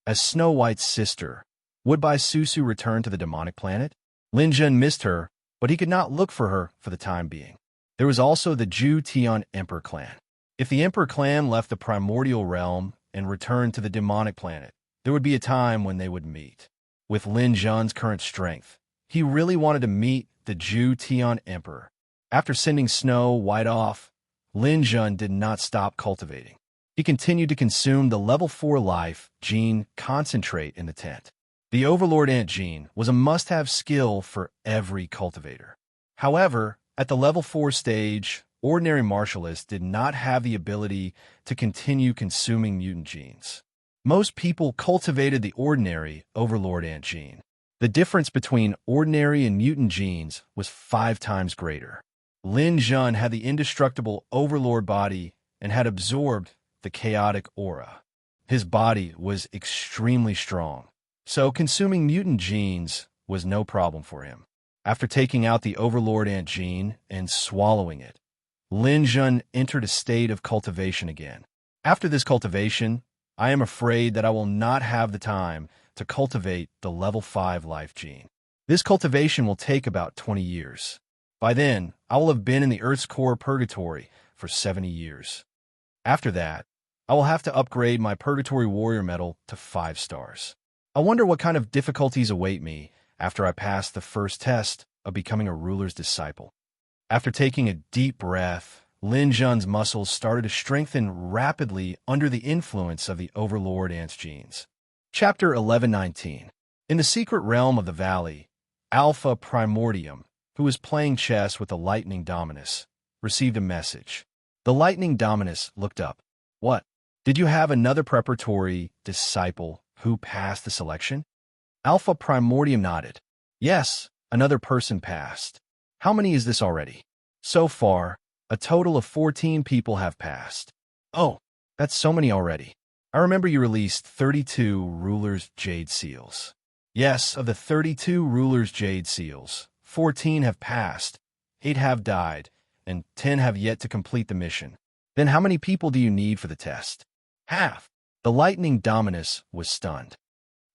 As Snow White's sister, would Bai Susu return to the demonic planet? Lin Jun missed her, but he could not look for her for the time being. There was also the Ju Tian Emperor clan. If the Emperor clan left the primordial realm and returned to the demonic planet, there would be a time when they would meet. With Lin Jun's current strength, he really wanted to meet the Ju Tian Emperor. After sending Snow White off, Lin Jun did not stop cultivating. He continued to consume the level 4 life gene concentrate in the tent. The Overlord Ant gene was a must-have skill for every cultivator. However, at the level 4 stage, ordinary martialists did not have the ability to continue consuming mutant genes. Most people cultivated the ordinary Overlord Ant gene. The difference between ordinary and mutant genes was 5 times greater. Lin Jun had the indestructible Overlord body and had absorbed the chaotic aura. His body was extremely strong, so consuming mutant genes was no problem for him. After taking out the Overlord Ant gene and swallowing it, Lin Jun entered a state of cultivation again. After this cultivation, I am afraid that I will not have the time to cultivate the level 5 life gene. This cultivation will take about 20 years. By then, I will have been in the Earth's core purgatory for 70 years. After that, I will have to upgrade my Purgatory Warrior medal to 5 stars. I wonder what kind of difficulties await me after I pass the first test of becoming a ruler's disciple. After taking a deep breath, Lin Jun's muscles started to strengthen rapidly under the influence of the Overlord Ant's genes. Chapter 11:19. In the secret realm of the valley, Alpha Primordium, who was playing chess with the Lightning Dominus, received a message. The Lightning Dominus looked up. What? Did you have another preparatory disciple who passed the selection? Alpha Primordium nodded. Yes, another person passed. How many is this already? So far, a total of 14 people have passed. Oh, that's so many already. I remember you released 32 Ruler's Jade Seals. Yes, of the 32 Ruler's Jade Seals, 14 have passed, 8 have died, and 10 have yet to complete the mission. Then how many people do you need for the test? Half. The Lightning Dominus was stunned.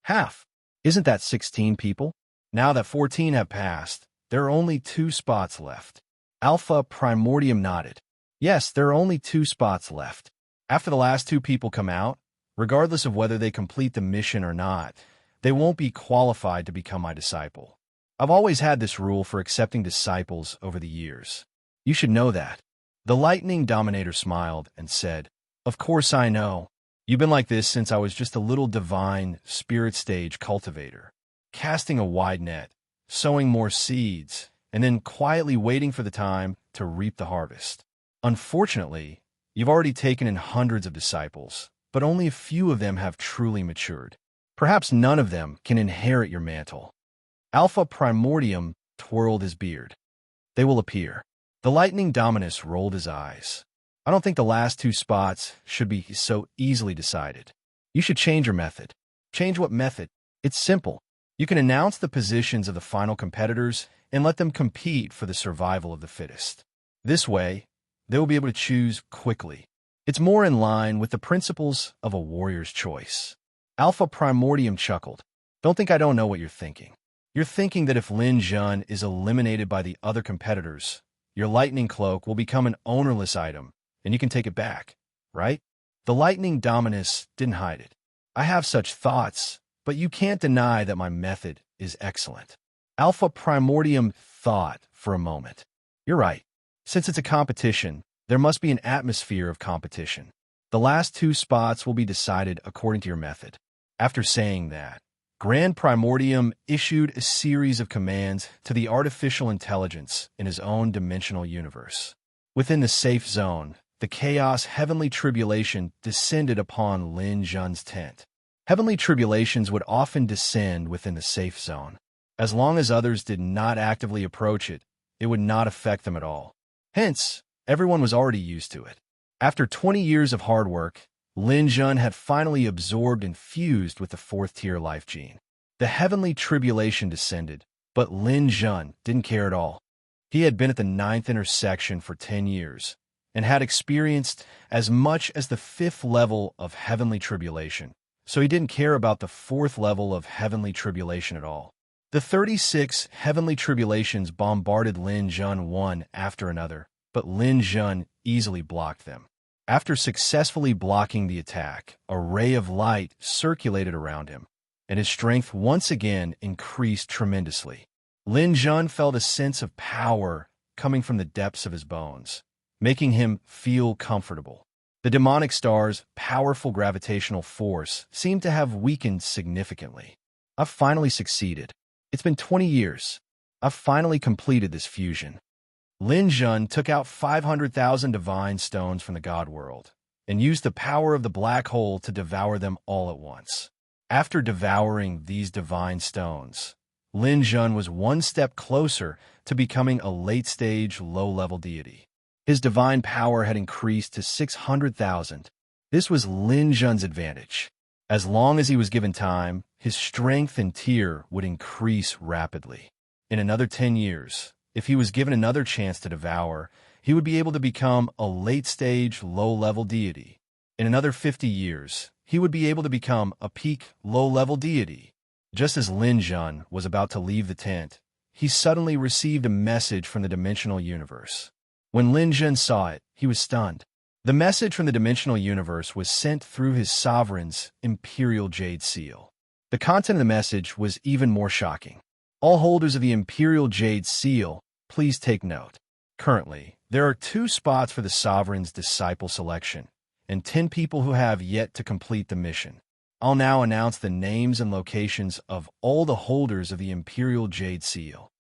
Half? Isn't that 16 people? Now that 14 have passed, there are only 2 spots left. Alpha Primordium nodded. Yes, there are only 2 spots left. After the last 2 people come out, regardless of whether they complete the mission or not, they won't be qualified to become my disciple. I've always had this rule for accepting disciples over the years. You should know that. The Lightning Dominator smiled and said, Of course I know. You've been like this since I was just a little divine spirit stage cultivator, casting a wide net, sowing more seeds, and then quietly waiting for the time to reap the harvest. Unfortunately, you've already taken in hundreds of disciples, but only a few of them have truly matured. Perhaps none of them can inherit your mantle. Alpha Primordium twirled his beard. They will appear. The Lightning Dominus rolled his eyes. I don't think the last 2 spots should be so easily decided. You should change your method. Change what method? It's simple. You can announce the positions of the final competitors and let them compete for the survival of the fittest. This way, they will be able to choose quickly. It's more in line with the principles of a warrior's choice. Alpha Primordium chuckled. Don't think I don't know what you're thinking. You're thinking that if Lin Jun is eliminated by the other competitors, your lightning cloak will become an ownerless item, and you can take it back, right? The Lightning Dominus didn't hide it. I have such thoughts, but you can't deny that my method is excellent. Alpha Primordium thought for a moment. You're right. Since it's a competition, there must be an atmosphere of competition. The last 2 spots will be decided according to your method. After saying that, Grand Primordium issued a series of commands to the artificial intelligence in his own dimensional universe. Within the safe zone, the chaos heavenly tribulation descended upon Lin Jun's tent. Heavenly tribulations would often descend within the safe zone. As long as others did not actively approach it, it would not affect them at all. Hence, everyone was already used to it. After 20 years of hard work, Lin Jun had finally absorbed and fused with the 4th-tier life gene. The heavenly tribulation descended, but Lin Jun didn't care at all. He had been at the 9th intersection for 10 years and had experienced as much as the 5th level of heavenly tribulation, so he didn't care about the 4th level of heavenly tribulation at all. The 36 heavenly tribulations bombarded Lin Jun one after another, but Lin Jun easily blocked them. After successfully blocking the attack, a ray of light circulated around him, and his strength once again increased tremendously. Lin Jun felt a sense of power coming from the depths of his bones, making him feel comfortable. The demonic star's powerful gravitational force seemed to have weakened significantly. I've finally succeeded. It's been 20 years. I've finally completed this fusion. Lin Jun took out 500,000 divine stones from the god world and used the power of the black hole to devour them all at once. After devouring these divine stones, Lin Jun was one step closer to becoming a late-stage, low-level deity. His divine power had increased to 600,000. This was Lin Jun's advantage. As long as he was given time, his strength and tier would increase rapidly. In another 10 years, if he was given another chance to devour, he would be able to become a late-stage, low-level deity. In another 50 years, he would be able to become a peak, low-level deity. Just as Lin Jun was about to leave the tent, he suddenly received a message from the dimensional universe. When Lin Jun saw it, he was stunned. The message from the dimensional universe was sent through his sovereign's imperial jade seal. The content of the message was even more shocking. All holders of the imperial jade seal, please take note. Currently, there are 2 spots for the sovereign's disciple selection, and 10 people who have yet to complete the mission. I'll now announce the names and locations of all the holders of the imperial jade seal.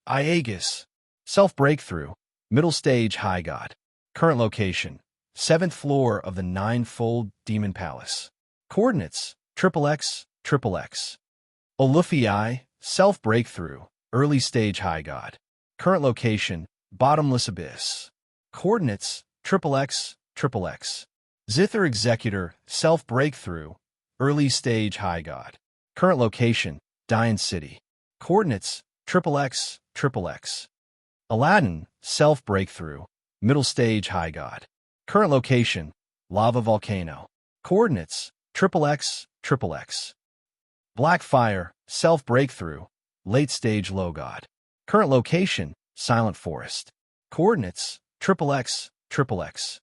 Aegis, self-breakthrough, middle stage high god. Current location, 7th floor of the 9-fold demon palace. Coordinates, XXX, XXX. Olufii, self-breakthrough, early stage high god. Current location, bottomless abyss. Coordinates, XXX, XXX. Zither executor, self-breakthrough, early stage high god. Current location, Dian City. Coordinates, XXX, XXX. Aladdin, self-breakthrough, middle stage high god. Current location, lava volcano. Coordinates, XXX, XXX. Blackfire, self-breakthrough, late stage low god. Current location, silent forest. Coordinates, XXX, XXX.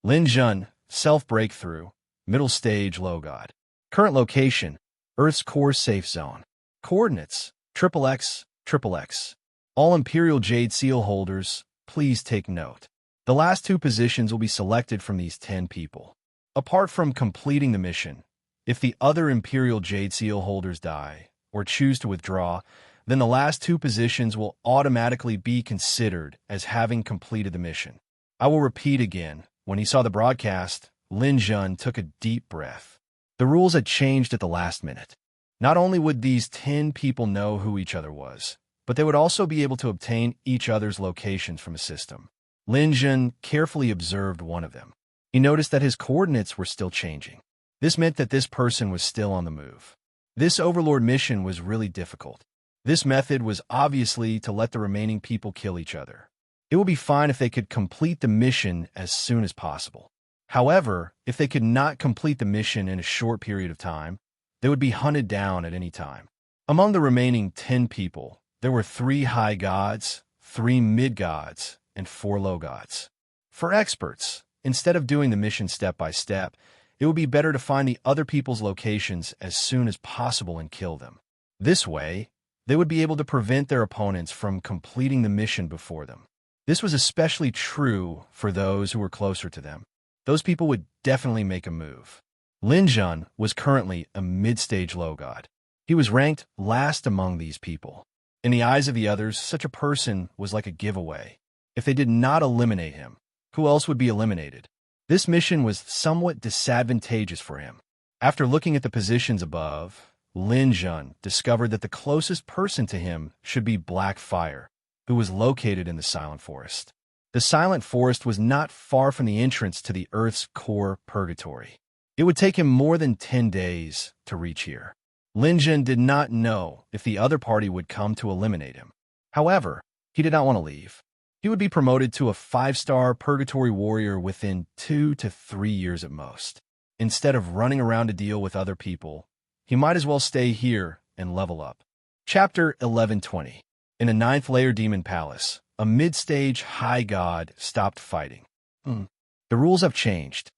Lin Jun, self-breakthrough, middle stage low god. Current location, Earth's core safe zone. Coordinates, XXX, XXX. All Imperial Jade Seal holders, please take note. The last 2 positions will be selected from these 10 people. Apart from completing the mission, if the other Imperial Jade Seal holders die or choose to withdraw, then the last 2 positions will automatically be considered as having completed the mission. I will repeat again. When he saw the broadcast, Lin Jun took a deep breath. The rules had changed at the last minute. Not only would these 10 people know who each other was, but they would also be able to obtain each other's locations from a system. Lin Jun carefully observed one of them. He noticed that his coordinates were still changing. This meant that this person was still on the move. This Overlord mission was really difficult. This method was obviously to let the remaining people kill each other. It would be fine if they could complete the mission as soon as possible. However, if they could not complete the mission in a short period of time, they would be hunted down at any time. Among the remaining 10 people, there were 3 high gods, 3 mid-gods, and 4 low gods. For experts, instead of doing the mission step by step, it would be better to find the other people's locations as soon as possible and kill them. This way, they would be able to prevent their opponents from completing the mission before them. This was especially true for those who were closer to them. Those people would definitely make a move. Lin Jun was currently a mid-stage low god. He was ranked last among these people. In the eyes of the others, such a person was like a giveaway. If they did not eliminate him, who else would be eliminated? This mission was somewhat disadvantageous for him. After looking at the positions above, Lin Jun discovered that the closest person to him should be Blackfire, who was located in the Silent Forest. The Silent Forest was not far from the entrance to the Earth's core purgatory. It would take him more than 10 days to reach here. Lin Jun did not know if the other party would come to eliminate him. However, he did not want to leave. He would be promoted to a 5-star Purgatory Warrior within 2 to 3 years at most. Instead of running around to deal with other people, he might as well stay here and level up. Chapter 1120. In a 9th layer demon palace, a mid-stage high god stopped fighting. The rules have changed.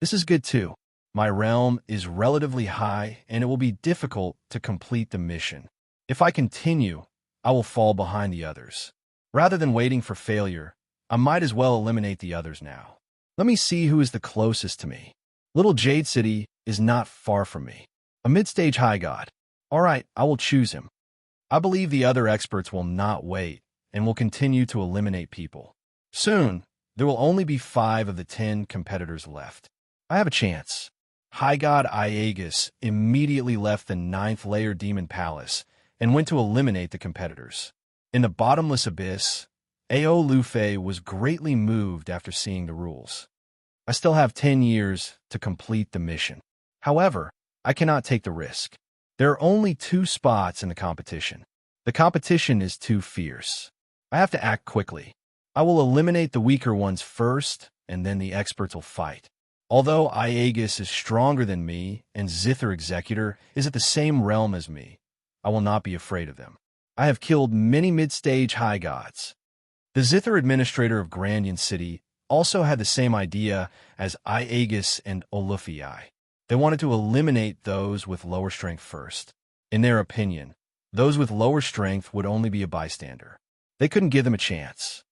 This is good too. My realm is relatively high and it will be difficult to complete the mission. If I continue, I will fall behind the others. Rather than waiting for failure, I might as well eliminate the others now. Let me see who is the closest to me. Little Jade City is not far from me. A mid-stage high god. All right, I will choose him. I believe the other experts will not wait and will continue to eliminate people. Soon, there will only be 5 of the 10 competitors left. I have a chance. High God Iagus immediately left the 9th layer demon palace and went to eliminate the competitors. In the bottomless abyss, Ao Luffy was greatly moved after seeing the rules. I still have 10 years to complete the mission. However, I cannot take the risk. There are only 2 spots in the competition. The competition is too fierce. I have to act quickly. I will eliminate the weaker ones first, and then the experts will fight. Although Iagus is stronger than me, and Zither Executor is at the same realm as me, I will not be afraid of them. I have killed many mid-stage high gods. The Zither Administrator of Grandian City also had the same idea as Iagus and Olufii. They wanted to eliminate those with lower strength first. In their opinion, those with lower strength would only be a bystander. They couldn't give them a chance.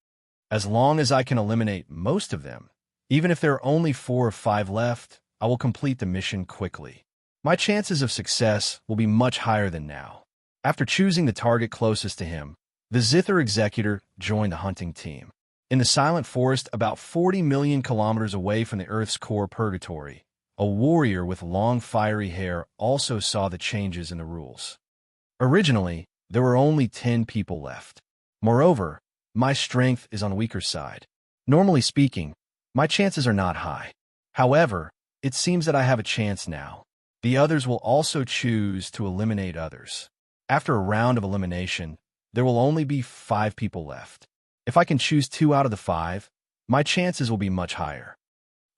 As long as I can eliminate most of them, even if there are only 4 or 5 left, I will complete the mission quickly. My chances of success will be much higher than now. After choosing the target closest to him, the Zither Executor joined the hunting team. In the silent forest about 40 million kilometers away from the Earth's core purgatory, a warrior with long fiery hair also saw the changes in the rules. Originally, there were only 10 people left. Moreover, my strength is on the weaker side. Normally speaking, my chances are not high. However, it seems that I have a chance now. The others will also choose to eliminate others. After a round of elimination, there will only be 5 people left. If I can choose 2 out of the 5, my chances will be much higher.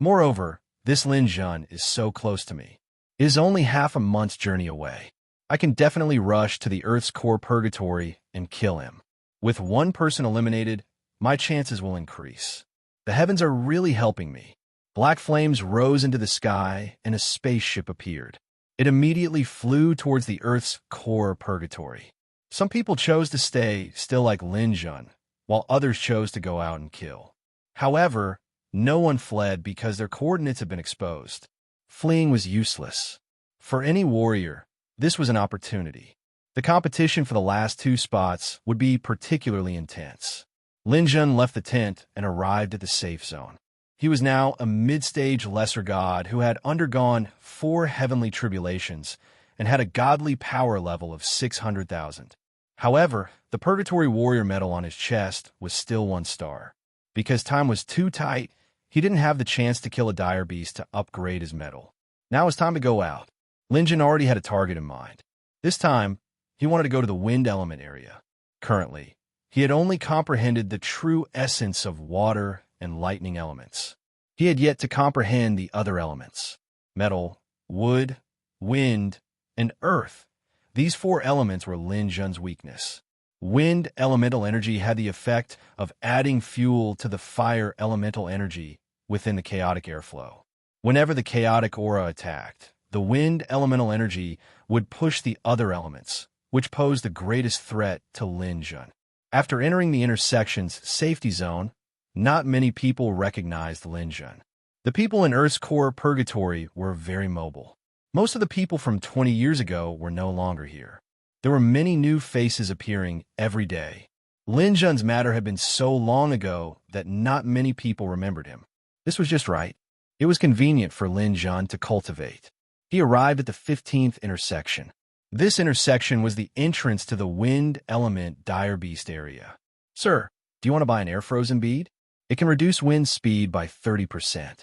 Moreover, this Lin Jun is so close to me. It is only half a month's journey away. I can definitely rush to the Earth's core purgatory and kill him. With 1 person eliminated, my chances will increase. The heavens are really helping me. Black flames rose into the sky and a spaceship appeared. It immediately flew towards the Earth's core purgatory. Some people chose to stay still like Lin Jun, while others chose to go out and kill. However, no one fled because their coordinates had been exposed. Fleeing was useless. For any warrior, this was an opportunity. The competition for the last 2 spots would be particularly intense. Lin Jun left the tent and arrived at the safe zone. He was now a mid-stage lesser god who had undergone 4 heavenly tribulations and had a godly power level of 600,000. However, the Purgatory Warrior medal on his chest was still 1 star. Because time was too tight, he didn't have the chance to kill a dire beast to upgrade his medal. Now it's time to go out. Lin Jun already had a target in mind. This time, he wanted to go to the wind element area. Currently, he had only comprehended the true essence of water and lightning elements. He had yet to comprehend the other elements: metal, wood, wind, and earth. These 4 elements were Lin Jun's weakness. Wind elemental energy had the effect of adding fuel to the fire elemental energy within the chaotic airflow. Whenever the chaotic aura attacked, the wind elemental energy would push the other elements, which posed the greatest threat to Lin Jun. After entering the intersection's safety zone, not many people recognized Lin Jun. The people in Earth's core purgatory were very mobile. Most of the people from 20 years ago were no longer here. There were many new faces appearing every day. Lin Jun's matter had been so long ago that not many people remembered him. This was just right. It was convenient for Lin Jun to cultivate. He arrived at the 15th intersection. This intersection was the entrance to the wind element dire beast area. Sir, do you want to buy an air frozen bead? It can reduce wind speed by 30%.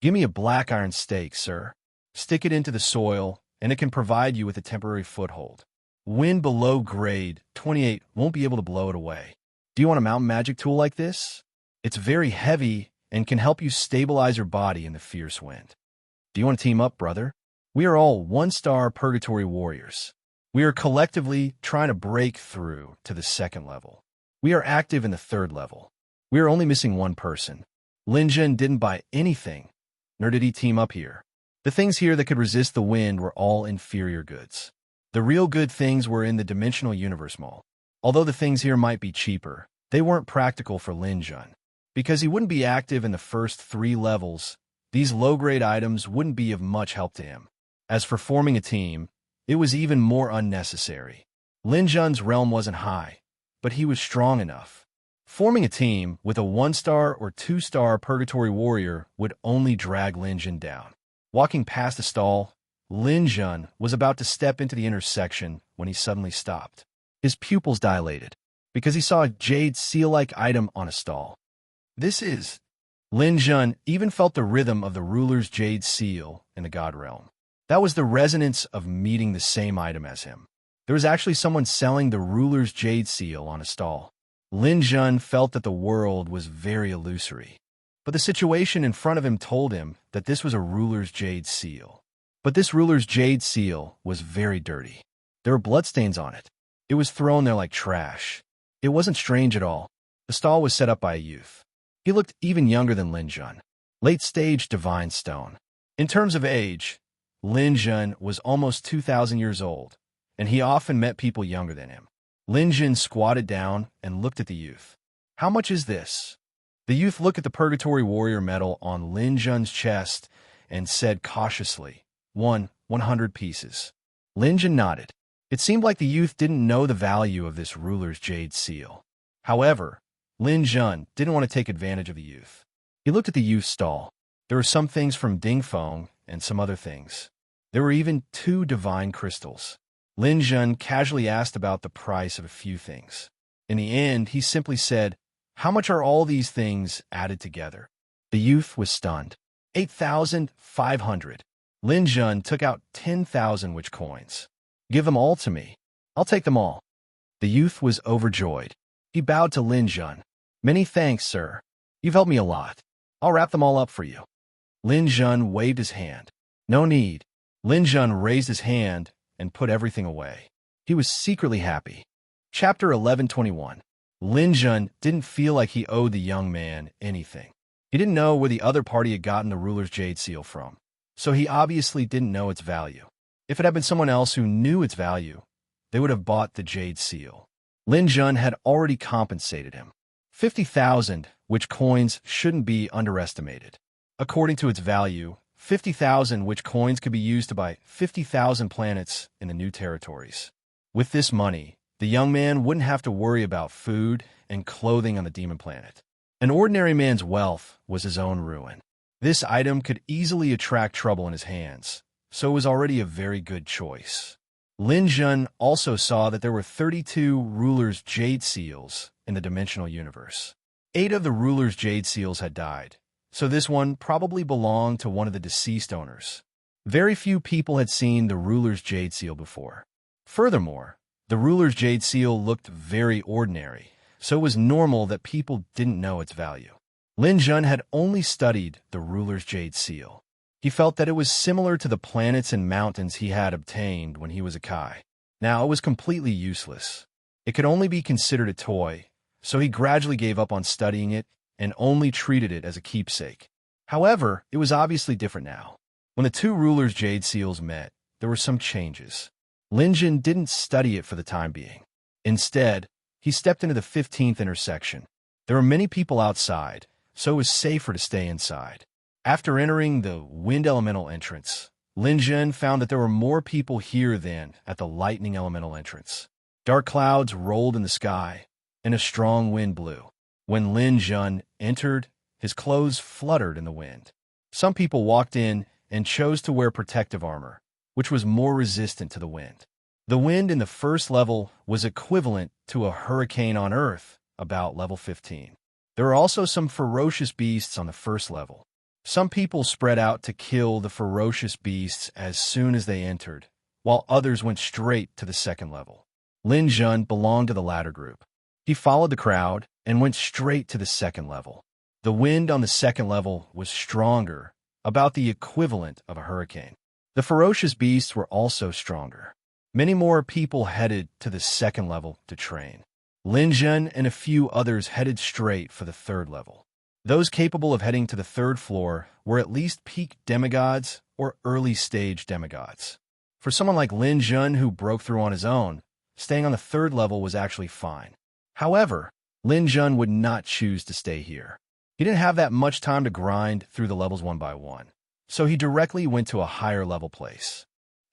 Give me a black iron stake, sir. Stick it into the soil, and it can provide you with a temporary foothold. Wind below grade 28 won't be able to blow it away. Do you want a mountain magic tool like this? It's very heavy and can help you stabilize your body in the fierce wind. Do you want to team up, brother? We are all 1-star Purgatory Warriors. We are collectively trying to break through to the 2nd level. We are active in the 3rd level. We are only missing 1 person. Lin Jun didn't buy anything, nor did he team up here. The things here that could resist the wind were all inferior goods. The real good things were in the Dimensional Universe Mall. Although the things here might be cheaper, they weren't practical for Lin Jun. Because he wouldn't be active in the first 3 levels, these low-grade items wouldn't be of much help to him. As for forming a team, it was even more unnecessary. Lin Jun's realm wasn't high, but he was strong enough. Forming a team with a 1-star or 2-star purgatory warrior would only drag Lin Jun down. Walking past a stall, Lin Jun was about to step into the intersection when he suddenly stopped. His pupils dilated, because he saw a jade seal-like item on a stall. This is... Lin Jun even felt the rhythm of the ruler's jade seal in the god realm. That was the resonance of meeting the same item as him. There was actually someone selling the ruler's jade seal on a stall. Lin Jun felt that the world was very illusory. But the situation in front of him told him that this was a ruler's jade seal. But this ruler's jade seal was very dirty. There were bloodstains on it. It was thrown there like trash. It wasn't strange at all. The stall was set up by a youth. He looked even younger than Lin Jun. Late-stage divine stone. In terms of age, Lin Jun was almost 2,000 years old, and he often met people younger than him. Lin Jun squatted down and looked at the youth. "How much is this?" The youth looked at the Purgatory Warrior medal on Lin Jun's chest and said cautiously, 100 pieces. Lin Jun nodded. It seemed like the youth didn't know the value of this ruler's jade seal. However, Lin Jun didn't want to take advantage of the youth. He looked at the youth's stall. There were some things from Dingfeng and some other things. There were even 2 divine crystals. Lin Jun casually asked about the price of a few things. In the end, he simply said, "How much are all these things added together?" The youth was stunned. 8,500. Lin Jun took out 10,000 witch coins. "Give them all to me. I'll take them all." The youth was overjoyed. He bowed to Lin Jun. "Many thanks, sir. You've helped me a lot. I'll wrap them all up for you." Lin Jun waved his hand. "No need." Lin Jun raised his hand and put everything away. He was secretly happy. Chapter 1121. Lin Jun didn't feel like he owed the young man anything. He didn't know where the other party had gotten the ruler's jade seal from, so he obviously didn't know its value. If it had been someone else who knew its value, they would have bought the jade seal. Lin Jun had already compensated him. 50,000 witch coins shouldn't be underestimated. According to its value, 50,000 witch coins could be used to buy 50,000 planets in the new territories. With this money, the young man wouldn't have to worry about food and clothing on the demon planet. An ordinary man's wealth was his own ruin. This item could easily attract trouble in his hands, so it was already a very good choice. Lin Jun also saw that there were 32 rulers' jade seals in the dimensional universe. 8 of the rulers' jade seals had died, so this one probably belonged to one of the deceased owners. Very few people had seen the ruler's jade seal before. Furthermore, the ruler's jade seal looked very ordinary, so it was normal that people didn't know its value. Lin Jun had only studied the ruler's jade seal. He felt that it was similar to the planets and mountains he had obtained when he was a Kai. Now it was completely useless. It could only be considered a toy, so he gradually gave up on studying it and only treated it as a keepsake. However, it was obviously different now. When the 2 rulers' jade seals met, there were some changes. Lin Jun didn't study it for the time being. Instead, he stepped into the 15th intersection. There were many people outside, so it was safer to stay inside. After entering the wind elemental entrance, Lin Jun found that there were more people here than at the lightning elemental entrance. Dark clouds rolled in the sky, and a strong wind blew. When Lin Jun entered, his clothes fluttered in the wind. Some people walked in and chose to wear protective armor, which was more resistant to the wind. The wind in the first level was equivalent to a hurricane on Earth, about level 15. There were also some ferocious beasts on the first level. Some people spread out to kill the ferocious beasts as soon as they entered, while others went straight to the second level. Lin Jun belonged to the latter group. He followed the crowd and went straight to the second level. The wind on the second level was stronger, about the equivalent of a hurricane. The ferocious beasts were also stronger. Many more people headed to the second level to train. Lin Jun and a few others headed straight for the third level. Those capable of heading to the third floor were at least peak demigods or early-stage demigods. For someone like Lin Jun who broke through on his own, staying on the third level was actually fine. However, Lin Jun would not choose to stay here. He didn't have that much time to grind through the levels one by one, so he directly went to a higher level place.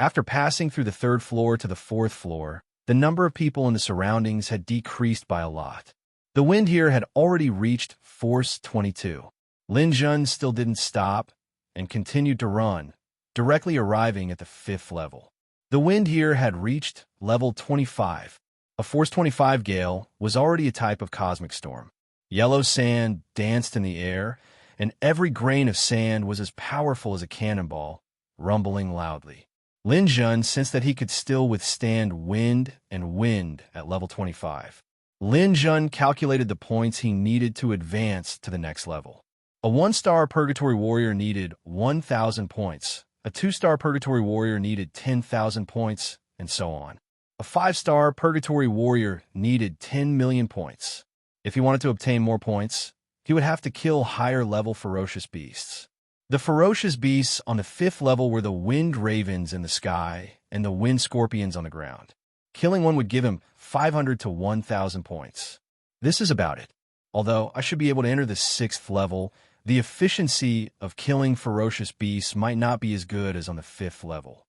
After passing through the third floor to the fourth floor, the number of people in the surroundings had decreased by a lot. The wind here had already reached force 22. Lin Jun still didn't stop and continued to run, directly arriving at the fifth level. The wind here had reached level 25. A force 25 gale was already a type of cosmic storm. Yellow sand danced in the air, and every grain of sand was as powerful as a cannonball, rumbling loudly. Lin Jun sensed that he could still withstand wind and wind at level 25. Lin Jun calculated the points he needed to advance to the next level. A 1-star Purgatory Warrior needed 1,000 points, a 2-star Purgatory Warrior needed 10,000 points, and so on. A 5-star Purgatory Warrior needed 10 million points. If he wanted to obtain more points, he would have to kill higher-level ferocious beasts. The ferocious beasts on the 5th level were the wind ravens in the sky and the wind scorpions on the ground. Killing one would give him 500 to 1,000 points. This is about it. Although I should be able to enter the 6th level, the efficiency of killing ferocious beasts might not be as good as on the 5th level.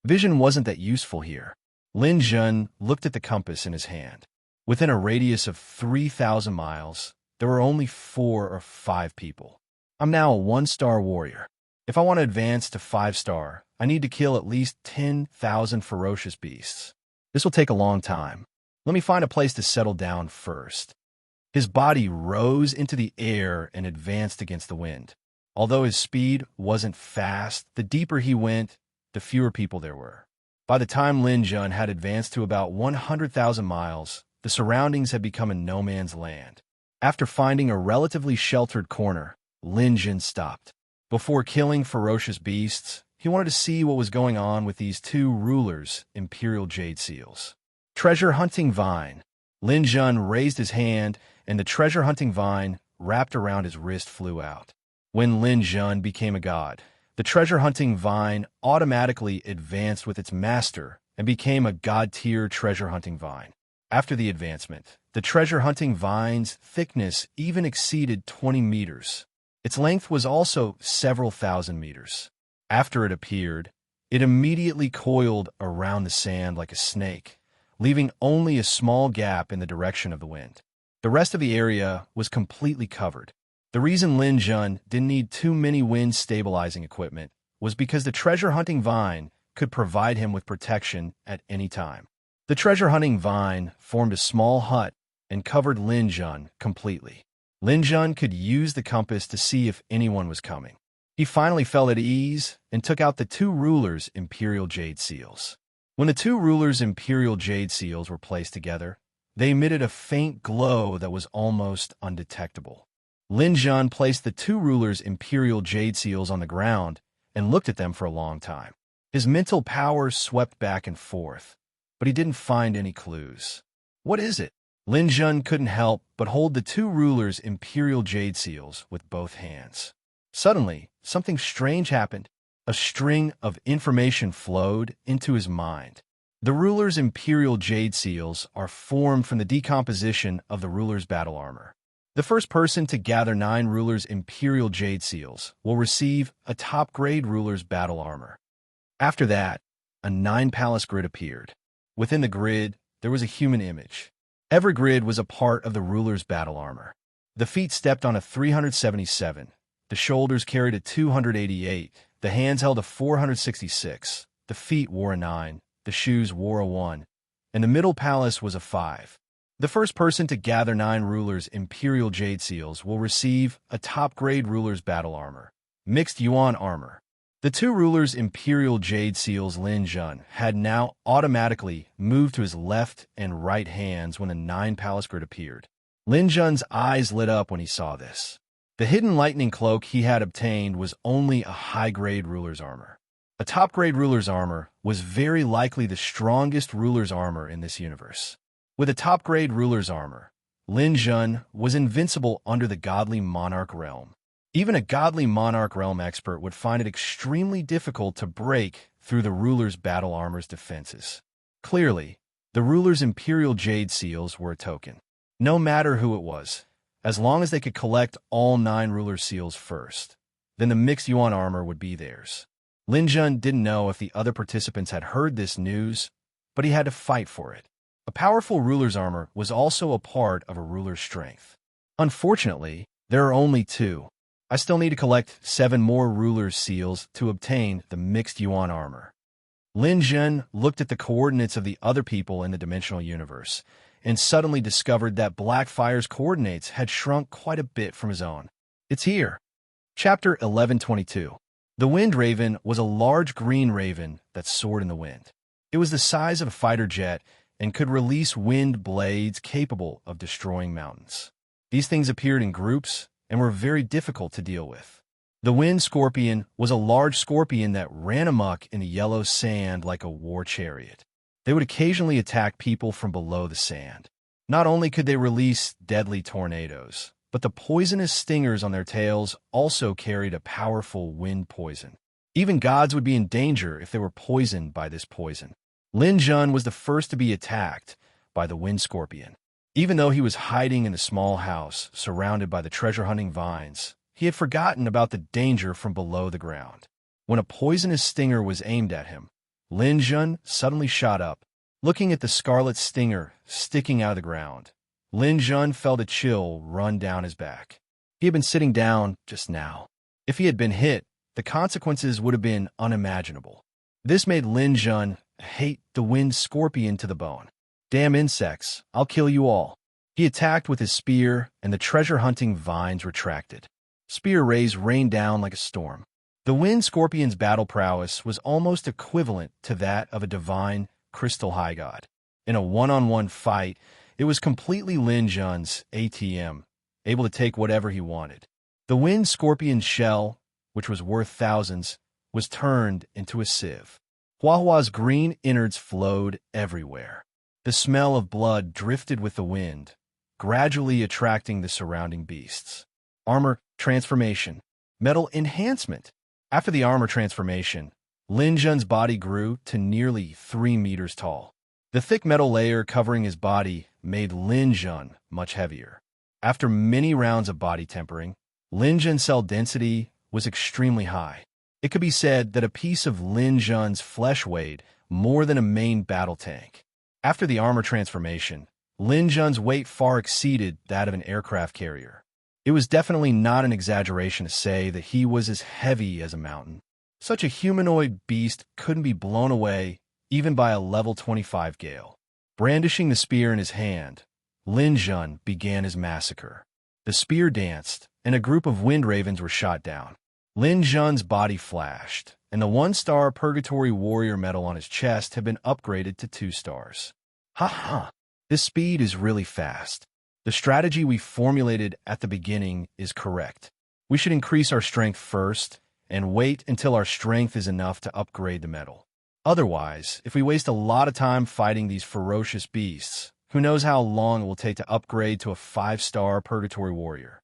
Vision wasn't that useful here. Lin Jun looked at the compass in his hand. Within a radius of 3,000 miles, there were only 4 or 5 people. I'm now a 1-star warrior. If I want to advance to 5-star, I need to kill at least 10,000 ferocious beasts. This will take a long time. Let me find a place to settle down first. His body rose into the air and advanced against the wind. Although his speed wasn't fast, the deeper he went, the fewer people there were. By the time Lin Jun had advanced to about 100,000 miles, the surroundings had become a no-man's land. After finding a relatively sheltered corner, Lin Jun stopped. Before killing ferocious beasts, he wanted to see what was going on with these 2 rulers, Imperial Jade Seals. Treasure Hunting Vine. Lin Jun raised his hand, and the treasure hunting vine wrapped around his wrist flew out. When Lin Jun became a god, the treasure hunting vine automatically advanced with its master and became a god-tier treasure hunting vine. After the advancement, the treasure hunting vine's thickness even exceeded 20 meters. Its length was also several thousand meters. After it appeared, it immediately coiled around the sand like a snake, leaving only a small gap in the direction of the wind. The rest of the area was completely covered. The reason Lin Jun didn't need too many wind-stabilizing equipment was because the treasure hunting vine could provide him with protection at any time. The treasure hunting vine formed a small hut and covered Lin Jun completely. Lin Jun could use the compass to see if anyone was coming. He finally felt at ease and took out the 2 rulers' Imperial Jade Seals. When the 2 rulers' Imperial Jade Seals were placed together, they emitted a faint glow that was almost undetectable. Lin Jun placed the 2 rulers' Imperial Jade Seals on the ground and looked at them for a long time. His mental power swept back and forth, but he didn't find any clues. What is it? Lin Jun couldn't help but hold the 2 rulers' Imperial Jade Seals with both hands. Suddenly, something strange happened. A string of information flowed into his mind. The ruler's Imperial Jade Seals are formed from the decomposition of the ruler's battle armor. The first person to gather 9 rulers' Imperial Jade Seals will receive a top-grade ruler's battle armor. After that, a 9-palace grid appeared. Within the grid, there was a human image. Every grid was a part of the ruler's battle armor. The feet stepped on a 377, the shoulders carried a 288, the hands held a 466, the feet wore a 9, the shoes wore a 1, and the middle palace was a 5. The first person to gather 9 rulers' Imperial Jade Seals will receive a top-grade ruler's battle armor, mixed yuan armor. The 2 rulers' Imperial Jade Seals Lin Jun had now automatically moved to his left and right hands when the 9-palace grid appeared. Lin Jun's eyes lit up when he saw this. The hidden lightning cloak he had obtained was only a high-grade ruler's armor. A top-grade ruler's armor was very likely the strongest ruler's armor in this universe. With a top-grade ruler's armor, Lin Jun was invincible under the godly monarch realm. Even a godly monarch realm expert would find it extremely difficult to break through the ruler's battle armor's defenses. Clearly, the ruler's Imperial Jade Seals were a token. No matter who it was, as long as they could collect all 9 ruler seals first, then the mixed yuan armor would be theirs. Lin Jun didn't know if the other participants had heard this news, but he had to fight for it. A powerful ruler's armor was also a part of a ruler's strength. Unfortunately, there are only 2. I still need to collect 7 more ruler's seals to obtain the mixed yuan armor. Lin Jun looked at the coordinates of the other people in the dimensional universe and suddenly discovered that Blackfire's coordinates had shrunk quite a bit from his own. It's here. Chapter 1122. The Wind Raven was a large green raven that soared in the wind. It was the size of a fighter jet and could release wind blades capable of destroying mountains. These things appeared in groups and were very difficult to deal with. The Wind Scorpion was a large scorpion that ran amok in the yellow sand like a war chariot. They would occasionally attack people from below the sand. Not only could they release deadly tornadoes, but the poisonous stingers on their tails also carried a powerful wind poison. Even gods would be in danger if they were poisoned by this poison. Lin Jun was the first to be attacked by the Wind Scorpion. Even though he was hiding in a small house surrounded by the treasure-hunting vines, he had forgotten about the danger from below the ground. When a poisonous stinger was aimed at him, Lin Jun suddenly shot up. Looking at the scarlet stinger sticking out of the ground, Lin Jun felt a chill run down his back. He had been sitting down just now. If he had been hit, the consequences would have been unimaginable. This made Lin Jun hate the Wind Scorpion to the bone. Damn insects, I'll kill you all. He attacked with his spear, and the treasure-hunting vines retracted. Spear rays rained down like a storm. The Wind Scorpion's battle prowess was almost equivalent to that of a divine crystal high god. In a one-on-one fight, it was completely Lin Jun's ATM, able to take whatever he wanted. The Wind Scorpion's shell, which was worth thousands, was turned into a sieve. Huahua's green innards flowed everywhere. The smell of blood drifted with the wind, gradually attracting the surrounding beasts. Armor transformation. Metal enhancement. After the armor transformation, Lin Jun's body grew to nearly 3 meters tall. The thick metal layer covering his body made Lin Jun much heavier. After many rounds of body tempering, Lin Jun's cell density was extremely high. It could be said that a piece of Lin Jun's flesh weighed more than a main battle tank. After the armor transformation, Lin Jun's weight far exceeded that of an aircraft carrier. It was definitely not an exaggeration to say that he was as heavy as a mountain. Such a humanoid beast couldn't be blown away even by a level 25 gale. Brandishing the spear in his hand, Lin Jun began his massacre. The spear danced, and a group of wind ravens were shot down. Lin Jun's body flashed, and the 1-star Purgatory Warrior medal on his chest had been upgraded to 2 stars. Ha! This speed is really fast. The strategy we formulated at the beginning is correct. We should increase our strength first and wait until our strength is enough to upgrade the medal. Otherwise, if we waste a lot of time fighting these ferocious beasts, who knows how long it will take to upgrade to a 5-star Purgatory Warrior.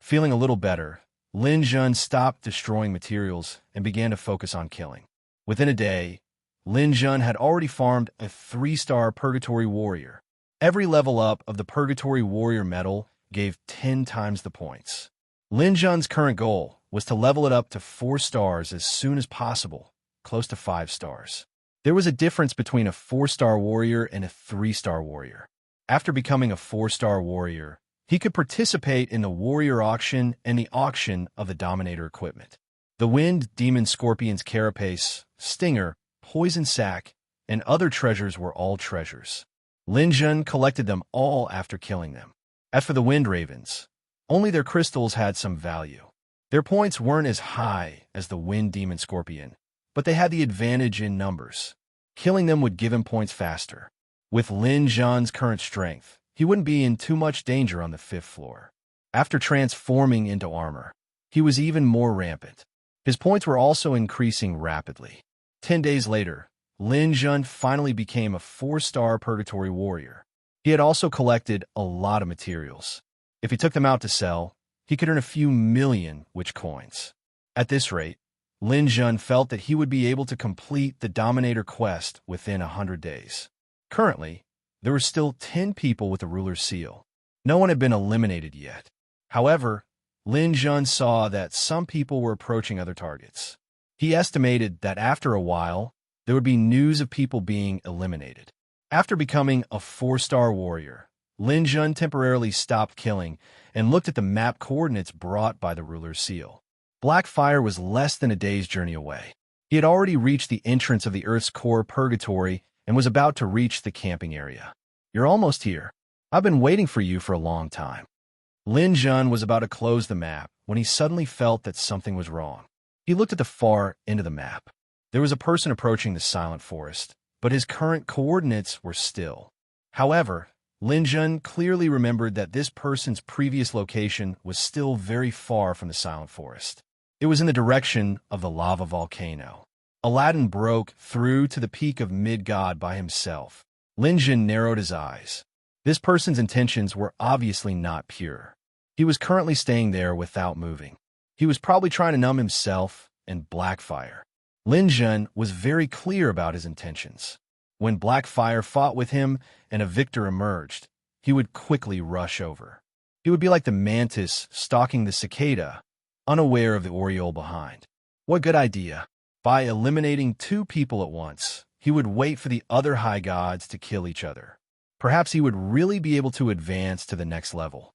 Feeling a little better, Lin Jun stopped destroying materials and began to focus on killing. Within a day, Lin Jun had already farmed a 3-star Purgatory Warrior. Every level up of the Purgatory Warrior medal gave 10 times the points. Lin Jun's current goal was to level it up to 4 stars as soon as possible, close to 5 stars. There was a difference between a 4-star warrior and a 3-star warrior. After becoming a 4-star warrior, he could participate in the warrior auction and the auction of the Dominator equipment. The Wind Demon Scorpion's carapace, stinger, poison sac, and other treasures were all treasures. Lin Jun collected them all after killing them. As for the Wind Ravens, only their crystals had some value. Their points weren't as high as the Wind Demon Scorpion, but they had the advantage in numbers. Killing them would give him points faster. With Lin Jun's current strength, he wouldn't be in too much danger on the 5th floor. After transforming into armor, he was even more rampant. His points were also increasing rapidly. 10 days later, Lin Jun finally became a 4-star Purgatory Warrior. He had also collected a lot of materials. If he took them out to sell, he could earn a few million witch coins. At this rate, Lin Jun felt that he would be able to complete the Dominator quest within 100 days. Currently, there were still 10 people with the ruler's seal. No one had been eliminated yet. However, Lin Jun saw that some people were approaching other targets. He estimated that after a while, there would be news of people being eliminated. After becoming a 4-star warrior, Lin Jun temporarily stopped killing and looked at the map coordinates brought by the ruler's seal. Black Fire was less than a day's journey away. He had already reached the entrance of the Earth's core purgatory and was about to reach the camping area. "You're almost here. I've been waiting for you for a long time." Lin Jun was about to close the map when he suddenly felt that something was wrong. He looked at the far end of the map. There was a person approaching the silent forest, but his current coordinates were still. However, Lin Jun clearly remembered that this person's previous location was still very far from the silent forest. It was in the direction of the lava volcano. Aladdin broke through to the peak of Midgard by himself. Lin Jun narrowed his eyes. This person's intentions were obviously not pure. He was currently staying there without moving. He was probably trying to numb himself and Blackfire. Lin Jun was very clear about his intentions. When Blackfire fought with him and a victor emerged, he would quickly rush over. He would be like the mantis stalking the cicada, unaware of the oriole behind. What good idea! By eliminating 2 people at once, he would wait for the other high gods to kill each other. Perhaps he would really be able to advance to the next level.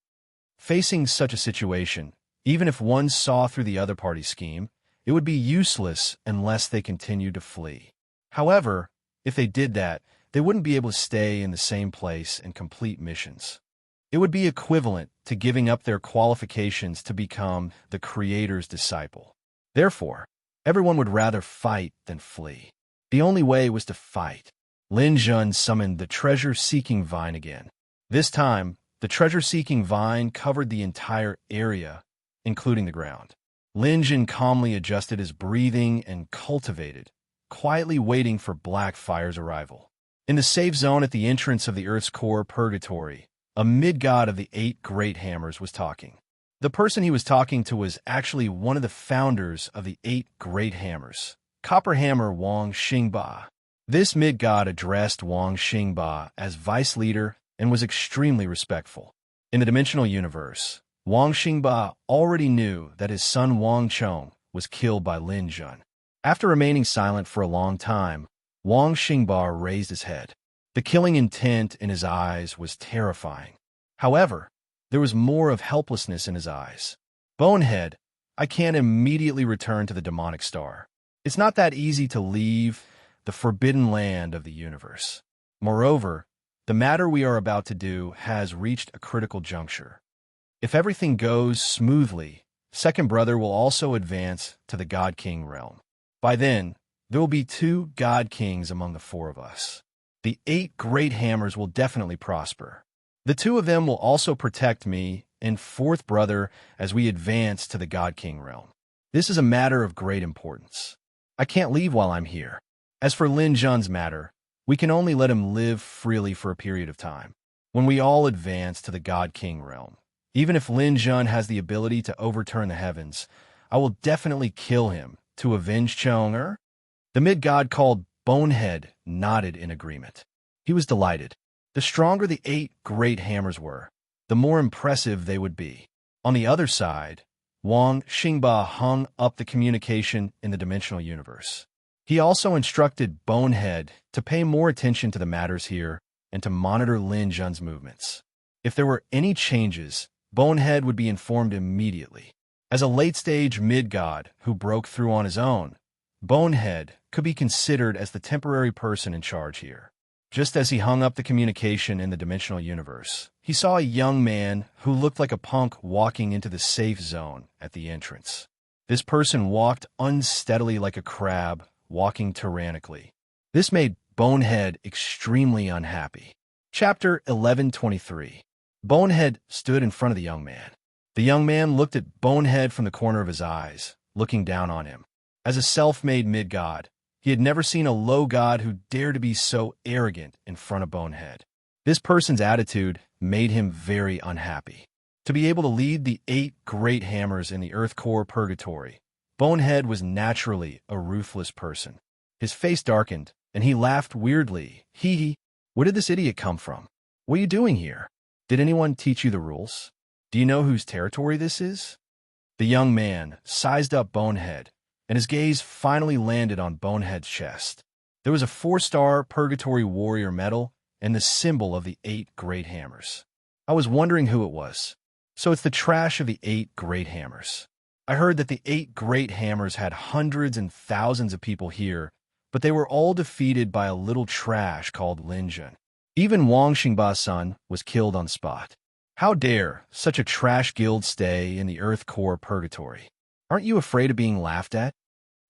Facing such a situation, even if one saw through the other party's scheme, it would be useless unless they continued to flee. However, if they did that, they wouldn't be able to stay in the same place and complete missions. It would be equivalent to giving up their qualifications to become the Creator's disciple. Therefore, everyone would rather fight than flee. The only way was to fight. Lin Jun summoned the treasure-seeking vine again. This time, the treasure-seeking vine covered the entire area, including the ground. Lin Jun calmly adjusted his breathing and cultivated, quietly waiting for Blackfire's arrival. In the safe zone at the entrance of the Earth's core purgatory, a mid-god of the 8 great hammers was talking. The person he was talking to was actually one of the founders of the 8 great hammers, Copper Hammer Wang Xingba. This mid-god addressed Wang Xingba as vice leader and was extremely respectful. In the dimensional universe, Wang Xingba already knew that his son Wang Chong was killed by Lin Jun. After remaining silent for a long time, Wang Xingba raised his head. The killing intent in his eyes was terrifying. However, there was more of helplessness in his eyes. "Bonehead, I can't immediately return to the demonic star. It's not that easy to leave the forbidden land of the universe. Moreover, the matter we are about to do has reached a critical juncture. If everything goes smoothly, Second Brother will also advance to the God King realm. By then, there will be 2 God Kings among the 4 of us. The 8 great hammers will definitely prosper. The 2 of them will also protect me and Fourth Brother as we advance to the God King realm. This is a matter of great importance. I can't leave while I'm here. As for Lin Jun's matter, we can only let him live freely for a period of time. When we all advance to the God King realm, even if Lin Jun has the ability to overturn the heavens, I will definitely kill him to avenge Chong-er." The mid-god called Bonehead nodded in agreement. He was delighted. The stronger the 8 great hammers were, the more impressive they would be. On the other side, Wang Xingba hung up the communication in the dimensional universe. He also instructed Bonehead to pay more attention to the matters here and to monitor Lin Jun's movements. If there were any changes, Bonehead would be informed immediately. As a late-stage mid-god who broke through on his own, Bonehead could be considered as the temporary person in charge here. Just as he hung up the communication in the dimensional universe, he saw a young man who looked like a punk walking into the safe zone at the entrance. This person walked unsteadily like a crab, walking tyrannically. This made Bonehead extremely unhappy. Chapter 1123. Bonehead stood in front of the young man. The young man looked at Bonehead from the corner of his eyes, looking down on him. As a self-made mid-god, he had never seen a low god who dared to be so arrogant in front of Bonehead. This person's attitude made him very unhappy. To be able to lead the 8 great hammers in the Earth Core Purgatory, Bonehead was naturally a ruthless person. His face darkened, and he laughed weirdly. Hee hee. Where did this idiot come from? What are you doing here? Did anyone teach you the rules? Do you know whose territory this is? The young man sized up Bonehead and his gaze finally landed on Bonehead's chest. There was a 4-star Purgatory Warrior medal and the symbol of the 8 Great Hammers. I was wondering who it was. So it's the trash of the 8 Great Hammers. I heard that the 8 Great Hammers had hundreds and thousands of people here, but they were all defeated by a little trash called Linjun. Even Wang Xingba-sun was killed on spot. How dare such a trash guild stay in the Earth Core Purgatory? Aren't you afraid of being laughed at?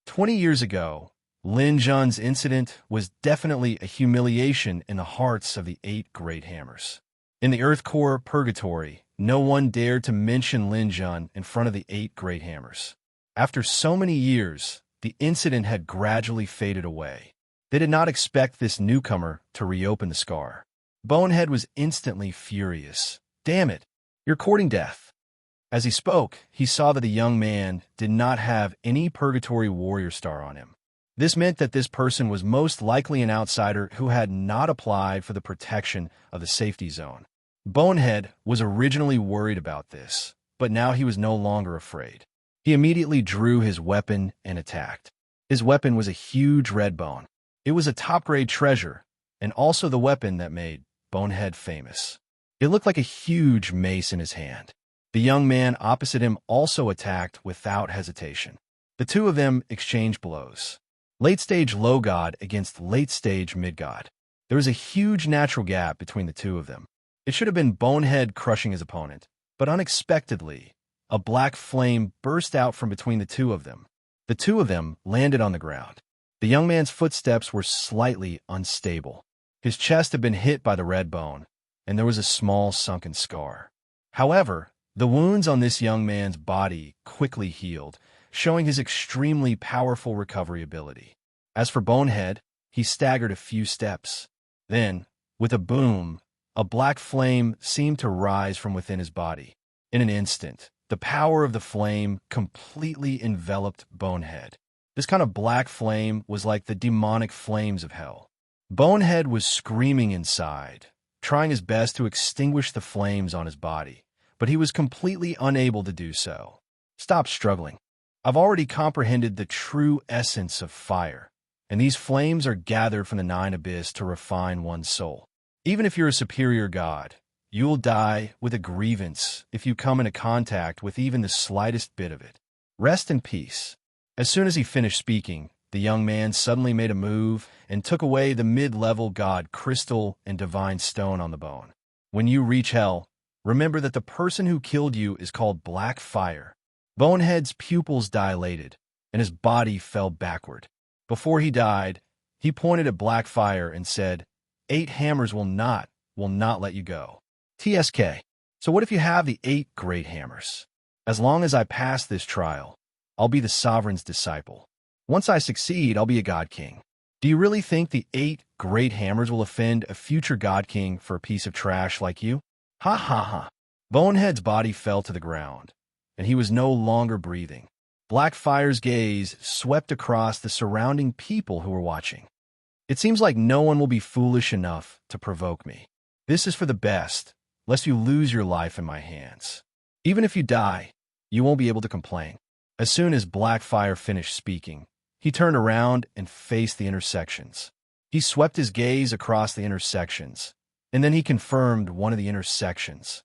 20 years ago, Lin Jun's incident was definitely a humiliation in the hearts of the 8 Great Hammers. In the Earth Core Purgatory, no one dared to mention Lin Jun in front of the 8 Great Hammers. After so many years, the incident had gradually faded away. They did not expect this newcomer to reopen the scar. Bonehead was instantly furious. Damn it, you're courting death. As he spoke, he saw that the young man did not have any Purgatory Warrior star on him. This meant that this person was most likely an outsider who had not applied for the protection of the safety zone. Bonehead was originally worried about this, but now he was no longer afraid. He immediately drew his weapon and attacked. His weapon was a huge red bone. It was a top-grade treasure, and also the weapon that made Bonehead famous. It looked like a huge mace in his hand. The young man opposite him also attacked without hesitation. The two of them exchanged blows. Late-stage low god against late-stage mid-god. There was a huge natural gap between the two of them. It should have been Bonehead crushing his opponent, but unexpectedly, a black flame burst out from between the two of them. The two of them landed on the ground. The young man's footsteps were slightly unstable. His chest had been hit by the red bone, and there was a small sunken scar. However, the wounds on this young man's body quickly healed, showing his extremely powerful recovery ability. As for Bonehead, he staggered a few steps. Then, with a boom, a black flame seemed to rise from within his body. In an instant, the power of the flame completely enveloped Bonehead. This kind of black flame was like the demonic flames of hell. Bonehead was screaming inside, trying his best to extinguish the flames on his body, but he was completely unable to do so. Stop struggling. I've already comprehended the true essence of fire, and these flames are gathered from the 9 abyss to refine one's soul. Even if you're a superior god, you will die with a grievance if you come into contact with even the slightest bit of it. Rest in peace. As soon as he finished speaking, the young man suddenly made a move and took away the mid-level god crystal and divine stone on the bone. When you reach hell, remember that the person who killed you is called Black Fire. Bonehead's pupils dilated, and his body fell backward. Before he died, he pointed at Black Fire and said, 8 hammers will not let you go. TSK. So what if you have the 8 great hammers? As long as I pass this trial, I'll be the sovereign's disciple. Once I succeed, I'll be a god king. Do you really think the 8 great hammers will offend a future god king for a piece of trash like you? Ha ha ha. Bonehead's body fell to the ground, and he was no longer breathing. Blackfire's gaze swept across the surrounding people who were watching. It seems like no one will be foolish enough to provoke me. This is for the best, lest you lose your life in my hands. Even if you die, you won't be able to complain. As soon as Blackfire finished speaking, he turned around and faced the intersections. He swept his gaze across the intersections, and then he confirmed one of the intersections.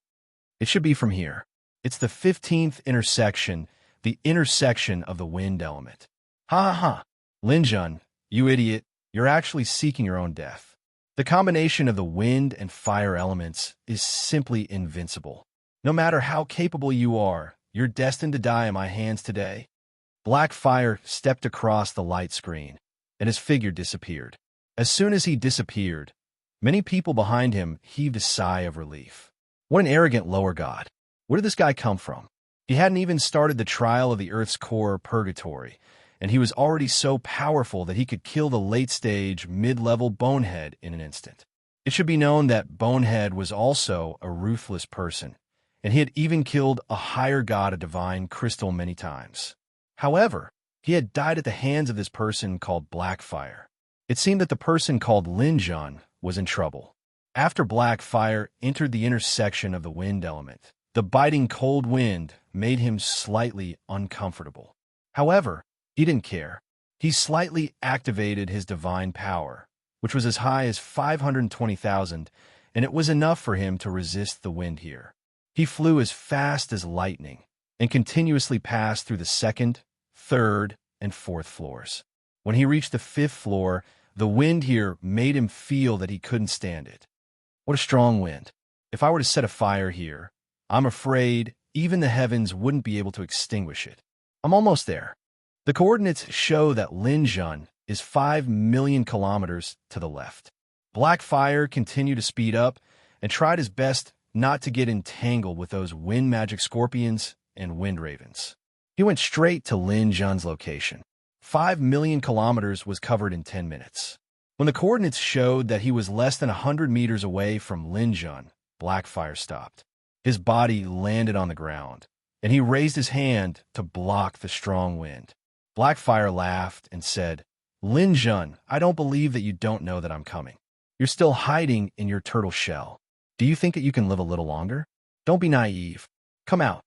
It should be from here. It's the 15th intersection, the intersection of the wind element. Ha ha ha. Linjun, you idiot, you're actually seeking your own death. The combination of the wind and fire elements is simply invincible. No matter how capable you are, you're destined to die in my hands today. Blackfire stepped across the light screen, and his figure disappeared. As soon as he disappeared, many people behind him heaved a sigh of relief. What an arrogant lower god. Where did this guy come from? He hadn't even started the trial of the Earth's core purgatory, and he was already so powerful that he could kill the late-stage, mid-level Bonehead in an instant. It should be known that Bonehead was also a ruthless person, and he had even killed a higher god of divine crystal many times. However, he had died at the hands of this person called Blackfire. It seemed that the person called Linjun was in trouble. After Blackfire entered the intersection of the wind element, the biting cold wind made him slightly uncomfortable. However, He didn't care. He slightly activated his divine power, which was as high as 520,000, and it was enough for him to resist the wind here. He flew as fast as lightning and continuously passed through the second, third, and fourth floors. When he reached the fifth floor, the wind here made him feel that he couldn't stand it. What a strong wind. If I were to set a fire here, I'm afraid even the heavens wouldn't be able to extinguish it. I'm almost there. The coordinates show that Linjun is 5 million kilometers to the left. Blackfire continued to speed up and tried his best not to get entangled with those wind magic scorpions and wind ravens. He went straight to Linjun's location. 5 million kilometers was covered in 10 minutes. When the coordinates showed that he was less than 100 meters away from Linjun, Blackfire stopped. His body landed on the ground, and he raised his hand to block the strong wind. Blackfire laughed and said, "Linjun, I don't believe that you don't know that I'm coming. You're still hiding in your turtle shell. Do you think that you can live a little longer? Don't be naive. Come out."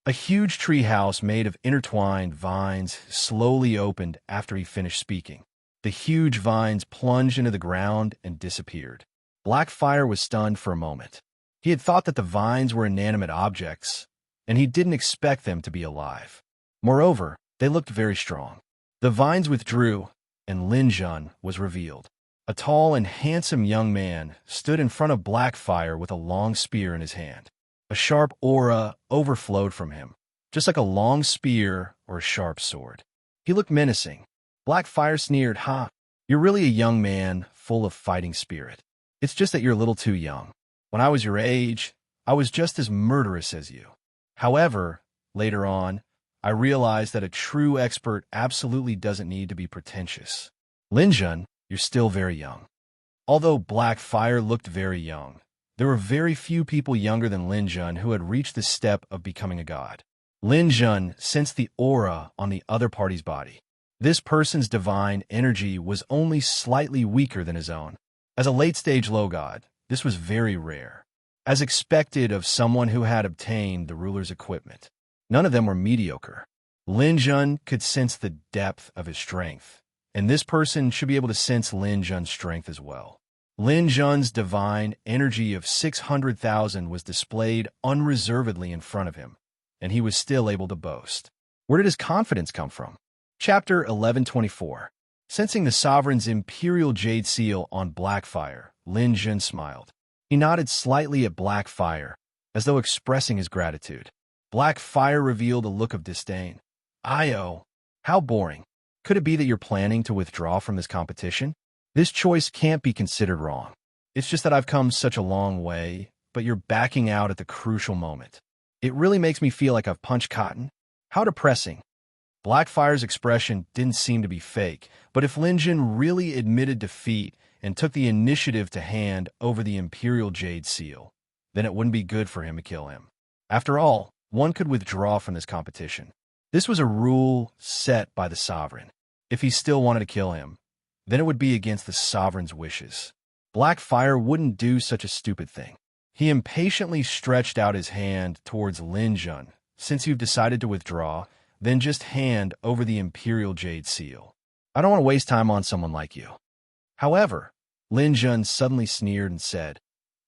A huge treehouse made of intertwined vines slowly opened after he finished speaking. The huge vines plunged into the ground and disappeared. Blackfire was stunned for a moment. He had thought that the vines were inanimate objects, and he didn't expect them to be alive. Moreover, they looked very strong. The vines withdrew, and Linjun was revealed. A tall and handsome young man stood in front of Blackfire with a long spear in his hand. A sharp aura overflowed from him, just like a long spear or a sharp sword. He looked menacing. Blackfire sneered, "Ha, you're really a young man full of fighting spirit. It's just that you're a little too young. When I was your age, I was just as murderous as you. However, later on, I realized that a true expert absolutely doesn't need to be pretentious. Linjun, you're still very young." Although Blackfire looked very young, there were very few people younger than Linjun who had reached the step of becoming a god. Linjun sensed the aura on the other party's body. This person's divine energy was only slightly weaker than his own. As a late-stage low god, this was very rare, as expected of someone who had obtained the ruler's equipment. None of them were mediocre. Linjun could sense the depth of his strength, and this person should be able to sense Linjun's strength as well. Linjun's divine energy of 600,000 was displayed unreservedly in front of him, and he was still able to boast. Where did his confidence come from? Chapter 1124. Sensing the sovereign's imperial jade seal on Blackfire, Linjun smiled. He nodded slightly at Blackfire, as though expressing his gratitude. Blackfire revealed a look of disdain. "Io, how boring. Could it be that you're planning to withdraw from this competition? This choice can't be considered wrong. It's just that I've come such a long way, but you're backing out at the crucial moment. It really makes me feel like I've punched cotton. How depressing." Blackfire's expression didn't seem to be fake, but if Linjun really admitted defeat and took the initiative to hand over the Imperial Jade Seal, then it wouldn't be good for him to kill him. After all, one could withdraw from this competition. This was a rule set by the sovereign. If he still wanted to kill him, then it would be against the sovereign's wishes. Blackfire wouldn't do such a stupid thing. He impatiently stretched out his hand towards Linjun. "Since you've decided to withdraw, then just hand over the Imperial Jade Seal. I don't want to waste time on someone like you." However, Linjun suddenly sneered and said,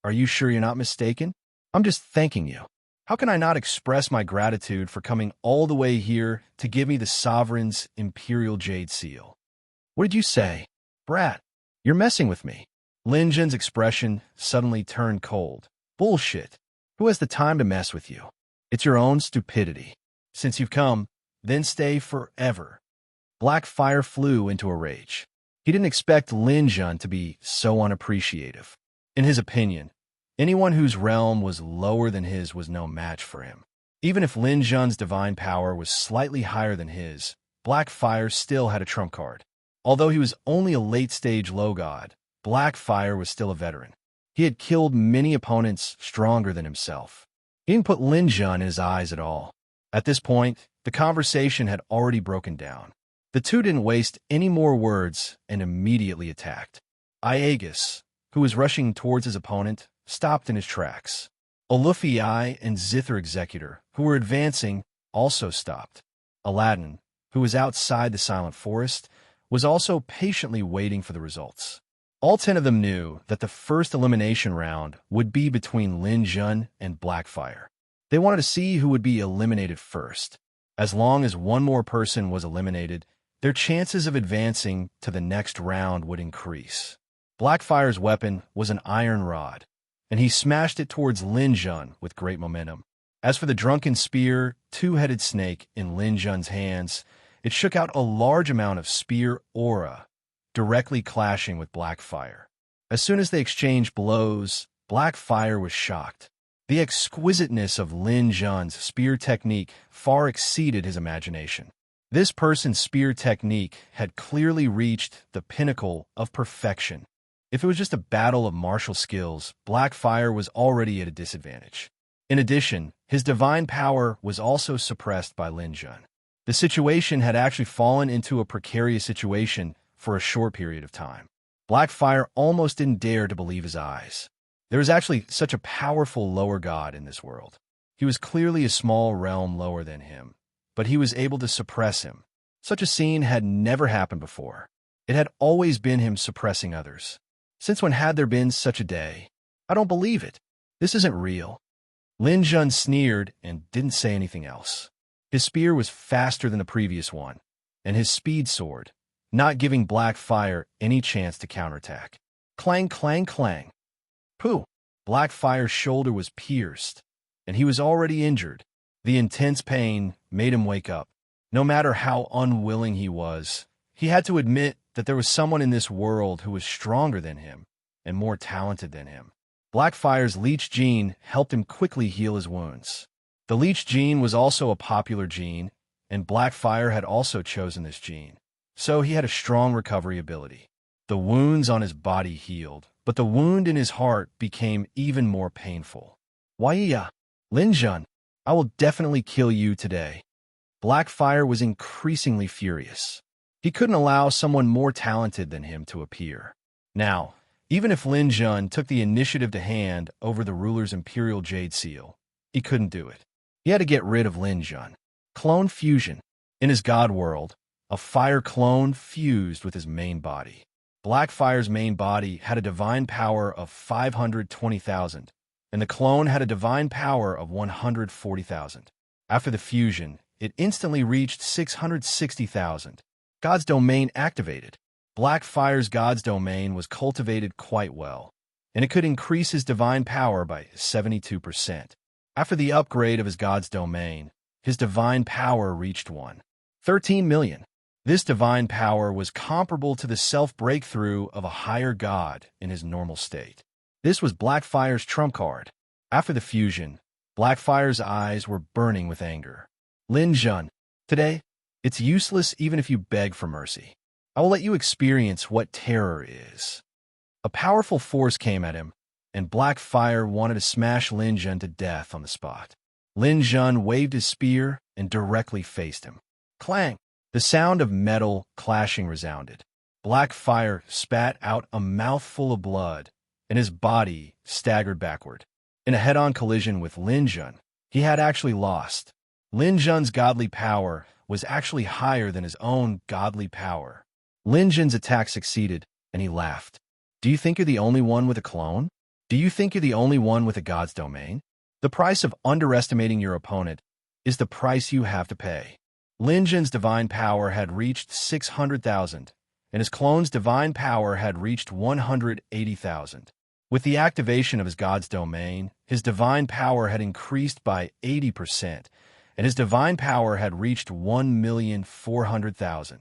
"Are you sure you're not mistaken? I'm just thanking you. How can I not express my gratitude for coming all the way here to give me the sovereign's Imperial Jade Seal?" "What did you say? Brat, you're messing with me." Linjun's expression suddenly turned cold. "Bullshit. Who has the time to mess with you? It's your own stupidity. Since you've come, then stay forever." Blackfire flew into a rage. He didn't expect Linjun to be so unappreciative. In his opinion, anyone whose realm was lower than his was no match for him. Even if Linjun's divine power was slightly higher than his, Blackfire still had a trump card. Although he was only a late-stage low god, Blackfire was still a veteran. He had killed many opponents stronger than himself. He didn't put Linjun in his eyes at all. At this point, the conversation had already broken down. The two didn't waste any more words and immediately attacked. Iagus, who was rushing towards his opponent, stopped in his tracks. Olufii and Zither Executor, who were advancing, also stopped. Aladdin, who was outside the silent forest, was also patiently waiting for the results. All 10 of them knew that the first elimination round would be between Lin Jun and Blackfire. They wanted to see who would be eliminated first. As long as one more person was eliminated, their chances of advancing to the next round would increase. Blackfire's weapon was an iron rod, and he smashed it towards Lin Jun with great momentum. As for the drunken spear, two-headed snake in Lin Jun's hands, it shook out a large amount of spear aura, directly clashing with Blackfire. As soon as they exchanged blows, Blackfire was shocked. The exquisiteness of Lin Jun's spear technique far exceeded his imagination. This person's spear technique had clearly reached the pinnacle of perfection. If it was just a battle of martial skills, Blackfire was already at a disadvantage. In addition, his divine power was also suppressed by Lin Jun. The situation had actually fallen into a precarious situation for a short period of time. Blackfire almost didn't dare to believe his eyes. There was actually such a powerful lower god in this world. He was clearly a small realm lower than him, but he was able to suppress him. Such a scene had never happened before. It had always been him suppressing others. Since when had there been such a day? I don't believe it. This isn't real. Lin Jun sneered and didn't say anything else. His spear was faster than the previous one, and his speed soared, not giving Blackfire any chance to counterattack. Clang, clang, clang. Pooh! Blackfire's shoulder was pierced, and he was already injured. The intense pain made him wake up. No matter how unwilling he was, he had to admit that there was someone in this world who was stronger than him and more talented than him. Blackfire's leech gene helped him quickly heal his wounds. The leech gene was also a popular gene, and Blackfire had also chosen this gene, so he had a strong recovery ability. The wounds on his body healed, but the wound in his heart became even more painful. Waiya, Lin Jun, I will definitely kill you today. Blackfire was increasingly furious. He couldn't allow someone more talented than him to appear. Now, even if Lin Jun took the initiative to hand over the ruler's Imperial Jade Seal, he couldn't do it. He had to get rid of Lin Jun. Clone fusion. In his god world, a fire clone fused with his main body. Blackfire's main body had a divine power of 520,000, and the clone had a divine power of 140,000. After the fusion, it instantly reached 660,000. God's domain activated. Blackfire's God's domain was cultivated quite well, and it could increase his divine power by 72%. After the upgrade of his God's domain, his divine power reached 13 million. This divine power was comparable to the self-breakthrough of a higher god in his normal state. This was Blackfire's trump card. After the fusion, Blackfire's eyes were burning with anger. Lin Jun, today, it's useless even if you beg for mercy. I will let you experience what terror is. A powerful force came at him, and Blackfire wanted to smash Lin Jun to death on the spot. Lin Jun waved his spear and directly faced him. Clang! The sound of metal clashing resounded. Blackfire spat out a mouthful of blood, and his body staggered backward. In a head-on collision with Lin Jun, he had actually lost. Lin Jun's godly power was actually higher than his own godly power. Lin Jun's attack succeeded, and he laughed. Do you think you're the only one with a clone? Do you think you're the only one with a god's domain? The price of underestimating your opponent is the price you have to pay. Lin Jun's divine power had reached 600,000, and his clone's divine power had reached 180,000. With the activation of his god's domain, his divine power had increased by 80%, and his divine power had reached 1,400,000.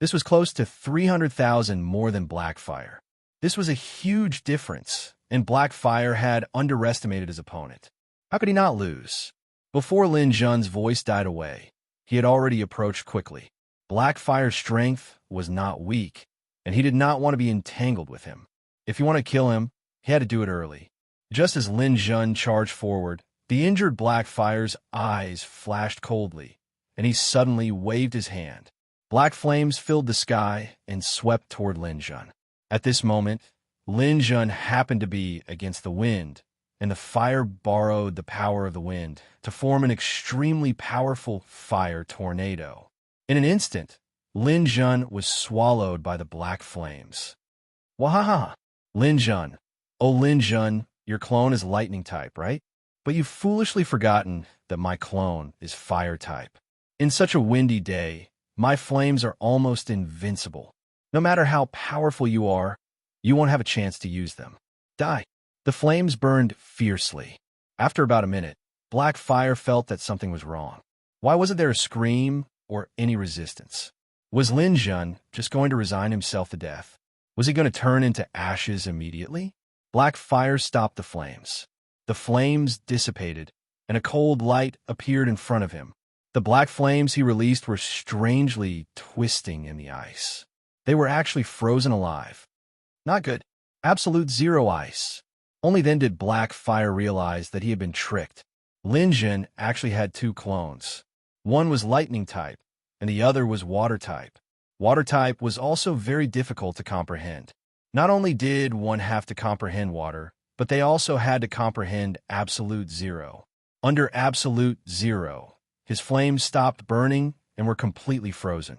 This was close to 300,000 more than Blackfire. This was a huge difference, and Blackfire had underestimated his opponent. How could he not lose? Before Lin Jun's voice died away, he had already approached quickly. Blackfire's strength was not weak, and he did not want to be entangled with him. If he wanted to kill him, he had to do it early. Just as Lin Jun charged forward, the injured Blackfire's eyes flashed coldly, and he suddenly waved his hand. Black flames filled the sky and swept toward Lin Jun. At this moment, Lin Jun happened to be against the wind, and the fire borrowed the power of the wind to form an extremely powerful fire tornado. In an instant, Lin Jun was swallowed by the black flames. Wahaha! Lin Jun. Oh, Lin Jun, your clone is lightning type, right? But you've foolishly forgotten that my clone is fire type. In such a windy day, my flames are almost invincible. No matter how powerful you are, you won't have a chance to use them. Die. The flames burned fiercely. After about a minute, Black Fire felt that something was wrong. Why wasn't there a scream or any resistance? Was Lin Jun just going to resign himself to death? Was he going to turn into ashes immediately? Black Fire stopped the flames. The flames dissipated, and a cold light appeared in front of him. The black flames he released were strangely twisting in the ice. They were actually frozen alive. Not good. Absolute zero ice. Only then did Black Fire realize that he had been tricked. Lin Jun actually had two clones. One was lightning type, and the other was water type. Water type was also very difficult to comprehend. Not only did one have to comprehend water, but they also had to comprehend absolute zero. Under absolute zero, his flames stopped burning and were completely frozen.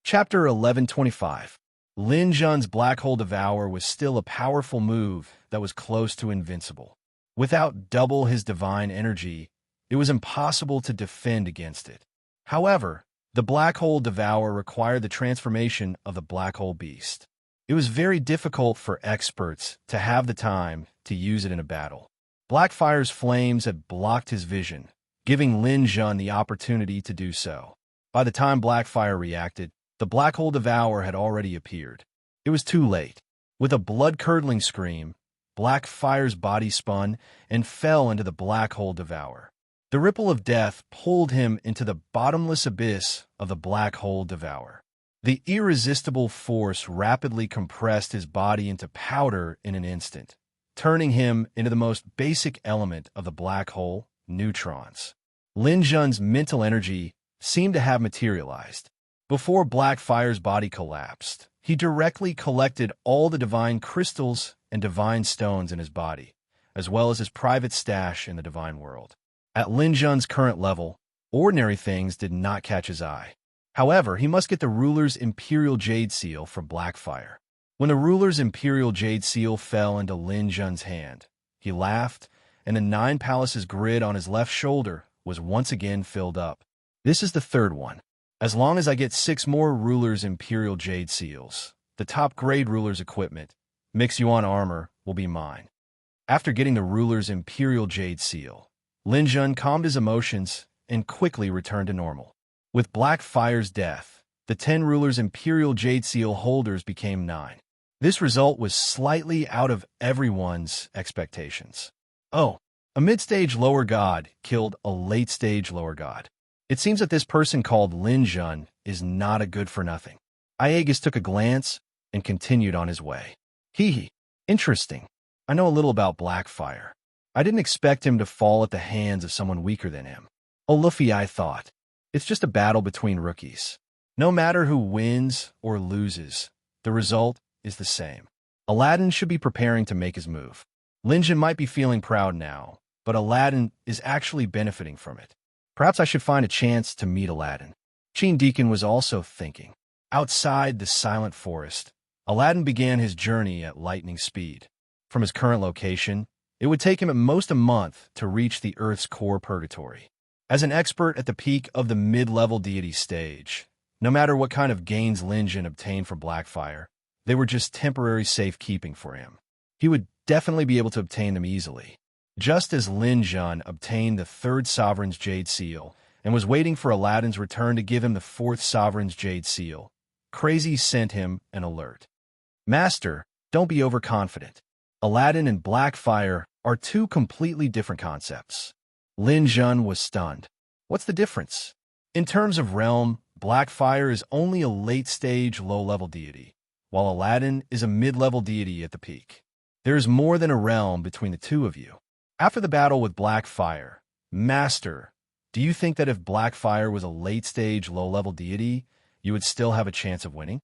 Chapter 1125. Lin Jun's Black Hole Devour was still a powerful move that was close to invincible. Without double his divine energy, it was impossible to defend against it. However, the Black Hole Devour required the transformation of the Black Hole Beast. It was very difficult for experts to have the time to use it in a battle. Blackfire's flames had blocked his vision, giving Lin Jun the opportunity to do so. By the time Blackfire reacted, the Black Hole Devour had already appeared. It was too late. With a blood-curdling scream, Blackfire's body spun and fell into the Black Hole Devour. The ripple of death pulled him into the bottomless abyss of the Black Hole Devour. The irresistible force rapidly compressed his body into powder in an instant, turning him into the most basic element of the black hole, neutrons. Lin Jun's mental energy seemed to have materialized. Before Blackfire's body collapsed, he directly collected all the divine crystals and divine stones in his body, as well as his private stash in the divine world. At Lin Jun's current level, ordinary things did not catch his eye. However, he must get the ruler's Imperial Jade Seal from Blackfire. When the ruler's Imperial Jade Seal fell into Lin Jun's hand, he laughed, and the 9 palaces grid on his left shoulder was once again filled up. This is the third one. As long as I get 6 more ruler's Imperial Jade Seals, the top-grade ruler's equipment, Mix Yuan armor, will be mine. After getting the ruler's Imperial Jade Seal, Lin Jun calmed his emotions and quickly returned to normal. With Blackfire's death, the 10 rulers' Imperial Jade Seal holders became 9. This result was slightly out of everyone's expectations. Oh, a mid-stage lower god killed a late-stage lower god. It seems that this person called Lin Jun is not a good-for-nothing. Aegis took a glance and continued on his way. Hee, interesting. I know a little about Blackfire. I didn't expect him to fall at the hands of someone weaker than him. Oh, Luffy, I thought. It's just a battle between rookies. No matter who wins or loses, the result is the same. Aladdin should be preparing to make his move. Lin Jun might be feeling proud now, but Aladdin is actually benefiting from it. Perhaps I should find a chance to meet Aladdin. Gene Deacon was also thinking. Outside the silent forest, Aladdin began his journey at lightning speed. From his current location, it would take him at most a month to reach the Earth's core purgatory. As an expert at the peak of the mid-level deity stage, no matter what kind of gains Lin Jun obtained from Blackfire, they were just temporary safekeeping for him. He would definitely be able to obtain them easily. Just as Lin Jun obtained the 3rd Sovereign's Jade Seal and was waiting for Aladdin's return to give him the 4th Sovereign's Jade Seal, Crazy sent him an alert. Master, don't be overconfident. Aladdin and Blackfire are 2 completely different concepts. Lin Jun was stunned. What's the difference? In terms of realm, Blackfire is only a late-stage, low-level deity, while Aladdin is a mid-level deity at the peak. There is more than a realm between the 2 of you. After the battle with Blackfire, Master, do you think that if Blackfire was a late-stage, low-level deity, you would still have a chance of winning?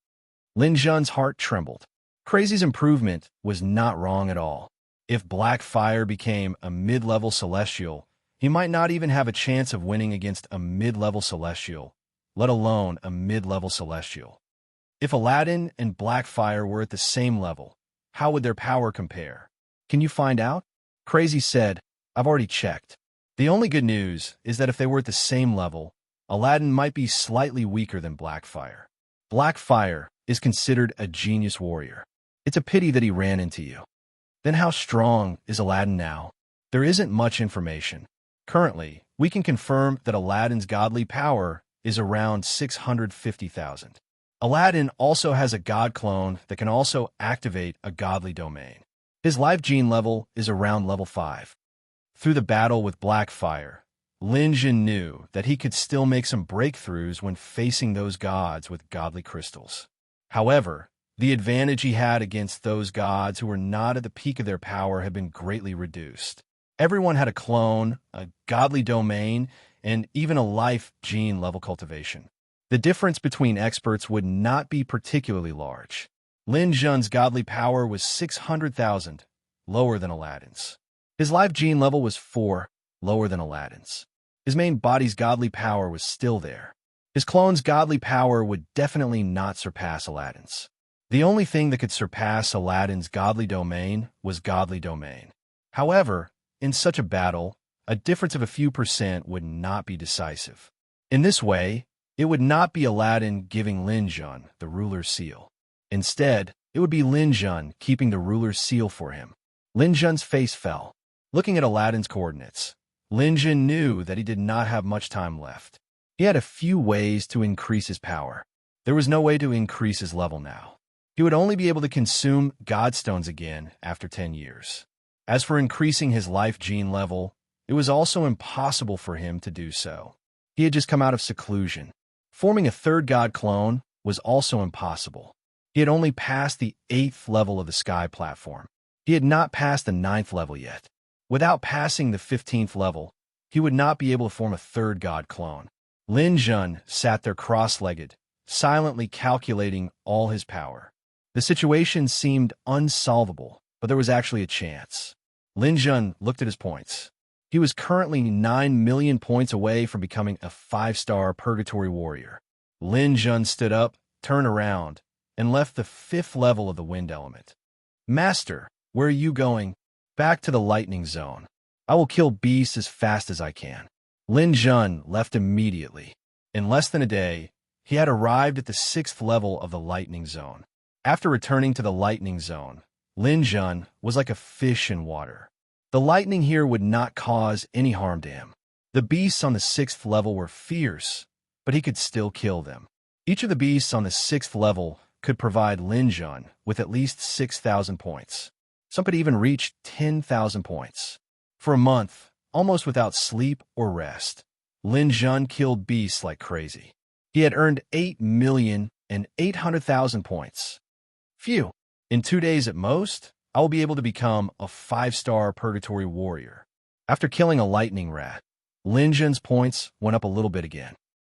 Lin Jun's heart trembled. Crazy's improvement was not wrong at all. If Blackfire became a mid-level celestial, he might not even have a chance of winning against a mid-level celestial, let alone a mid-level celestial. If Aladdin and Blackfire were at the same level, how would their power compare? Can you find out? Crazy said, I've already checked. The only good news is that if they were at the same level, Aladdin might be slightly weaker than Blackfire. Blackfire is considered a genius warrior. It's a pity that he ran into you. Then how strong is Aladdin now? There isn't much information. Currently, we can confirm that Aladdin's godly power is around 650,000. Aladdin also has a god clone that can also activate a godly domain. His life gene level is around level 5. Through the battle with Blackfire, Lin Jin knew that he could still make some breakthroughs when facing those gods with godly crystals. However, the advantage he had against those gods who were not at the peak of their power had been greatly reduced. Everyone had a clone, a godly domain, and even a life gene level cultivation. The difference between experts would not be particularly large. Lin Jun's godly power was 600,000, lower than Aladdin's. His life gene level was 4, lower than Aladdin's. His main body's godly power was still there. His clone's godly power would definitely not surpass Aladdin's. The only thing that could surpass Aladdin's godly domain was godly domain. However, in such a battle, a difference of a few percent would not be decisive. In this way, it would not be Aladdin giving Lin Jun the ruler's seal. Instead, it would be Lin Jun keeping the ruler's seal for him. Lin Jun's face fell. Looking at Aladdin's coordinates, Lin Jun knew that he did not have much time left. He had a few ways to increase his power. There was no way to increase his level now. He would only be able to consume Godstones again after 10 years. As for increasing his life gene level, it was also impossible for him to do so. He had just come out of seclusion. Forming a third god clone was also impossible. He had only passed the 8th level of the sky platform. He had not passed the 9th level yet. Without passing the 15th level, he would not be able to form a third god clone. Lin Jun sat there cross-legged, silently calculating all his power. The situation seemed unsolvable, but there was actually a chance. Lin Jun looked at his points. He was currently 9 million points away from becoming a 5-star purgatory warrior. Lin Jun stood up, turned around, and left the 5th level of the wind element. Master, where are you going? Back to the lightning zone. I will kill beasts as fast as I can. Lin Jun left immediately. In less than a day, he had arrived at the 6th level of the lightning zone. After returning to the lightning zone, Lin Jun was like a fish in water. The lightning here would not cause any harm to him. The beasts on the 6th level were fierce, but he could still kill them. Each of the beasts on the 6th level could provide Lin Jun with at least 6,000 points. Some could even reach 10,000 points. For a month, almost without sleep or rest, Lin Jun killed beasts like crazy. He had earned 8,800,000 points. Phew! In 2 days at most, I will be able to become a 5-star purgatory warrior. After killing a lightning rat, Lin Jun's points went up a little bit again.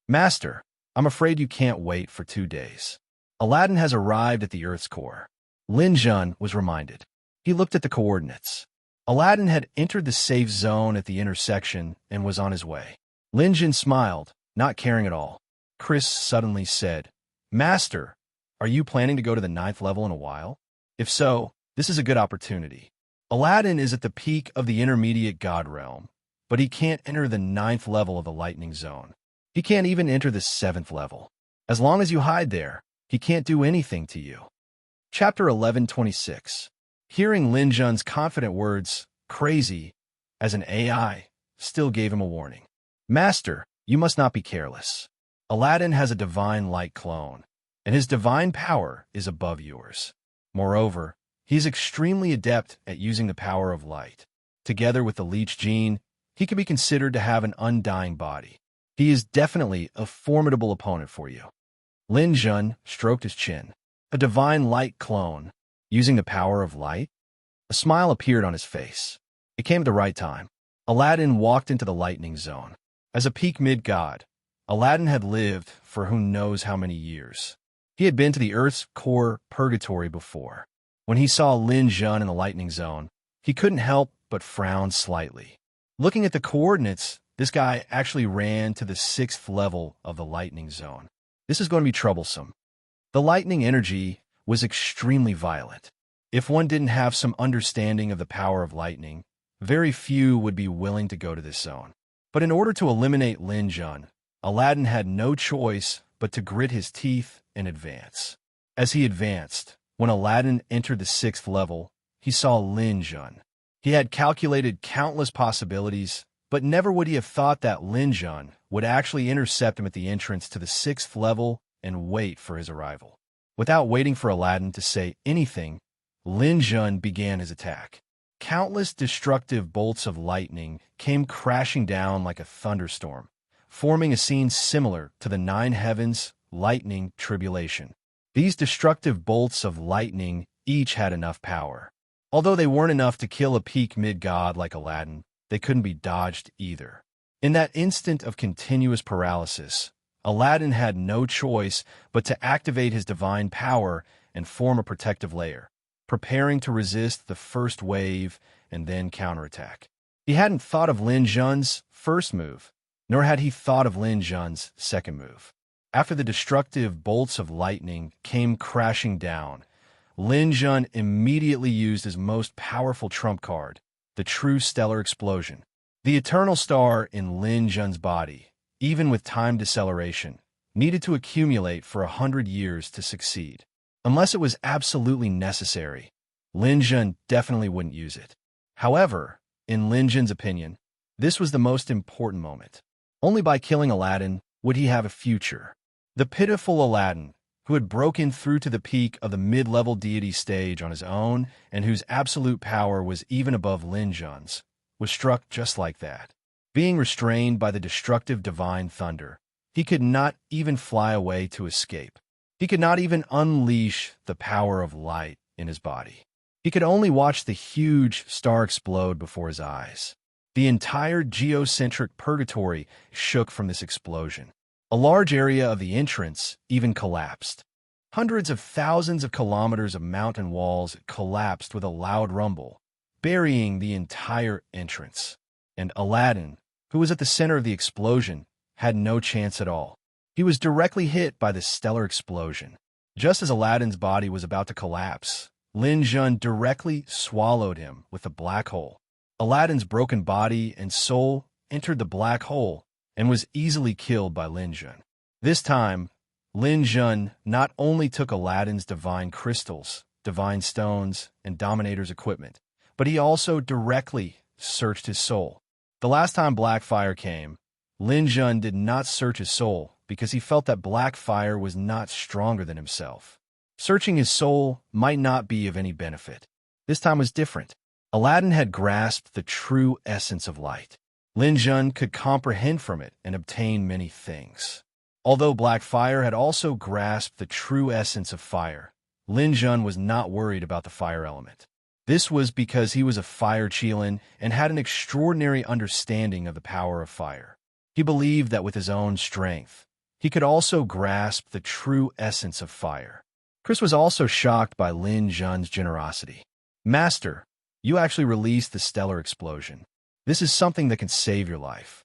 Master, I'm afraid you can't wait for 2 days. Aladdin has arrived at the Earth's core. Lin Jun was reminded. He looked at the coordinates. Aladdin had entered the safe zone at the intersection and was on his way. Lin Jun smiled, not caring at all. Chris suddenly said, Master, are you planning to go to the 9th level in a while? If so, this is a good opportunity. Aladdin is at the peak of the intermediate god realm, but he can't enter the 9th level of the lightning zone. He can't even enter the 7th level. As long as you hide there, he can't do anything to you. Chapter 11:26. Hearing Lin Jun's confident words, crazy, as an AI, still gave him a warning. Master, you must not be careless. Aladdin has a divine light clone, and his divine power is above yours. Moreover, he is extremely adept at using the power of light. Together with the leech gene, he can be considered to have an undying body. He is definitely a formidable opponent for you. Lin Jun stroked his chin. A divine light clone, using the power of light? A smile appeared on his face. It came at the right time. Aladdin walked into the lightning zone. As a peak mid-god, Aladdin had lived for who knows how many years. He had been to the Earth's core purgatory before. When he saw Lin Jun in the lightning zone, he couldn't help but frown slightly. Looking at the coordinates, This guy actually ran to the 6th level of the lightning zone. This is going to be troublesome. The lightning energy was extremely violent. If one didn't have some understanding of the power of lightning, very few would be willing to go to this zone. But in order to eliminate Lin Jun, Aladdin had no choice but to grit his teeth and advance. As he advanced, when Aladdin entered the 6th level, he saw Lin Jun. He had calculated countless possibilities, but never would he have thought that Lin Jun would actually intercept him at the entrance to the 6th level and wait for his arrival. Without waiting for Aladdin to say anything, Lin Jun began his attack. Countless destructive bolts of lightning came crashing down like a thunderstorm, forming a scene similar to the 9 heavens lightning tribulation. These destructive bolts of lightning each had enough power. Although they weren't enough to kill a peak mid-god like Aladdin, they couldn't be dodged either. In that instant of continuous paralysis, Aladdin had no choice but to activate his divine power and form a protective layer, preparing to resist the first wave and then counterattack. He hadn't thought of Lin Jun's first move, nor had he thought of Lin Jun's second move. After the destructive bolts of lightning came crashing down, Lin Jun immediately used his most powerful trump card, the true stellar explosion. The eternal star in Lin Jun's body, even with time deceleration, needed to accumulate for 100 years to succeed. Unless it was absolutely necessary, Lin Jun definitely wouldn't use it. However, in Lin Jun's opinion, this was the most important moment. Only by killing Aladdin would he have a future. The pitiful Aladdin, who had broken through to the peak of the mid-level deity stage on his own and whose absolute power was even above Lin Jun's, was struck just like that. Being restrained by the destructive divine thunder, he could not even fly away to escape. He could not even unleash the power of light in his body. He could only watch the huge star explode before his eyes. The entire geocentric purgatory shook from this explosion. A large area of the entrance even collapsed. Hundreds of thousands of kilometers of mountain walls collapsed with a loud rumble, burying the entire entrance. And Aladdin, who was at the center of the explosion, had no chance at all. He was directly hit by the stellar explosion. Just as Aladdin's body was about to collapse, Lin Jun directly swallowed him with a black hole. Aladdin's broken body and soul entered the black hole and was easily killed by Lin Jun. This time, Lin Jun not only took Aladdin's divine crystals, divine stones, and Dominator's equipment, but he also directly searched his soul. The last time black fire came, Lin Jun did not search his soul because he felt that black fire was not stronger than himself. Searching his soul might not be of any benefit. This time was different. Aladdin had grasped the true essence of light. Lin Jun could comprehend from it and obtain many things. Although black fire had also grasped the true essence of fire, Lin Jun was not worried about the fire element. This was because he was a fire Qilin and had an extraordinary understanding of the power of fire. He believed that with his own strength, he could also grasp the true essence of fire. Chris was also shocked by Lin Jun's generosity. "Master, you actually released the stellar explosion. This is something that can save your life.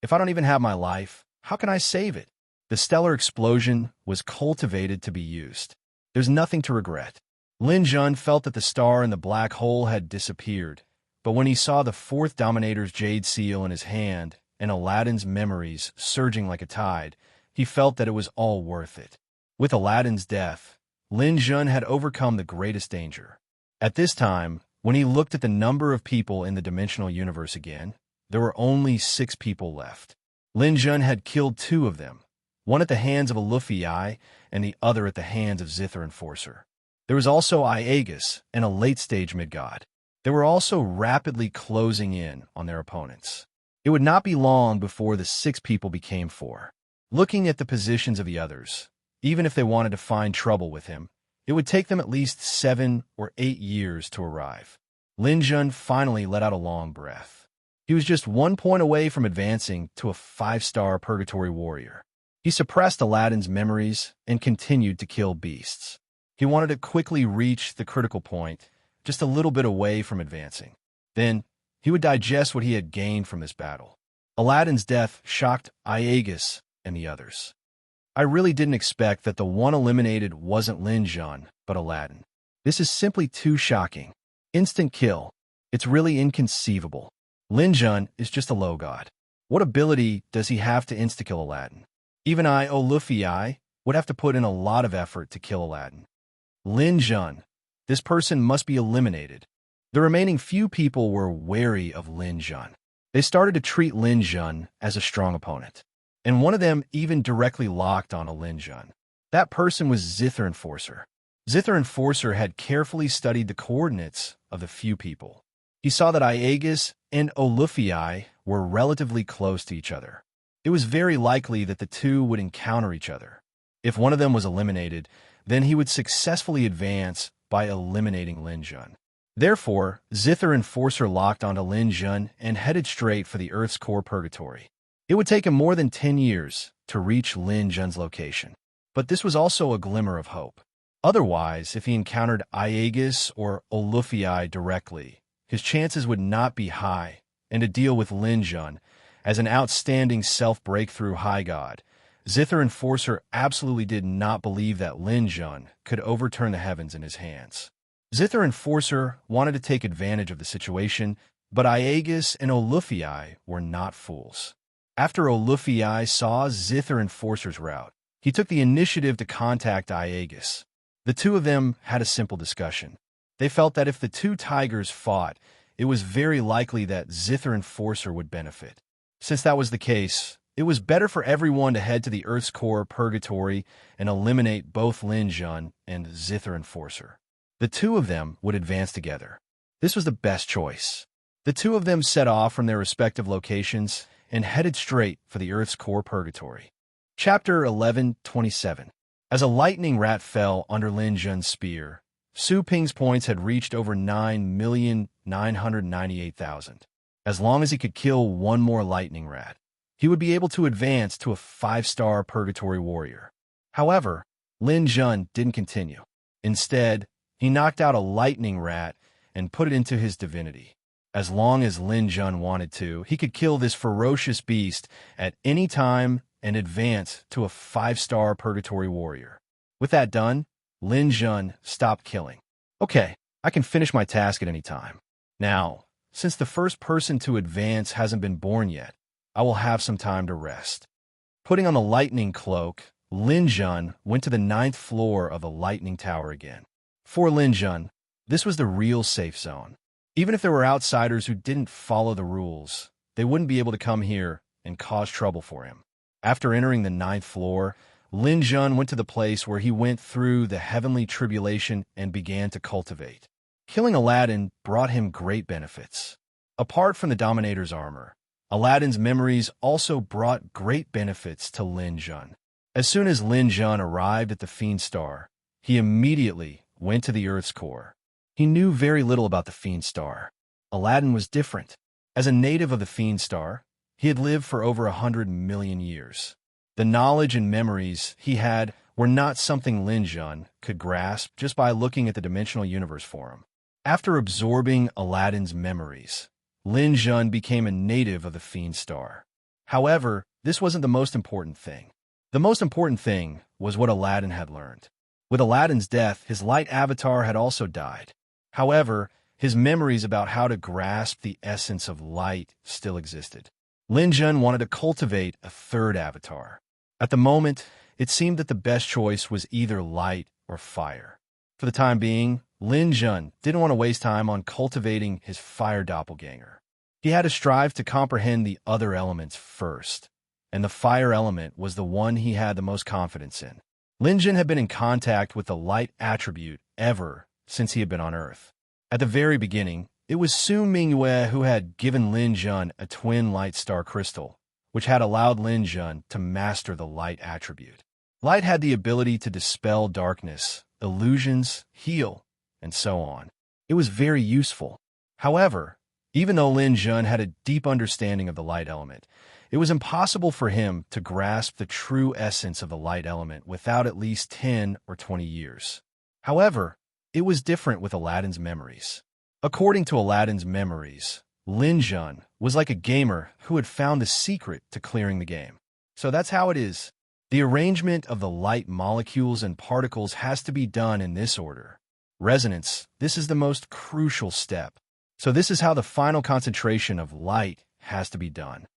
If I don't even have my life, how can I save it?" The stellar explosion was cultivated to be used. There's nothing to regret. Lin Jun felt that the star in the black hole had disappeared, but when he saw the 4th Dominator's jade seal in his hand and Aladdin's memories surging like a tide, he felt that it was all worth it. With Aladdin's death, Lin Jun had overcome the greatest danger. At this time, when he looked at the number of people in the dimensional universe again, there were only 6 people left. Lin Jun had killed 2 of them, one at the hands of a Luffy Eye and the other at the hands of Zither Enforcer. There was also Aegis and a late-stage mid-god. They were also rapidly closing in on their opponents. It would not be long before the 6 people became 4. Looking at the positions of the others, even if they wanted to find trouble with him, it would take them at least 7 or 8 years to arrive. Lin Jun finally let out a long breath. He was just 1 point away from advancing to a 5-star purgatory warrior. He suppressed Aladdin's memories and continued to kill beasts. He wanted to quickly reach the critical point, just a little bit away from advancing. Then, he would digest what he had gained from this battle. Aladdin's death shocked Aegus and the others. I really didn't expect that the one eliminated wasn't Lin Jun, but Aladdin. This is simply too shocking. Instant kill. It's really inconceivable. Lin Jun is just a low god. What ability does he have to insta-kill Aladdin? Even Luffy would have to put in a lot of effort to kill Aladdin. Lin Jun. This person must be eliminated. The remaining few people were wary of Lin Jun. They started to treat Lin Jun as a strong opponent. And one of them even directly locked on a Lin Jun. That person was Zither Enforcer. Zither Enforcer had carefully studied the coordinates of the few people. He saw that Aegus and Luffy were relatively close to each other. It was very likely that the two would encounter each other. If one of them was eliminated, then he would successfully advance by eliminating Lin Jun. Therefore, Zither Enforcer locked onto Lin Jun and headed straight for the Earth's core purgatory. It would take him more than 10 years to reach Lin Jun's location. But this was also a glimmer of hope. Otherwise, if he encountered Aegus or Luffy directly, his chances would not be high, and to deal with Lin Jun as an outstanding self-breakthrough high god, Zither Enforcer absolutely did not believe that Lin Jun could overturn the heavens in his hands. Zither Enforcer wanted to take advantage of the situation, but Aegus and Luffy were not fools. After Luffy saw Zither Enforcer's route, he took the initiative to contact Aegus. The two of them had a simple discussion. They felt that if the two tigers fought, it was very likely that Zither Enforcer would benefit. Since that was the case, it was better for everyone to head to the Earth's core purgatory and eliminate both Lin Jun and Zither Enforcer. The two of them would advance together. This was the best choice. The two of them set off from their respective locations and headed straight for the Earth's core purgatory. Chapter 11:27. As a lightning rat fell under Lin Jun's spear, Su Ping's points had reached over 9,998,000. As long as he could kill one more lightning rat, he would be able to advance to a 5-star purgatory warrior. However, Lin Jun didn't continue. Instead, he knocked out a lightning rat and put it into his divinity. As long as Lin Jun wanted to, he could kill this ferocious beast at any time and advance to a 5-star purgatory warrior. With that done, Lin Jun stopped killing. Okay, I can finish my task at any time. Now, since the first person to advance hasn't been born yet, I will have some time to rest. Putting on the lightning cloak, Lin Jun went to the 9th floor of the lightning tower again. For Lin Jun, this was the real safe zone. Even if there were outsiders who didn't follow the rules, they wouldn't be able to come here and cause trouble for him. After entering the 9th floor, Lin Jun went to the place where he went through the heavenly tribulation and began to cultivate. Killing Aladdin brought him great benefits. Apart from the Dominator's armor, Aladdin's memories also brought great benefits to Lin Jun. As soon as Lin Jun arrived at the Fiend Star, he immediately went to the Earth's core. He knew very little about the Fiend Star. Aladdin was different. As a native of the Fiend Star, he had lived for over 100 million years. The knowledge and memories he had were not something Lin Jun could grasp just by looking at the dimensional universe for him. After absorbing Aladdin's memories, Lin Jun became a native of the Fiend Star. However, this wasn't the most important thing. The most important thing was what Aladdin had learned. With Aladdin's death, his light avatar had also died. However, his memories about how to grasp the essence of light still existed. Lin Jun wanted to cultivate a third avatar. At the moment, it seemed that the best choice was either light or fire. For the time being, Lin Jun didn't want to waste time on cultivating his fire doppelganger. He had to strive to comprehend the other elements first, and the fire element was the one he had the most confidence in. Lin Jun had been in contact with the light attribute ever since he had been on Earth. At the very beginning, it was Su Mingyue who had given Lin Jun a twin light star crystal, which had allowed Lin Jun to master the light attribute. Light had the ability to dispel darkness, illusions, heal, and so on. It was very useful. However, even though Lin Jun had a deep understanding of the light element, it was impossible for him to grasp the true essence of the light element without at least 10 or 20 years. However, it was different with Aladdin's memories. According to Aladdin's memories, Lin Jun was like a gamer who had found the secret to clearing the game. So that's how it is. The arrangement of the light molecules and particles has to be done in this order. Resonance, this is the most crucial step. So this is how the final concentration of light has to be done.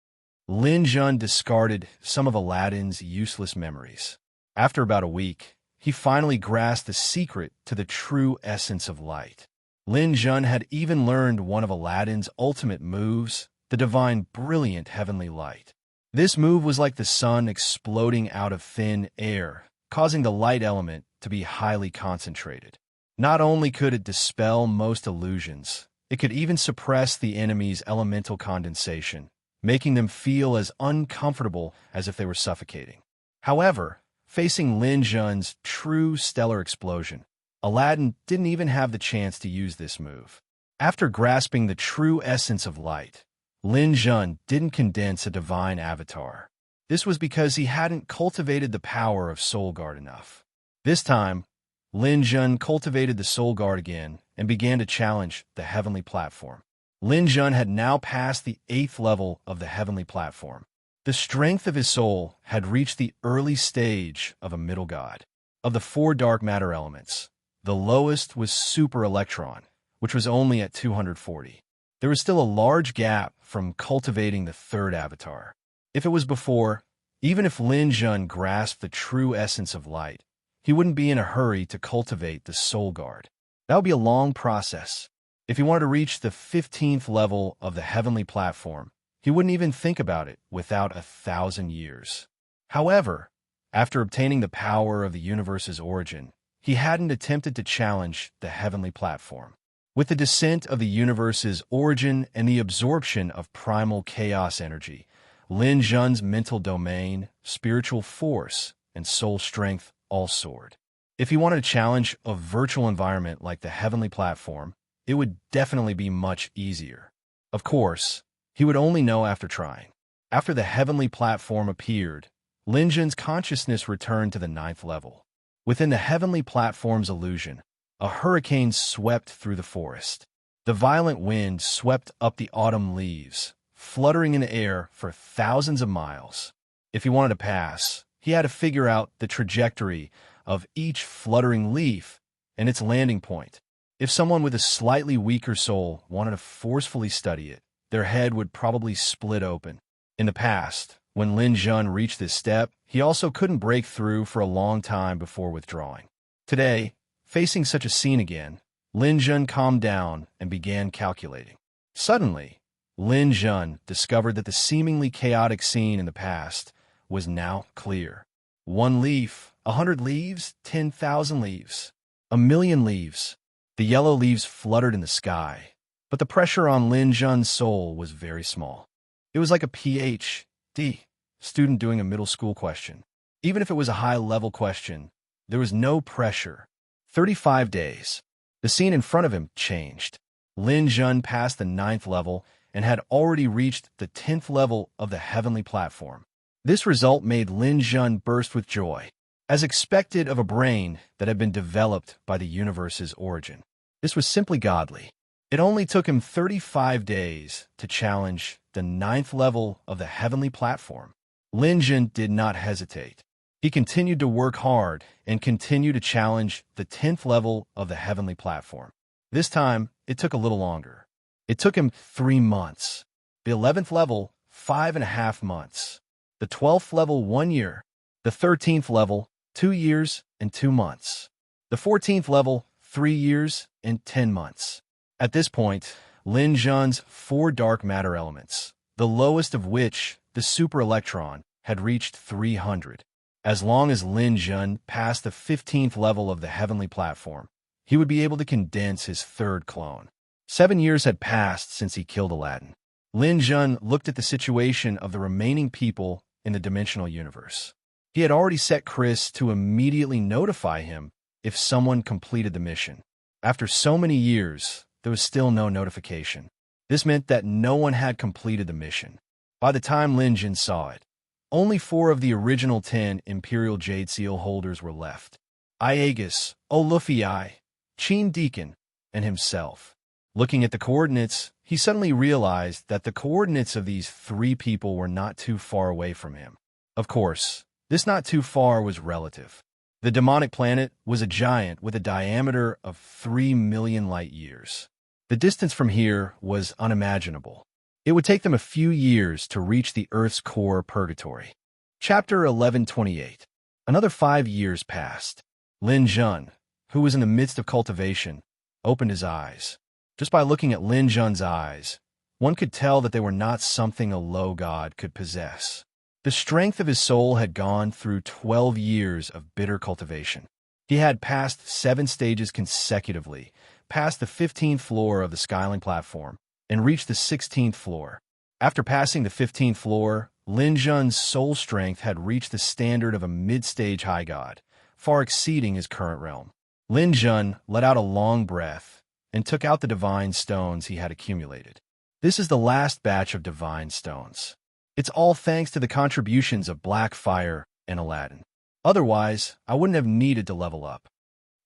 Lin Jun discarded some of Aladdin's useless memories. After about a week, he finally grasped the secret to the true essence of light. Lin Jun had even learned one of Aladdin's ultimate moves, the divine brilliant heavenly light. This move was like the sun exploding out of thin air, causing the light element to be highly concentrated. Not only could it dispel most illusions, it could even suppress the enemy's elemental condensation, making them feel as uncomfortable as if they were suffocating. However, facing Lin Jun's true stellar explosion, Aladdin didn't even have the chance to use this move. After grasping the true essence of light, Lin Jun didn't condense a divine avatar. This was because he hadn't cultivated the power of Soul Guard enough. This time, Lin Jun cultivated the Soul Guard again and began to challenge the heavenly platform. Lin Jun had now passed the 8th level of the heavenly platform. The strength of his soul had reached the early stage of a middle god. Of the 4 dark matter elements, the lowest was Super Electron, which was only at 240. There was still a large gap from cultivating the 3rd avatar. If it was before, even if Lin Jun grasped the true essence of light, he wouldn't be in a hurry to cultivate the Soul Guard. That would be a long process. If he wanted to reach the 15th level of the heavenly platform, he wouldn't even think about it without 1,000 years. However, after obtaining the power of the universe's origin, he hadn't attempted to challenge the heavenly platform. With the descent of the universe's origin and the absorption of primal chaos energy, Lin Jun's mental domain, spiritual force, and soul strength all soared. If he wanted to challenge a virtual environment like the heavenly platform, it would definitely be much easier. Of course, he would only know after trying. After the heavenly platform appeared, Lin Jun's consciousness returned to the 9th level. Within the heavenly platform's illusion, a hurricane swept through the forest. The violent wind swept up the autumn leaves, fluttering in the air for thousands of miles. If he wanted to pass, he had to figure out the trajectory of each fluttering leaf and its landing point. If someone with a slightly weaker soul wanted to forcefully study it, their head would probably split open. In the past, when Lin Jun reached this step, he also couldn't break through for a long time before withdrawing. Today, facing such a scene again, Lin Jun calmed down and began calculating. Suddenly, Lin Jun discovered that the seemingly chaotic scene in the past was now clear. 1 leaf, 100 leaves, 10,000 leaves, 1,000,000 leaves. The yellow leaves fluttered in the sky, but the pressure on Lin Jun's soul was very small. It was like a Ph.D. student doing a middle school question. Even if it was a high-level question, there was no pressure. 35 days. The scene in front of him changed. Lin Jun passed the 9th level and had already reached the 10th level of the heavenly platform. This result made Lin Jun burst with joy, as expected of a brain that had been developed by the universe's origin. This was simply godly. It only took him 35 days to challenge the 9th level of the heavenly platform. Lin Jun did not hesitate. He continued to work hard and continued to challenge the 10th level of the heavenly platform. This time, it took a little longer. It took him 3 months. The 11th level, 5.5 months. The 12th level, 1 year. The 13th level, 2 years and 2 months. The 14th level, 3 years and 10 months. At this point, Lin Jun's 4 dark matter elements, the lowest of which, the super electron, had reached 300. As long as Lin Jun passed the 15th level of the heavenly platform, he would be able to condense his 3rd clone. 7 years had passed since he killed Aladdin. Lin Jun looked at the situation of the remaining people in the dimensional universe. He had already set Chris to immediately notify him if someone completed the mission. After so many years, there was still no notification. This meant that no one had completed the mission. By the time Lin Jun saw it, only 4 of the original 10 Imperial Jade Seal holders were left: Iagus, Olufii, Chin Deacon, and himself. Looking at the coordinates, he suddenly realized that the coordinates of these three people were not too far away from him. Of course, this not too far was relative. The demonic planet was a giant with a diameter of 3 million light years. The distance from here was unimaginable. It would take them a few years to reach the Earth's core purgatory. Chapter 1128. Another 5 years passed. Lin Jun, who was in the midst of cultivation, opened his eyes. Just by looking at Lin Jun's eyes, one could tell that they were not something a low god could possess. The strength of his soul had gone through 12 years of bitter cultivation. He had passed 7 stages consecutively, passed the 15th floor of the skyline platform, and reached the 16th floor. After passing the 15th floor, Lin Jun's soul strength had reached the standard of a mid-stage high god, far exceeding his current realm. Lin Jun let out a long breath and took out the divine stones he had accumulated. This is the last batch of divine stones. It's all thanks to the contributions of Black Fire and Aladdin. Otherwise, I wouldn't have needed to level up.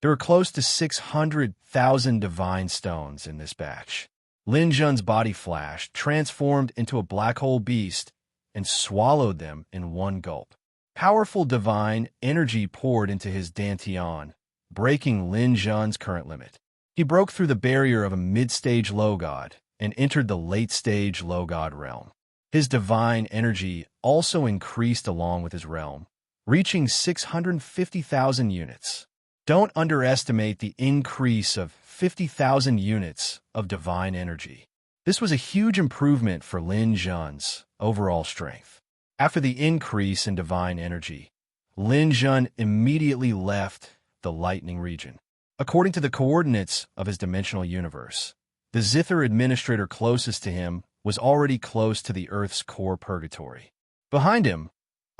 There are close to 600,000 divine stones in this batch. Lin Jun's body flashed, transformed into a black hole beast, and swallowed them in one gulp. Powerful divine energy poured into his dantian, breaking Lin Jun's current limit. He broke through the barrier of a mid-stage low god and entered the late-stage low god realm. His divine energy also increased along with his realm, reaching 650,000 units. Don't underestimate the increase of 50,000 units of divine energy. This was a huge improvement for Lin Jun's overall strength. After the increase in divine energy, Lin Jun immediately left the lightning region. According to the coordinates of his dimensional universe, the Zither administrator closest to him was already close to the Earth's core purgatory. Behind him,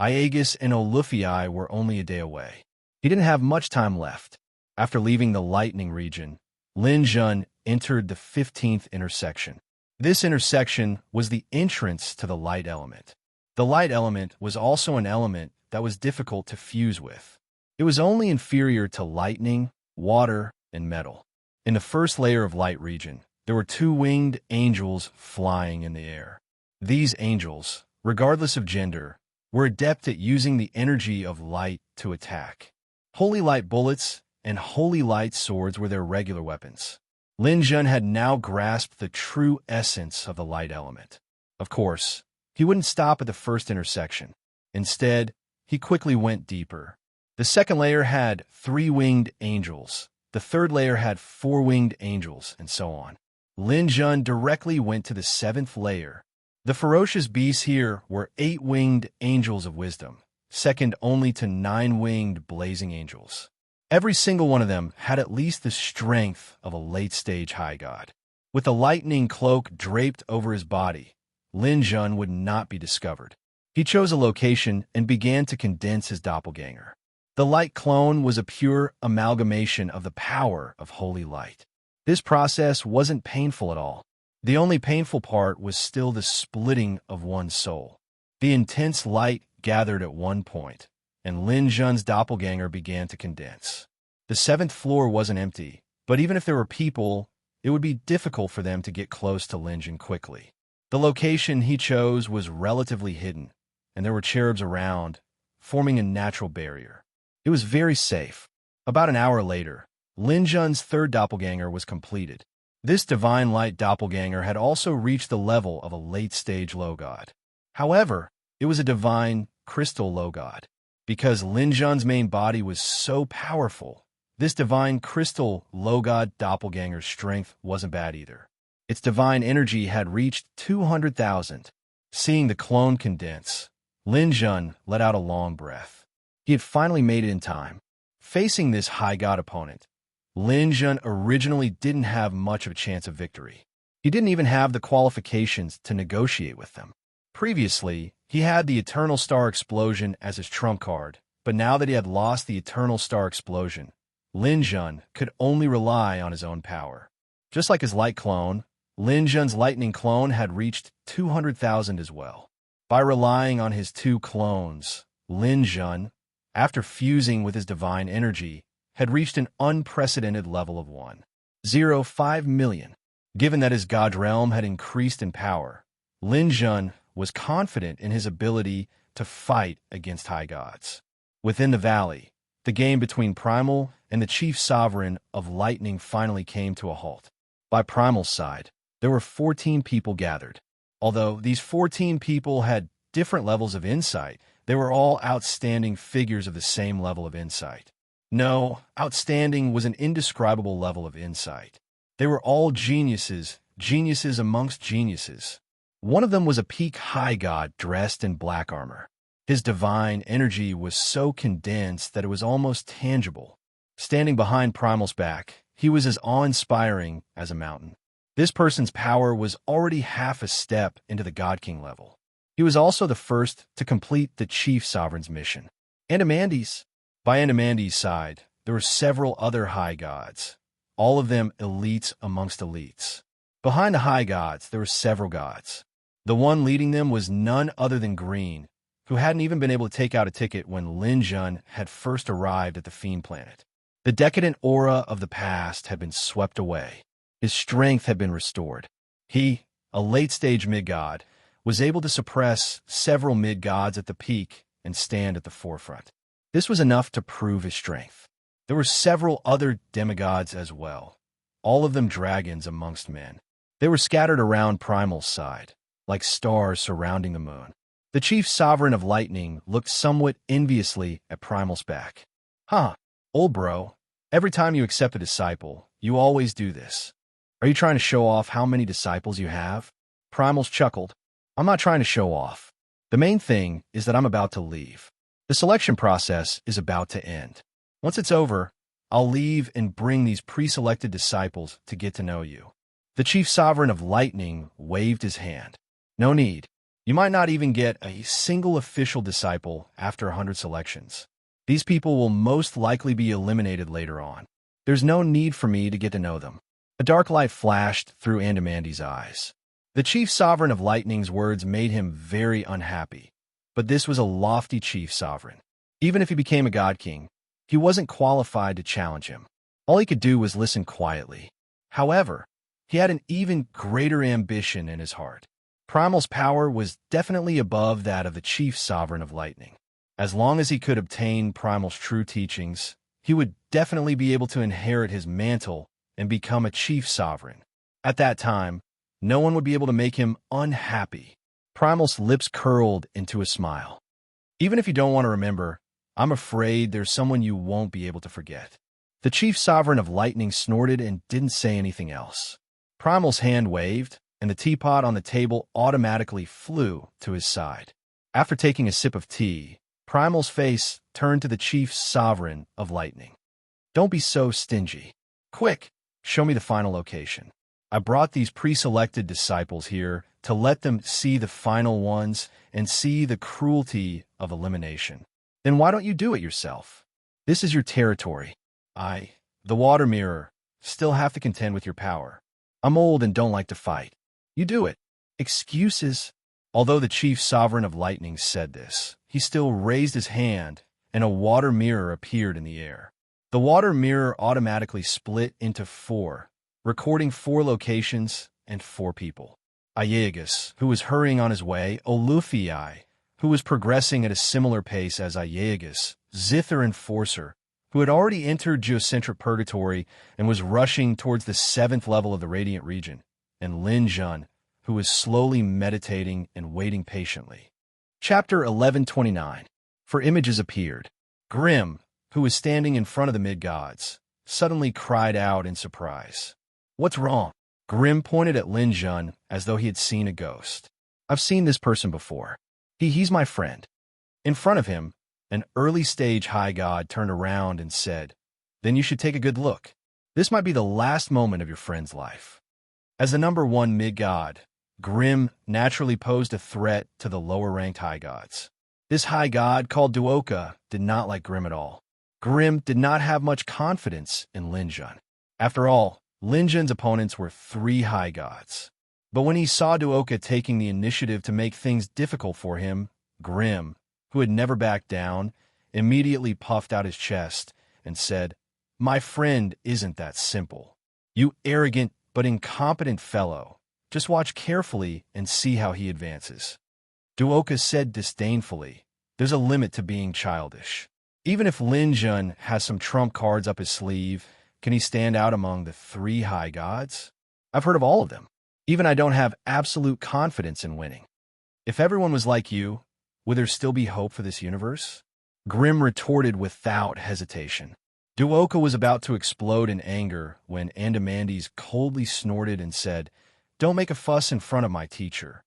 Aegis and Olufii were only a day away. He didn't have much time left. After leaving the lightning region, Lin Jun entered the 15th intersection. This intersection was the entrance to the light element. The light element was also an element that was difficult to fuse with. It was only inferior to lightning, water, and metal. In the first layer of light region, there were 2 winged angels flying in the air. These angels, regardless of gender, were adept at using the energy of light to attack. Holy light bullets and holy light swords were their regular weapons. Lin Jun had now grasped the true essence of the light element. Of course, he wouldn't stop at the first intersection. Instead, he quickly went deeper. The second layer had 3 winged angels. The third layer had 4 winged angels, and so on. Lin Jun directly went to the 7th layer. The ferocious beasts here were 8 winged angels of wisdom, second only to 9 winged blazing angels. Every single one of them had at least the strength of a late-stage high god. With a lightning cloak draped over his body, Lin Jun would not be discovered. He chose a location and began to condense his doppelganger. The light clone was a pure amalgamation of the power of holy light. This process wasn't painful at all. The only painful part was still the splitting of one's soul. The intense light gathered at one point, and Lin Jun's doppelganger began to condense. The 7th floor wasn't empty, but even if there were people, it would be difficult for them to get close to Lin Jun quickly. The location he chose was relatively hidden, and there were cherubs around, forming a natural barrier. It was very safe. About an hour later, Lin Jun's 3rd doppelganger was completed. This divine light doppelganger had also reached the level of a late-stage low god. However, it was a divine crystal low god. Because Lin Jun's main body was so powerful, this divine crystal low god doppelganger's strength wasn't bad either. Its divine energy had reached 200,000. Seeing the clone condense, Lin Jun let out a long breath. He had finally made it in time. Facing this high god opponent, Lin Jun originally didn't have much of a chance of victory. He didn't even have the qualifications to negotiate with them. Previously, he had the Eternal Star Explosion as his trump card, but now that he had lost the Eternal Star Explosion, Lin Jun could only rely on his own power. Just like his light clone, Lin Jun's lightning clone had reached 200,000 as well. By relying on his 2 clones, Lin Jun, after fusing with his divine energy, had reached an unprecedented level of 1.05 million. Given that his god realm had increased in power, Lin Jun was confident in his ability to fight against high gods. Within the valley, the game between Primal and the chief sovereign of lightning finally came to a halt. By Primal's side, there were 14 people gathered. Although these 14 people had different levels of insight, they were all outstanding figures of the same level of insight. No, outstanding was an indescribable level of insight. They were all geniuses, geniuses amongst geniuses. One of them was a peak high god dressed in black armor. His divine energy was so condensed that it was almost tangible. Standing behind Primal's back, he was as awe-inspiring as a mountain. This person's power was already half a step into the God King level. He was also the first to complete the Chief Sovereign's mission. By Andamandi's side, there were several other high gods, all of them elites amongst elites. Behind the high gods, there were several gods. The one leading them was none other than Green, who hadn't even been able to take out a ticket when Lin Jun had first arrived at the Fiend Planet. The decadent aura of the past had been swept away. His strength had been restored. He, a late-stage mid-god, was able to suppress several mid-gods at the peak and stand at the forefront. This was enough to prove his strength. There were several other demigods as well, all of them dragons amongst men. They were scattered around Primal's side, like stars surrounding the moon. The chief sovereign of lightning looked somewhat enviously at Primal's back. Huh, old bro, every time you accept a disciple, you always do this. Are you trying to show off how many disciples you have? Primal's chuckled. I'm not trying to show off. The main thing is that I'm about to leave. The selection process is about to end. Once it's over, I'll leave and bring these pre-selected disciples to get to know you. The chief sovereign of lightning waved his hand. No need. You might not even get a single official disciple after 100 selections. These people will most likely be eliminated later on. There's no need for me to get to know them. A dark light flashed through Andamandi's eyes. The chief sovereign of lightning's words made him very unhappy. But this was a lofty chief sovereign. Even if he became a god king, he wasn't qualified to challenge him. All he could do was listen quietly. However, he had an even greater ambition in his heart. Primal's power was definitely above that of the chief sovereign of lightning. As long as he could obtain Primal's true teachings, he would definitely be able to inherit his mantle and become a chief sovereign. At that time, no one would be able to make him unhappy. Primal's lips curled into a smile. Even if you don't want to remember, I'm afraid there's someone you won't be able to forget. The chief sovereign of lightning snorted and didn't say anything else. Primal's hand waved, and the teapot on the table automatically flew to his side. After taking a sip of tea, Primal's face turned to the chief sovereign of lightning. Don't be so stingy. Quick, show me the final location. I brought these pre-selected disciples here to let them see the final ones and see the cruelty of elimination. Then why don't you do it yourself? This is your territory. I, the water mirror, still have to contend with your power. I'm old and don't like to fight. You do it. Excuses. Although the chief sovereign of lightning said this, he still raised his hand, and a water mirror appeared in the air. The water mirror automatically split into 4, recording 4 locations and 4 people. Aeagus, who was hurrying on his way, Olufii, who was progressing at a similar pace as Aeagus, Zither Enforcer, who had already entered geocentric purgatory and was rushing towards the 7th level of the Radiant region, and Lin Jun, who was slowly meditating and waiting patiently. Chapter 1129. For images appeared. Grim, who was standing in front of the mid-gods, suddenly cried out in surprise. What's wrong? Grim pointed at Lin Jun as though he had seen a ghost. I've seen this person before. He's my friend. In front of him, an early-stage high god turned around and said, Then you should take a good look. This might be the last moment of your friend's life. As the number 1 mid-god, Grim naturally posed a threat to the lower-ranked high gods. This high god, called Duoka, did not like Grim at all. Grim did not have much confidence in Lin Jun. After all, Lin Jun's opponents were 3 high gods. But when he saw Duoka taking the initiative to make things difficult for him, Grim, who had never backed down, immediately puffed out his chest and said, My friend isn't that simple. You arrogant, but incompetent fellow. Just watch carefully and see how he advances. Duoka said disdainfully, there's a limit to being childish. Even if Lin Jun has some trump cards up his sleeve, can he stand out among the three high gods? I've heard of all of them. Even I don't have absolute confidence in winning. If everyone was like you, would there still be hope for this universe? Grimm retorted without hesitation. Duoka was about to explode in anger when Andamandes coldly snorted and said, "Don't make a fuss in front of my teacher."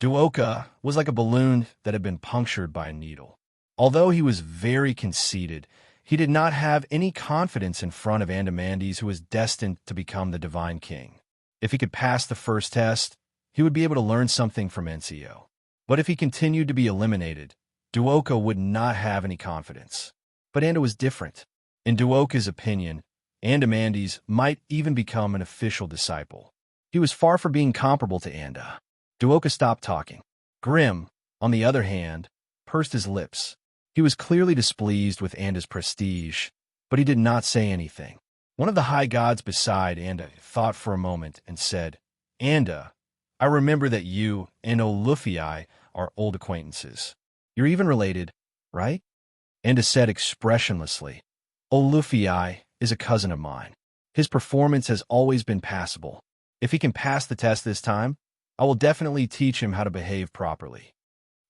Duoka was like a balloon that had been punctured by a needle. Although he was very conceited, he did not have any confidence in front of Andamandes, who was destined to become the Divine King. If he could pass the first test, he would be able to learn something from NCO. But if he continued to be eliminated, Duoka would not have any confidence. But Anda was different. In Duoka's opinion, Andamandes might even become an official disciple. He was far from being comparable to Anda. Duoka stopped talking. Grimm, on the other hand, pursed his lips. He was clearly displeased with Anda's prestige, but he did not say anything. One of the high gods beside Anda thought for a moment and said, "Anda, I remember that you and Olufii are old acquaintances. You're even related, right?" Anda said expressionlessly, "Olufii is a cousin of mine. His performance has always been passable. If he can pass the test this time, I will definitely teach him how to behave properly."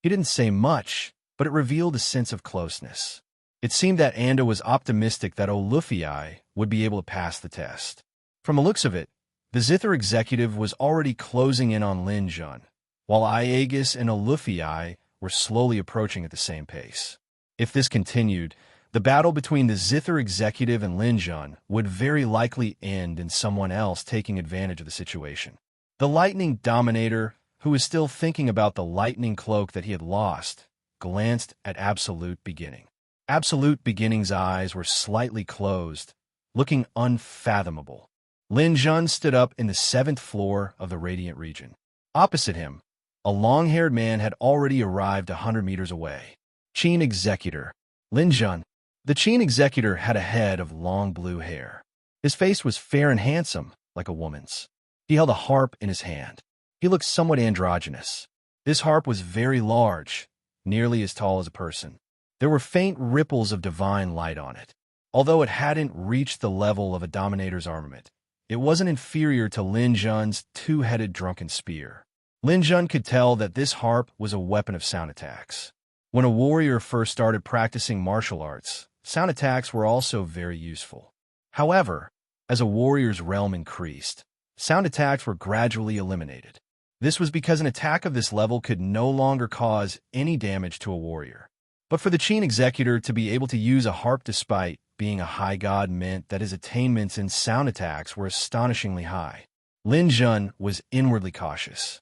He didn't say much, but it revealed a sense of closeness. It seemed that Anda was optimistic that Olufii would be able to pass the test. From the looks of it, the Zither executive was already closing in on Lin Jun, while Iagus and Olufii were slowly approaching at the same pace. If this continued, the battle between the Zither executive and Lin Jun would very likely end in someone else taking advantage of the situation. The Lightning Dominator, who was still thinking about the lightning cloak that he had lost, glanced at Absolute Beginning. Absolute Beginning's eyes were slightly closed, looking unfathomable. Lin Jun stood up in the 7th floor of the Radiant region. Opposite him, a long-haired man had already arrived 100 meters away. Qin Executor, Lin Jun. The Qin Executor had a head of long blue hair. His face was fair and handsome, like a woman's. He held a harp in his hand. He looked somewhat androgynous. This harp was very large, nearly as tall as a person. There were faint ripples of divine light on it. Although it hadn't reached the level of a Dominator's armament, it wasn't inferior to Lin Jun's two-headed drunken spear. Lin Jun could tell that this harp was a weapon of sound attacks. When a warrior first started practicing martial arts, sound attacks were also very useful. However, as a warrior's realm increased, sound attacks were gradually eliminated. This was because an attack of this level could no longer cause any damage to a warrior. But for the Qin Executor to be able to use a harp despite being a high god meant that his attainments in sound attacks were astonishingly high. Lin Jun was inwardly cautious.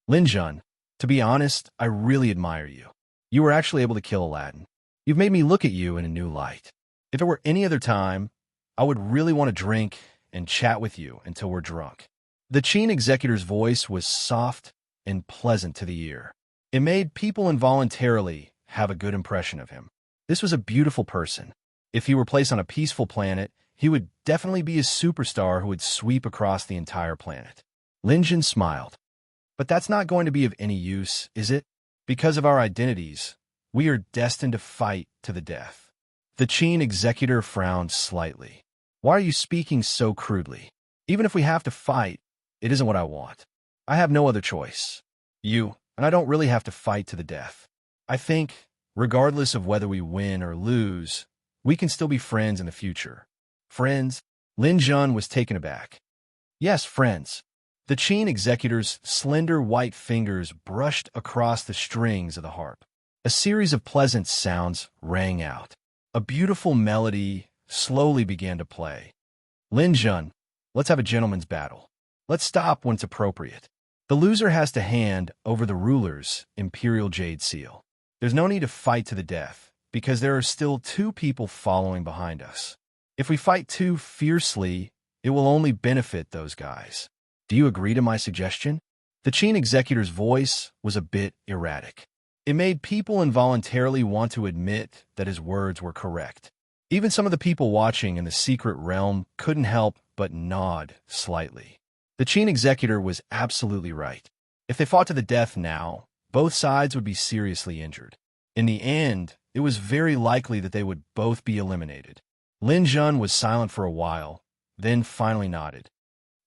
Lin Jun, to be honest, I really admire you. You were actually able to kill Aladdin. You've made me look at you in a new light. If it were any other time, I would really want to drink and chat with you until we're drunk. The Qin Executor's voice was soft and pleasant to the ear. It made people involuntarily have a good impression of him. This was a beautiful person. If he were placed on a peaceful planet, he would definitely be a superstar who would sweep across the entire planet. Lin Jun smiled. But that's not going to be of any use, is it? Because of our identities, we are destined to fight to the death. The Qin Executor frowned slightly. Why are you speaking so crudely? Even if we have to fight, it isn't what I want. I have no other choice. You, and I don't really have to fight to the death. I think, regardless of whether we win or lose, we can still be friends in the future. Friends? Lin Jun was taken aback. Yes, friends. The Qin Executor's slender white fingers brushed across the strings of the harp. A series of pleasant sounds rang out. A beautiful melody slowly began to play. Lin Jun, let's have a gentleman's battle. Let's stop when it's appropriate. The loser has to hand over the ruler's Imperial Jade Seal. There's no need to fight to the death, because there are still 2 people following behind us. If we fight too fiercely, it will only benefit those guys. Do you agree to my suggestion? The Qin Executor's voice was a bit erratic. It made people involuntarily want to admit that his words were correct. Even some of the people watching in the secret realm couldn't help but nod slightly. The Qin executor was absolutely right. If they fought to the death now, both sides would be seriously injured. In the end, it was very likely that they would both be eliminated. Lin Jun was silent for a while, then finally nodded.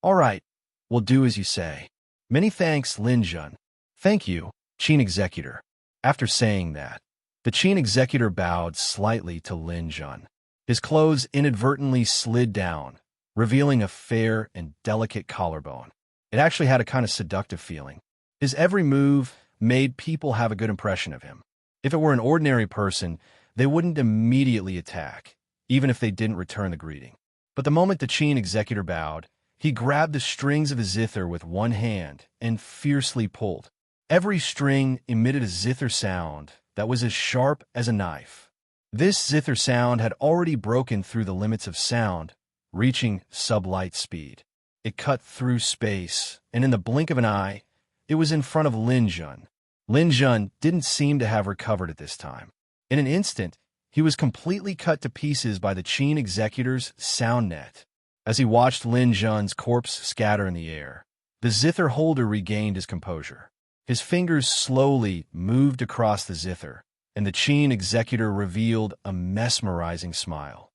All right, we'll do as you say. Many thanks, Lin Jun. Thank you, Qin executor. After saying that, the Qin executor bowed slightly to Lin Jun. His clothes inadvertently slid down, revealing a fair and delicate collarbone. It actually had a kind of seductive feeling. His every move made people have a good impression of him. If it were an ordinary person, they wouldn't immediately attack, even if they didn't return the greeting. But the moment the Qin executor bowed, he grabbed the strings of his zither with one hand and fiercely pulled. Every string emitted a zither sound that was as sharp as a knife. This zither sound had already broken through the limits of sound, reaching sublight speed. It cut through space, and in the blink of an eye, it was in front of Lin Jun. Lin Jun didn't seem to have recovered at this time. In an instant, he was completely cut to pieces by the Qin executor's sound net. As he watched Lin Jun's corpse scatter in the air, the zither holder regained his composure. His fingers slowly moved across the zither, and the Qin executor revealed a mesmerizing smile.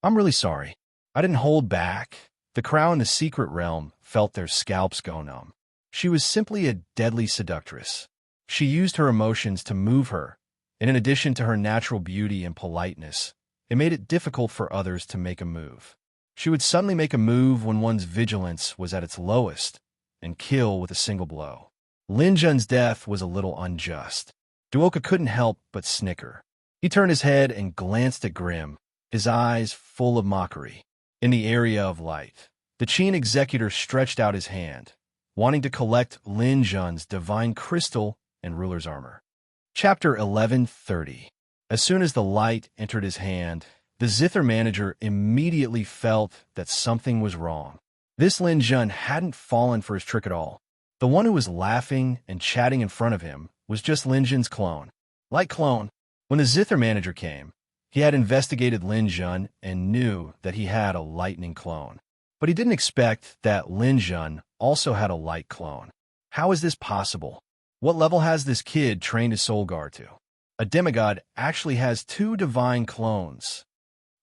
I'm really sorry. I didn't hold back. The crowd in the secret realm felt their scalps go numb. She was simply a deadly seductress. She used her emotions to move her, and in addition to her natural beauty and politeness, it made it difficult for others to make a move. She would suddenly make a move when one's vigilance was at its lowest, and kill with a single blow. Lin Jun's death was a little unjust. Duoka couldn't help but snicker. He turned his head and glanced at Grimm, his eyes full of mockery. In the area of light, the Qin executor stretched out his hand, wanting to collect Lin Jun's divine crystal and ruler's armor. Chapter 11:30. As soon as the light entered his hand, the zither manager immediately felt that something was wrong. This Lin Jun hadn't fallen for his trick at all. The one who was laughing and chatting in front of him was just Lin Jun's clone. Like clone, when the zither manager came, he had investigated Lin Jun and knew that he had a lightning clone. But he didn't expect that Lin Jun also had a light clone. How is this possible? What level has this kid trained his soul guard to? A demigod actually has 2 divine clones.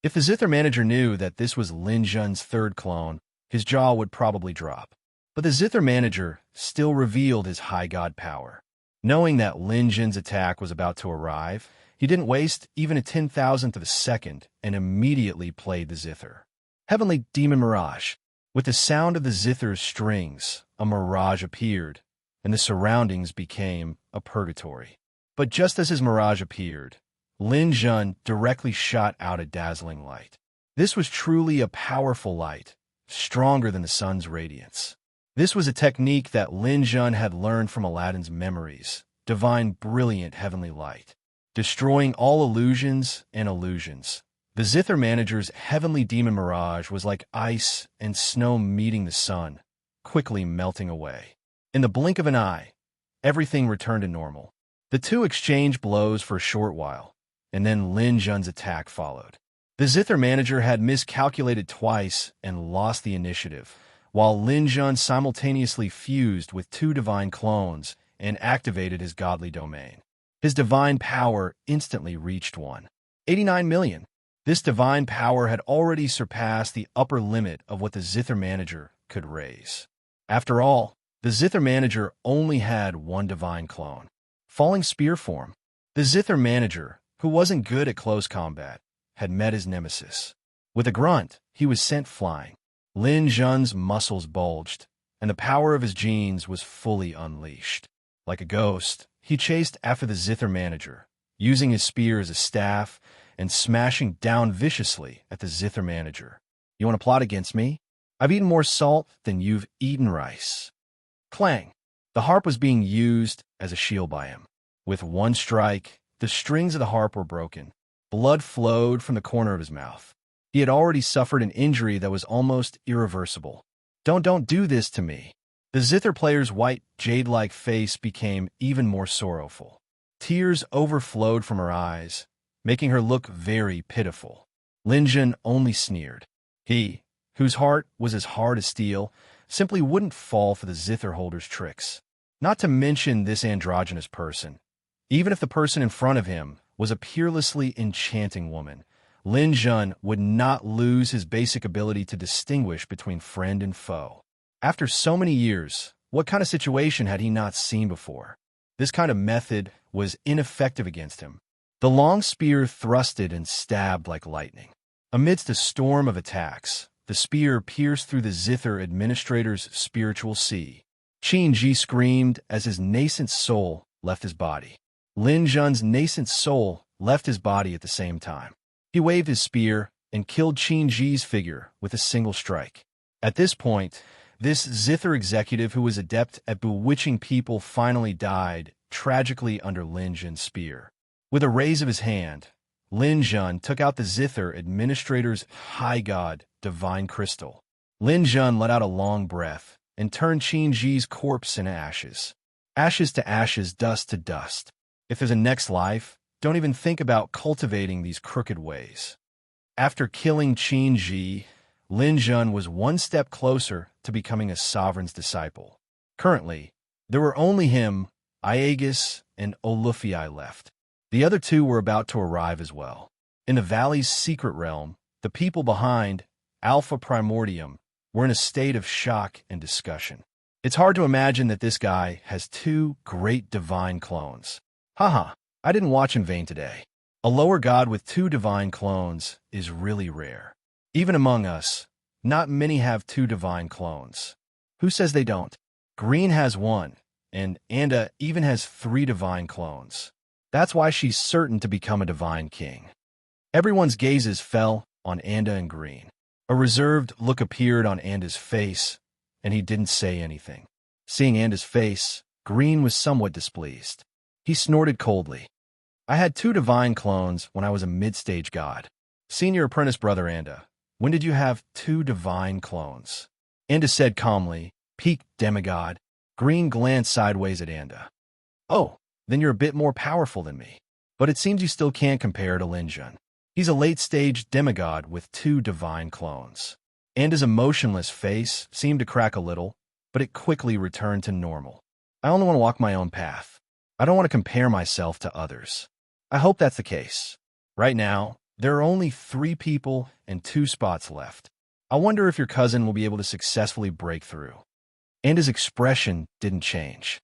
If the zither manager knew that this was Lin Jun's 3rd clone, his jaw would probably drop. But the zither manager still revealed his high god power. Knowing that Lin Jun's attack was about to arrive, he didn't waste even a 10,000th of a second and immediately played the zither. Heavenly Demon Mirage. With the sound of the zither's strings, a mirage appeared, and the surroundings became a purgatory. But just as his mirage appeared, Lin Jun directly shot out a dazzling light. This was truly a powerful light, stronger than the sun's radiance. This was a technique that Lin Jun had learned from Aladdin's memories, divine brilliant heavenly light, destroying all illusions and illusions. The zither manager's heavenly demon mirage was like ice and snow meeting the sun, quickly melting away. In the blink of an eye, everything returned to normal. The two exchanged blows for a short while, and then Lin Jun's attack followed. The zither manager had miscalculated twice and lost the initiative, while Lin Jun simultaneously fused with 2 divine clones and activated his godly domain. His divine power instantly reached 189 million. This divine power had already surpassed the upper limit of what the zither manager could raise. After all, the zither manager only had 1 divine clone. Falling spear form. The zither manager, who wasn't good at close combat, had met his nemesis. With a grunt, he was sent flying. Lin Jun's muscles bulged, and the power of his genes was fully unleashed. Like a ghost, he chased after the zither manager, using his spear as a staff and smashing down viciously at the zither manager. You want to plot against me? I've eaten more salt than you've eaten rice. Clang! The harp was being used as a shield by him. With 1 strike, the strings of the harp were broken. Blood flowed from the corner of his mouth. He had already suffered an injury that was almost irreversible. Don't do this to me. The zither player's white, jade-like face became even more sorrowful. Tears overflowed from her eyes, making her look very pitiful. Lin Jun only sneered. He, whose heart was as hard as steel, simply wouldn't fall for the zither holder's tricks. Not to mention this androgynous person. Even if the person in front of him was a peerlessly enchanting woman, Lin Jun would not lose his basic ability to distinguish between friend and foe. After so many years, what kind of situation had he not seen before? This kind of method was ineffective against him. The long spear thrusted and stabbed like lightning. Amidst a storm of attacks, the spear pierced through the zither administrator's spiritual sea. Qin Ji screamed as his nascent soul left his body. Lin Jun's nascent soul left his body at the same time. He waved his spear and killed Qin Ji's figure with a single strike. At this point, this zither executive who was adept at bewitching people finally died tragically under Lin Jun's spear. With a raise of his hand, Lin Jun took out the zither administrator's high god, divine crystal. Lin Jun let out a long breath and turned Qin Ji's corpse into ashes. Ashes to ashes, dust to dust. If there's a next life, don't even think about cultivating these crooked ways. After killing Qin Ji, Lin Jun was one step closer to becoming a sovereign's disciple. Currently, there were only him, Aegis, and Olufii left. The other two were about to arrive as well. In the valley's secret realm, the people behind Alpha Primordium were in a state of shock and discussion. It's hard to imagine that this guy has two great divine clones. Haha, I didn't watch in vain today. A lower god with two divine clones is really rare. Even among us, not many have two divine clones. Who says they don't? Green has one, and Anda even has 3 divine clones. That's why she's certain to become a divine king. Everyone's gazes fell on Anda and Green. A reserved look appeared on Anda's face, and he didn't say anything. Seeing Anda's face, Green was somewhat displeased. He snorted coldly. I had 2 divine clones when I was a mid-stage god. Senior apprentice brother Anda, when did you have 2 divine clones? Anda said calmly, peaked demigod. Green glanced sideways at Anda. Oh, then you're a bit more powerful than me. But it seems you still can't compare to Lin Jun. He's a late-stage demigod with 2 divine clones. Anda's emotionless face seemed to crack a little, but it quickly returned to normal. I only want to walk my own path. I don't want to compare myself to others. I hope that's the case. Right now, there are only 3 people and 2 spots left. I wonder if your cousin will be able to successfully break through. Anda's expression didn't change.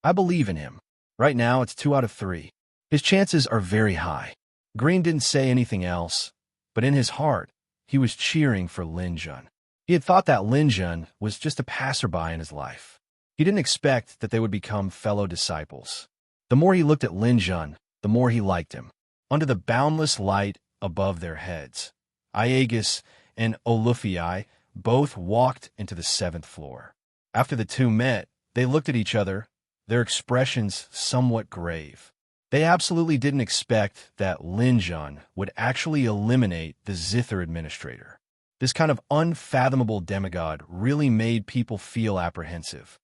I believe in him. Right now, it's 2 out of 3. His chances are very high. Green didn't say anything else, but in his heart, he was cheering for Lin Jun. He had thought that Lin Jun was just a passerby in his life. He didn't expect that they would become fellow disciples. The more he looked at Lin Jun, the more he liked him. Under the boundless light above their heads, Aegis and Olufii both walked into the 7th floor. After the two met, they looked at each other, their expressions somewhat grave. They absolutely didn't expect that Lin Jun would actually eliminate the zither administrator. This kind of unfathomable demigod really made people feel apprehensive.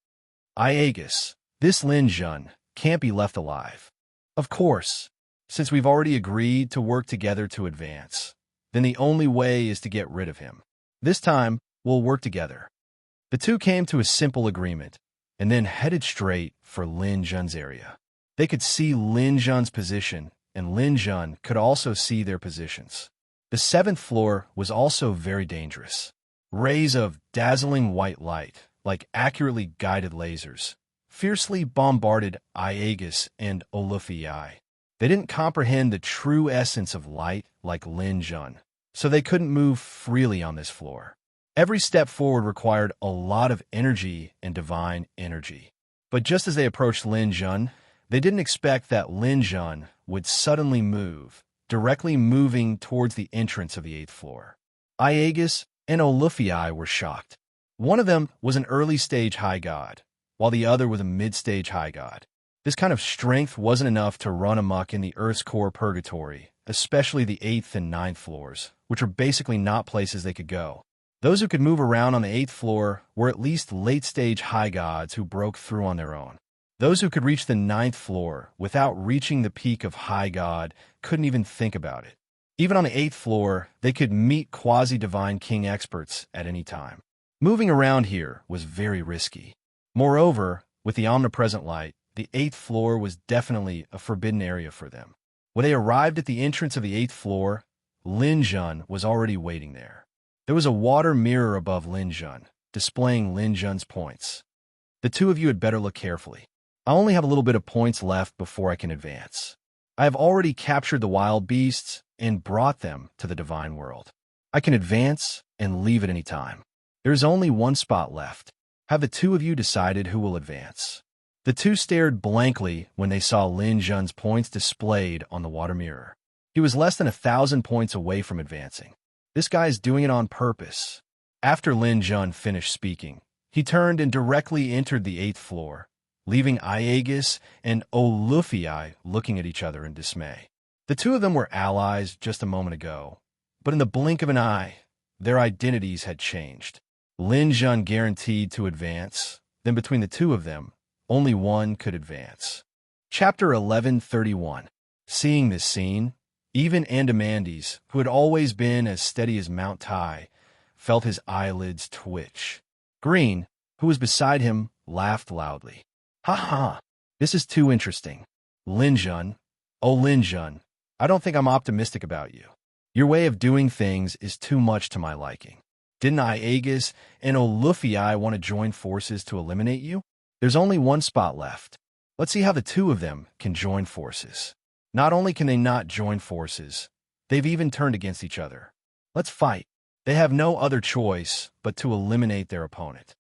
Aegis, this Lin Jun can't be left alive. Of course, since we've already agreed to work together to advance, then the only way is to get rid of him. This time, we'll work together. The two came to a simple agreement, and then headed straight for Lin Jun's area. They could see Lin Jun's position, and Lin Jun could also see their positions. The 7th floor was also very dangerous. Rays of dazzling white light, like accurately guided lasers, fiercely bombarded Aegis and Olufii. They didn't comprehend the true essence of light like Lin Jun, so they couldn't move freely on this floor. Every step forward required a lot of energy and divine energy. But just as they approached Lin Jun, they didn't expect that Lin Jun would suddenly move, directly moving towards the entrance of the 8th floor. Aegis and Olufii were shocked. One of them was an early-stage high god, while the other was a mid-stage high god. This kind of strength wasn't enough to run amok in the Earth's core purgatory, especially the 8th and 9th floors, which were basically not places they could go. Those who could move around on the 8th floor were at least late-stage high gods who broke through on their own. Those who could reach the 9th floor without reaching the peak of high god couldn't even think about it. Even on the 8th floor, they could meet quasi-divine king experts at any time. Moving around here was very risky. Moreover, with the omnipresent light, the 8th floor was definitely a forbidden area for them. When they arrived at the entrance of the 8th floor, Lin Jun was already waiting there. There was a water mirror above Lin Jun, displaying Lin Jun's points. The two of you had better look carefully. I only have a little bit of points left before I can advance. I have already captured the wild beasts and brought them to the divine world. I can advance and leave at any time. There is only one spot left. Have the two of you decided who will advance? The two stared blankly when they saw Lin Jun's points displayed on the water mirror. He was less than 1,000 points away from advancing. This guy is doing it on purpose. After Lin Jun finished speaking, he turned and directly entered the 8th floor, leaving Aegis and Olufii looking at each other in dismay. The two of them were allies just a moment ago, but in the blink of an eye, their identities had changed. Lin Jun guaranteed to advance, then between the two of them, only one could advance. Chapter 1131. Seeing this scene, even Andamandes, who had always been as steady as Mount Tai, felt his eyelids twitch. Green, who was beside him, laughed loudly. Ha ha! This is too interesting. Lin Jun, oh Lin Jun, I don't think I'm optimistic about you. Your way of doing things is too much to my liking. Didn't Aegis and Olufii want to join forces to eliminate you? There's only one spot left. Let's see how the two of them can join forces. Not only can they not join forces, they've even turned against each other. Let's fight. They have no other choice but to eliminate their opponent.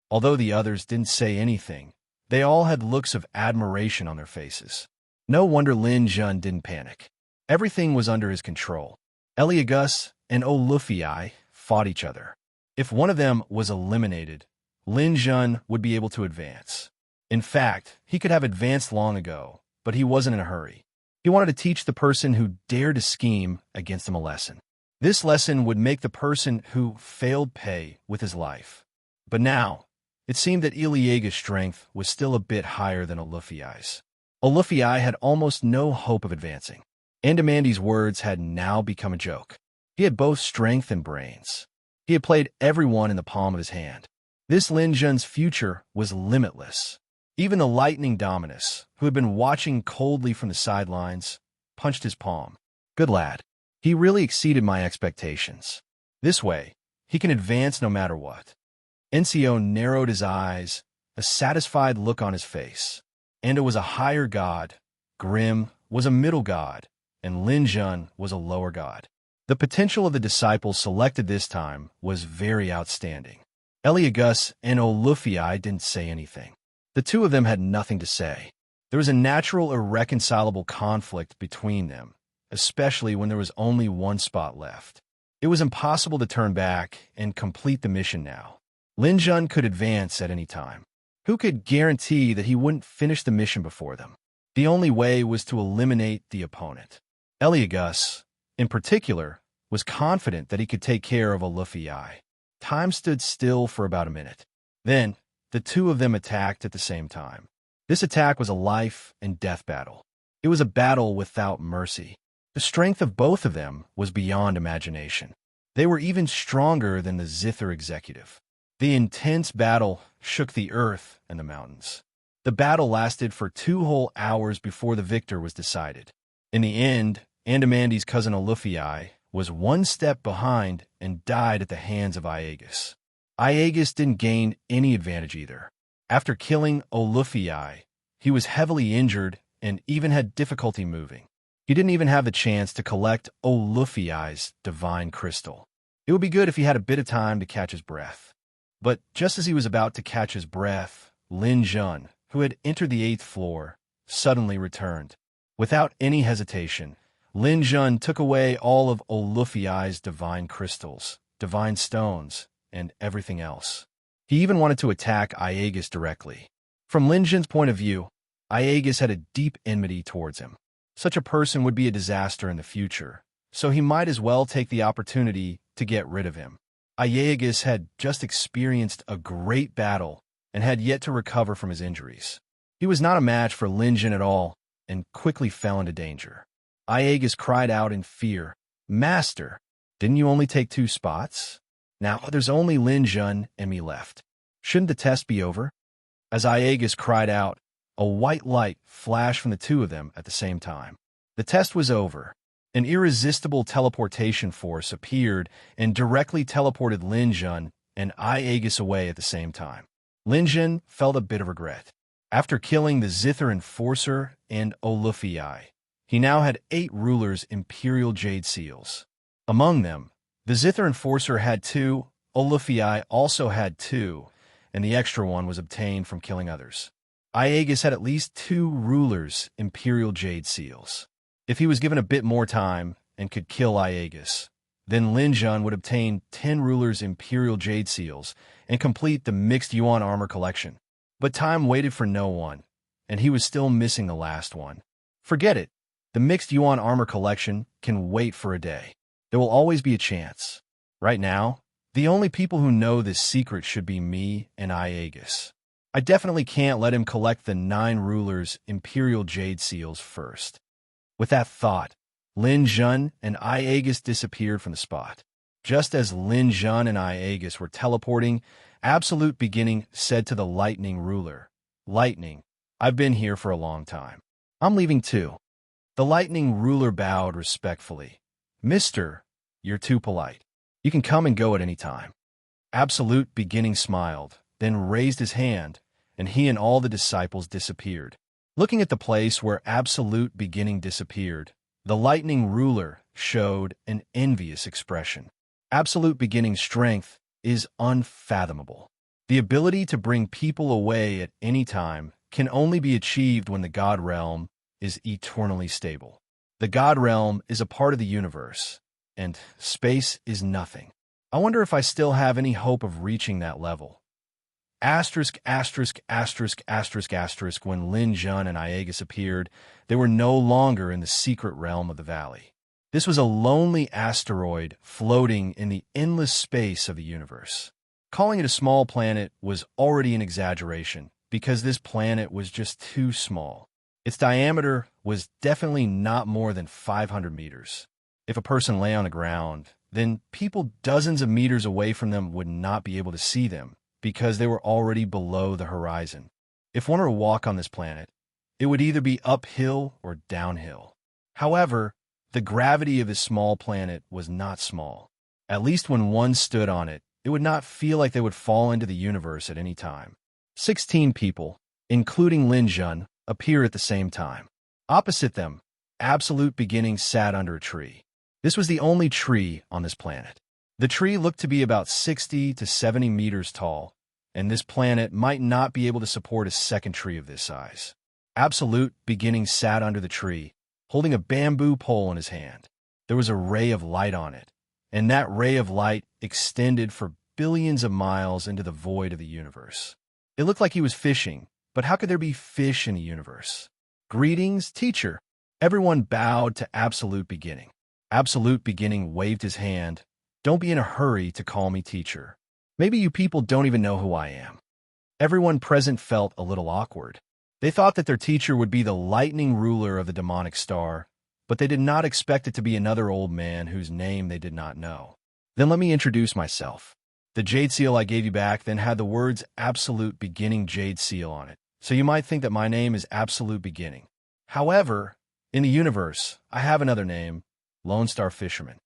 Although the others didn't say anything, they all had looks of admiration on their faces. No wonder Lin Jun didn't panic. Everything was under his control. Eliagus and Olufii fought each other. If one of them was eliminated, Lin Jun would be able to advance. In fact, he could have advanced long ago, but he wasn't in a hurry. He wanted to teach the person who dared to scheme against him a lesson. This lesson would make the person who failed pay with his life. But now, it seemed that Eliagus' strength was still a bit higher than Olufii's. Olufii had almost no hope of advancing. Andamandes' words had now become a joke. He had both strength and brains. He had played everyone in the palm of his hand. This Lin Jun's future was limitless. Even the lightning Dominus, who had been watching coldly from the sidelines, punched his palm. Good lad. He really exceeded my expectations. This way, he can advance no matter what. Encio narrowed his eyes, a satisfied look on his face. Anda was a higher god, Grim was a middle god, and Lin Jun was a lower god. The potential of the disciples selected this time was very outstanding. Eliagus and Olufii didn't say anything. The two of them had nothing to say. There was a natural, irreconcilable conflict between them, especially when there was only one spot left. It was impossible to turn back and complete the mission now. Lin Jun could advance at any time. Who could guarantee that he wouldn't finish the mission before them? The only way was to eliminate the opponent. Eliagus, in particular, was confident that he could take care of Olufii. Time stood still for about a minute. Then, the two of them attacked at the same time. This attack was a life and death battle. It was a battle without mercy. The strength of both of them was beyond imagination. They were even stronger than the Zither executive. The intense battle shook the earth and the mountains. The battle lasted for 2 whole hours before the victor was decided. In the end, Andamandes' cousin Olufii was 1 step behind and died at the hands of Aegis. Aegis didn't gain any advantage either. After killing Olufii, he was heavily injured and even had difficulty moving. He didn't even have the chance to collect Olufii's divine crystal. It would be good if he had a bit of time to catch his breath. But just as he was about to catch his breath, Lin Jun, who had entered the 8th floor, suddenly returned. Without any hesitation, Lin Jun took away all of Olufii's divine crystals, divine stones, and everything else. He even wanted to attack Aegis directly. From Lin Jun's point of view, Aegis had a deep enmity towards him. Such a person would be a disaster in the future, so he might as well take the opportunity to get rid of him. Aegis had just experienced a great battle and had yet to recover from his injuries. He was not a match for Lin Jun at all and quickly fell into danger. Aegis cried out in fear, "Master, didn't you only take 2 spots? Now there's only Lin Jun and me left. Shouldn't the test be over? As Aegus cried out, a white light flashed from the two of them at the same time. The test was over. An irresistible teleportation force appeared and directly teleported Lin Jun and Aegus away at the same time. Lin Jun felt a bit of regret. After killing the Zither Enforcer and Olufii, he now had 8 rulers' Imperial Jade Seals. Among them, the Zither Enforcer had 2, Olufii also had 2, and the extra one was obtained from killing others. Aegus had at least 2 rulers' Imperial Jade Seals. If he was given a bit more time and could kill Aegus, then Lin Jun would obtain 10 rulers' Imperial Jade Seals and complete the mixed Yuan armor collection. But time waited for no one, and he was still missing the last one. Forget it. The mixed Yuan armor collection can wait for a day. There will always be a chance. Right now, the only people who know this secret should be me and Aegus. I definitely can't let him collect the 9 rulers' Imperial Jade Seals first. With that thought, Lin Jun and Aegus disappeared from the spot. Just as Lin Jun and Aegus were teleporting, Absolute Beginning said to the Lightning Ruler, "Lightning, I've been here for a long time. I'm leaving too." The Lightning Ruler bowed respectfully. "Mister, you're too polite. You can come and go at any time." Absolute Beginning smiled, then raised his hand, and he and all the disciples disappeared. Looking at the place where Absolute Beginning disappeared, the Lightning Ruler showed an envious expression. Absolute Beginning's strength is unfathomable. The ability to bring people away at any time can only be achieved when the God Realm is eternally stable. The God Realm is a part of the universe, and space is nothing. I wonder if I still have any hope of reaching that level. Asterisk, asterisk, asterisk, asterisk, asterisk. When Lin Jun and Aegus appeared, they were no longer in the secret realm of the valley. This was a lonely asteroid floating in the endless space of the universe. Calling it a small planet was already an exaggeration, because this planet was just too small. Its diameter was definitely not more than 500 meters. If a person lay on the ground, then people dozens of meters away from them would not be able to see them, because they were already below the horizon. If one were to walk on this planet, it would either be uphill or downhill. However, the gravity of this small planet was not small. At least when one stood on it, it would not feel like they would fall into the universe at any time. 16 people, including Lin Jun, appear at the same time. Opposite them, Absolute Beginning sat under a tree. This was the only tree on this planet. The tree looked to be about 60 to 70 meters tall, and this planet might not be able to support a second tree of this size. Absolute Beginning sat under the tree, holding a bamboo pole in his hand. There was a ray of light on it, and that ray of light extended for billions of miles into the void of the universe. It looked like he was fishing, but how could there be fish in the universe? "Greetings, teacher." Everyone bowed to Absolute Beginning. Absolute Beginning waved his hand. "Don't be in a hurry to call me teacher. Maybe you people don't even know who I am." Everyone present felt a little awkward. They thought that their teacher would be the Lightning Ruler of the demonic star, but they did not expect it to be another old man whose name they did not know. "Then let me introduce myself." The Jade Seal I gave you back then had the words Absolute Beginning Jade Seal on it, so you might think that my name is Absolute Beginning. However, in the universe, I have another name, Lone Star Fisherman.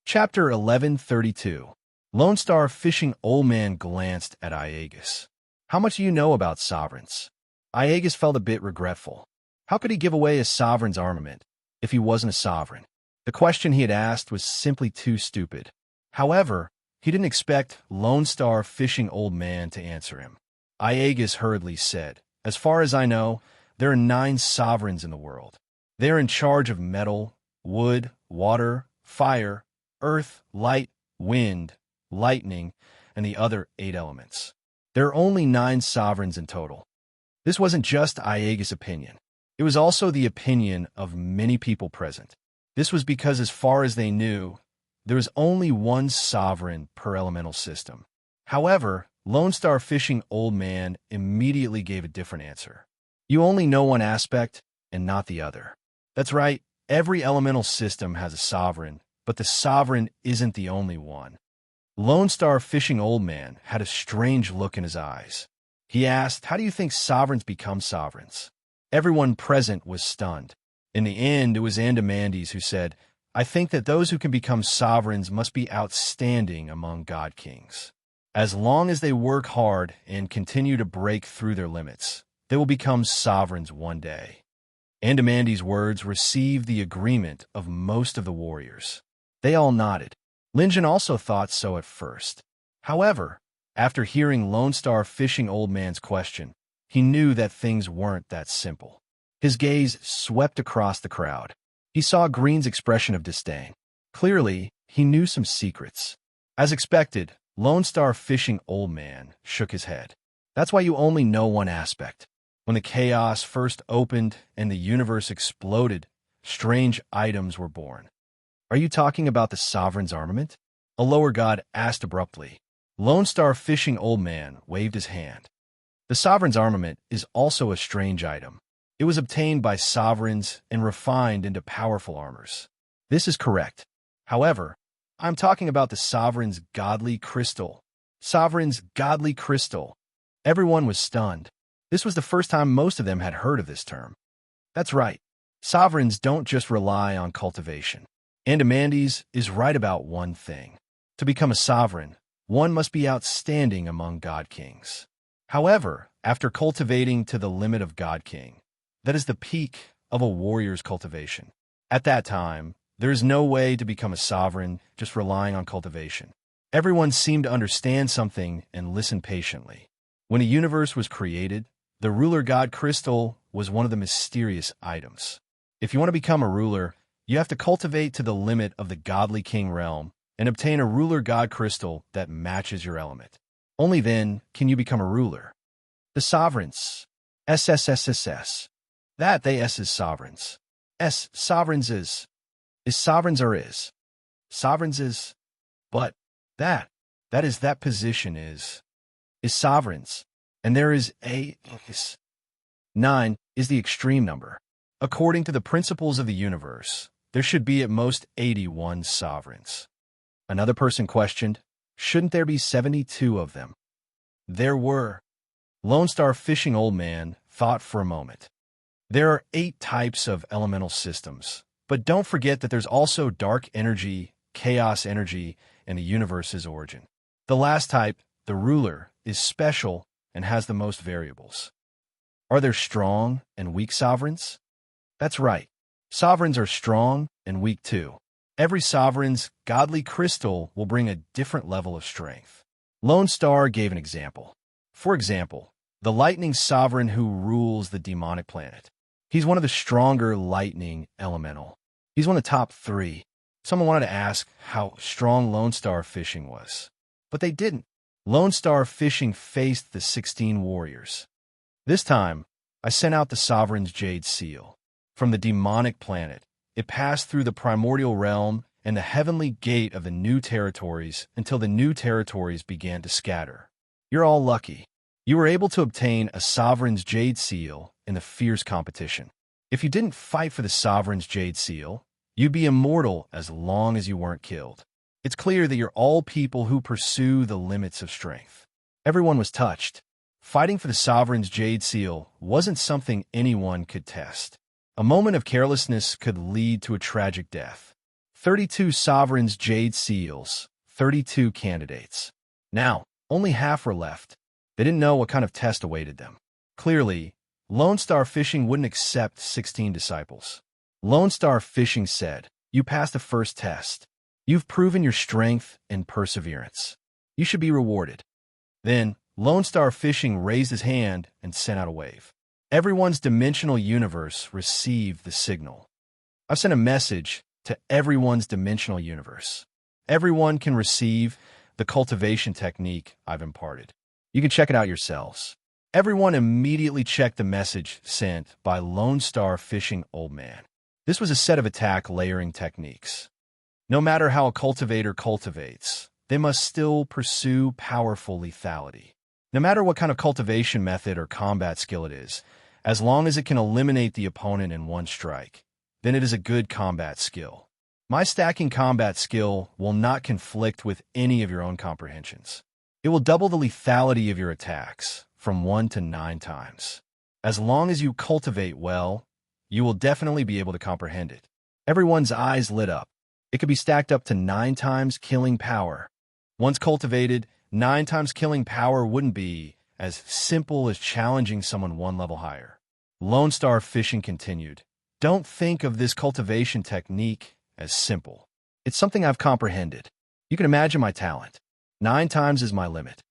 Chapter 1132. Lone Star Fishing Old Man glanced at Aegus. "How much do you know about sovereigns?" Aegus felt a bit regretful. How could he give away his sovereign's armament if he wasn't a sovereign? The question he had asked was simply too stupid. However, he didn't expect Lone Star Fishing Old Man to answer him. Aegus hurriedly said, "As far as I know, there are 9 sovereigns in the world. They are in charge of metal, wood, water, fire, earth, light, wind, lightning, and the other 8 elements. There are only 9 sovereigns in total." This wasn't just Aegus' opinion. It was also the opinion of many people present. This was because, as far as they knew, there was only 1 sovereign per elemental system. However, Lone Star Fishing Old Man immediately gave a different answer. "You only know one aspect and not the other." That's right, every elemental system has a sovereign, but the sovereign isn't the only one. Lone Star Fishing Old Man had a strange look in his eyes. He asked, "How do you think sovereigns become sovereigns?" Everyone present was stunned. In the end, it was Andamandes who said, "I think that those who can become sovereigns must be outstanding among god kings. As long as they work hard and continue to break through their limits, they will become sovereigns one day." Andamandes' words received the agreement of most of the warriors. They all nodded. Linjin also thought so at first. However, after hearing Lone Star Fishing Old Man's question, he knew that things weren't that simple. His gaze swept across the crowd. He saw Green's expression of disdain. Clearly, he knew some secrets. As expected, Lone Star Fishing Old Man shook his head. "That's why you only know one aspect. When the chaos first opened and the universe exploded, strange items were born." "Are you talking about the Sovereign's armament?" a lower god asked abruptly. Lone Star Fishing Old Man waved his hand. "The Sovereign's armament is also a strange item. It was obtained by sovereigns and refined into powerful armors." "This is correct. However, I'm talking about the Sovereign's godly crystal." Sovereign's godly crystal. Everyone was stunned. This was the first time most of them had heard of this term. That's right. Sovereigns don't just rely on cultivation. Andamandes is right about one thing. To become a sovereign, one must be outstanding among god kings. However, after cultivating to the limit of god king, that is the peak of a warrior's cultivation. At that time, there is no way to become a sovereign just relying on cultivation. Everyone seemed to understand something and listen patiently. When a universe was created, the ruler god crystal was one of the mysterious items. If you want to become a ruler, you have to cultivate to the limit of the godly king realm and obtain a ruler god crystal that matches your element. Only then can you become a ruler. The sovereigns. SSSSS. That they S is sovereigns. S sovereigns is sovereigns or is. Sovereigns is. But that is that position is sovereigns. And there is a is. 9 is the extreme number. According to the principles of the universe, there should be at most 81 sovereigns. Another person questioned, shouldn't there be 72 of them? There were. Lone Star Fishing Old Man thought for a moment. There are 8 types of elemental systems, but don't forget that there's also dark energy, chaos energy, and the universe's origin. The last type, the ruler, is special and has the most variables. Are there strong and weak sovereigns? That's right. Sovereigns are strong and weak too. Every sovereign's godly crystal will bring a different level of strength. Lone Star gave an example. For example, the lightning sovereign who rules the demonic planet. He's one of the stronger lightning elemental. He's one of the top 3. Someone wanted to ask how strong Lone Star Fishing was, but they didn't. Lone Star Fishing faced the 16 warriors. This time, I sent out the Sovereign's Jade Seal. From the demonic planet, it passed through the primordial realm and the heavenly gate of the new territories until the new territories began to scatter. You're all lucky. You were able to obtain a Sovereign's Jade Seal in the fierce competition. If you didn't fight for the Sovereign's Jade Seal, you'd be immortal as long as you weren't killed. It's clear that you're all people who pursue the limits of strength. Everyone was touched. Fighting for the Sovereign's Jade Seal wasn't something anyone could test. A moment of carelessness could lead to a tragic death. 32 Sovereign's Jade Seals, 32 candidates. Now, only half were left. They didn't know what kind of test awaited them. Clearly, Lone Star Fishing wouldn't accept 16 disciples. Lone Star Fishing said, "You passed the first test. You've proven your strength and perseverance. You should be rewarded." Then, Lone Star Fishing raised his hand and sent out a wave. Everyone's dimensional universe received the signal. I've sent a message to everyone's dimensional universe. Everyone can receive the cultivation technique I've imparted. You can check it out yourselves. Everyone immediately checked the message sent by Lone Star Fishing Old Man. This was a set of attack layering techniques. No matter how a cultivator cultivates, they must still pursue powerful lethality. No matter what kind of cultivation method or combat skill it is, as long as it can eliminate the opponent in one strike, then it is a good combat skill. My stacking combat skill will not conflict with any of your own comprehensions. It will double the lethality of your attacks, from 1 to 9 times. As long as you cultivate well, you will definitely be able to comprehend it. Everyone's eyes lit up. It could be stacked up to 9 times killing power. Once cultivated, 9 times killing power wouldn't be as simple as challenging someone 1 level higher. Lone Star Fishing continued. Don't think of this cultivation technique as simple. It's something I've comprehended. You can imagine my talent. 9 times is my limit.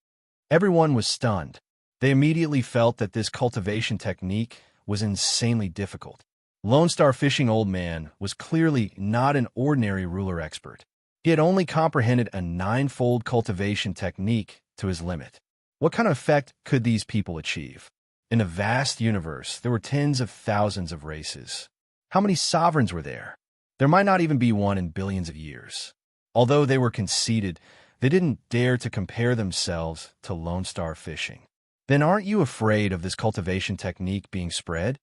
Everyone was stunned. They immediately felt that this cultivation technique was insanely difficult. Lone Star Fishing Old Man was clearly not an ordinary ruler expert. He had only comprehended a 9-fold cultivation technique to his limit. What kind of effect could these people achieve? In a vast universe, there were tens of thousands of races. How many sovereigns were there? There might not even be one in billions of years. Although they were conceited, they didn't dare to compare themselves to Lone Star Fishing. Then aren't you afraid of this cultivation technique being spread?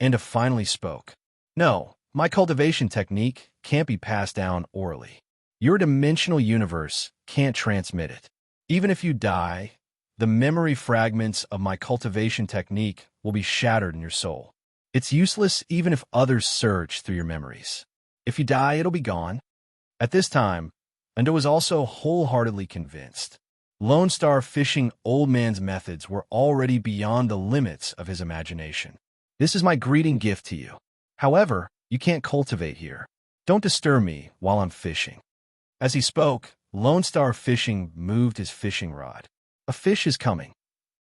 Enda finally spoke. No, my cultivation technique can't be passed down orally. Your dimensional universe can't transmit it. Even if you die, the memory fragments of my cultivation technique will be shattered in your soul. It's useless even if others search through your memories. If you die, it'll be gone. At this time, Enda was also wholeheartedly convinced. Lone Star Fishing Old Man's methods were already beyond the limits of his imagination. This is my greeting gift to you. However, you can't cultivate here. Don't disturb me while I'm fishing. As he spoke, Lone Star Fishing moved his fishing rod. A fish is coming.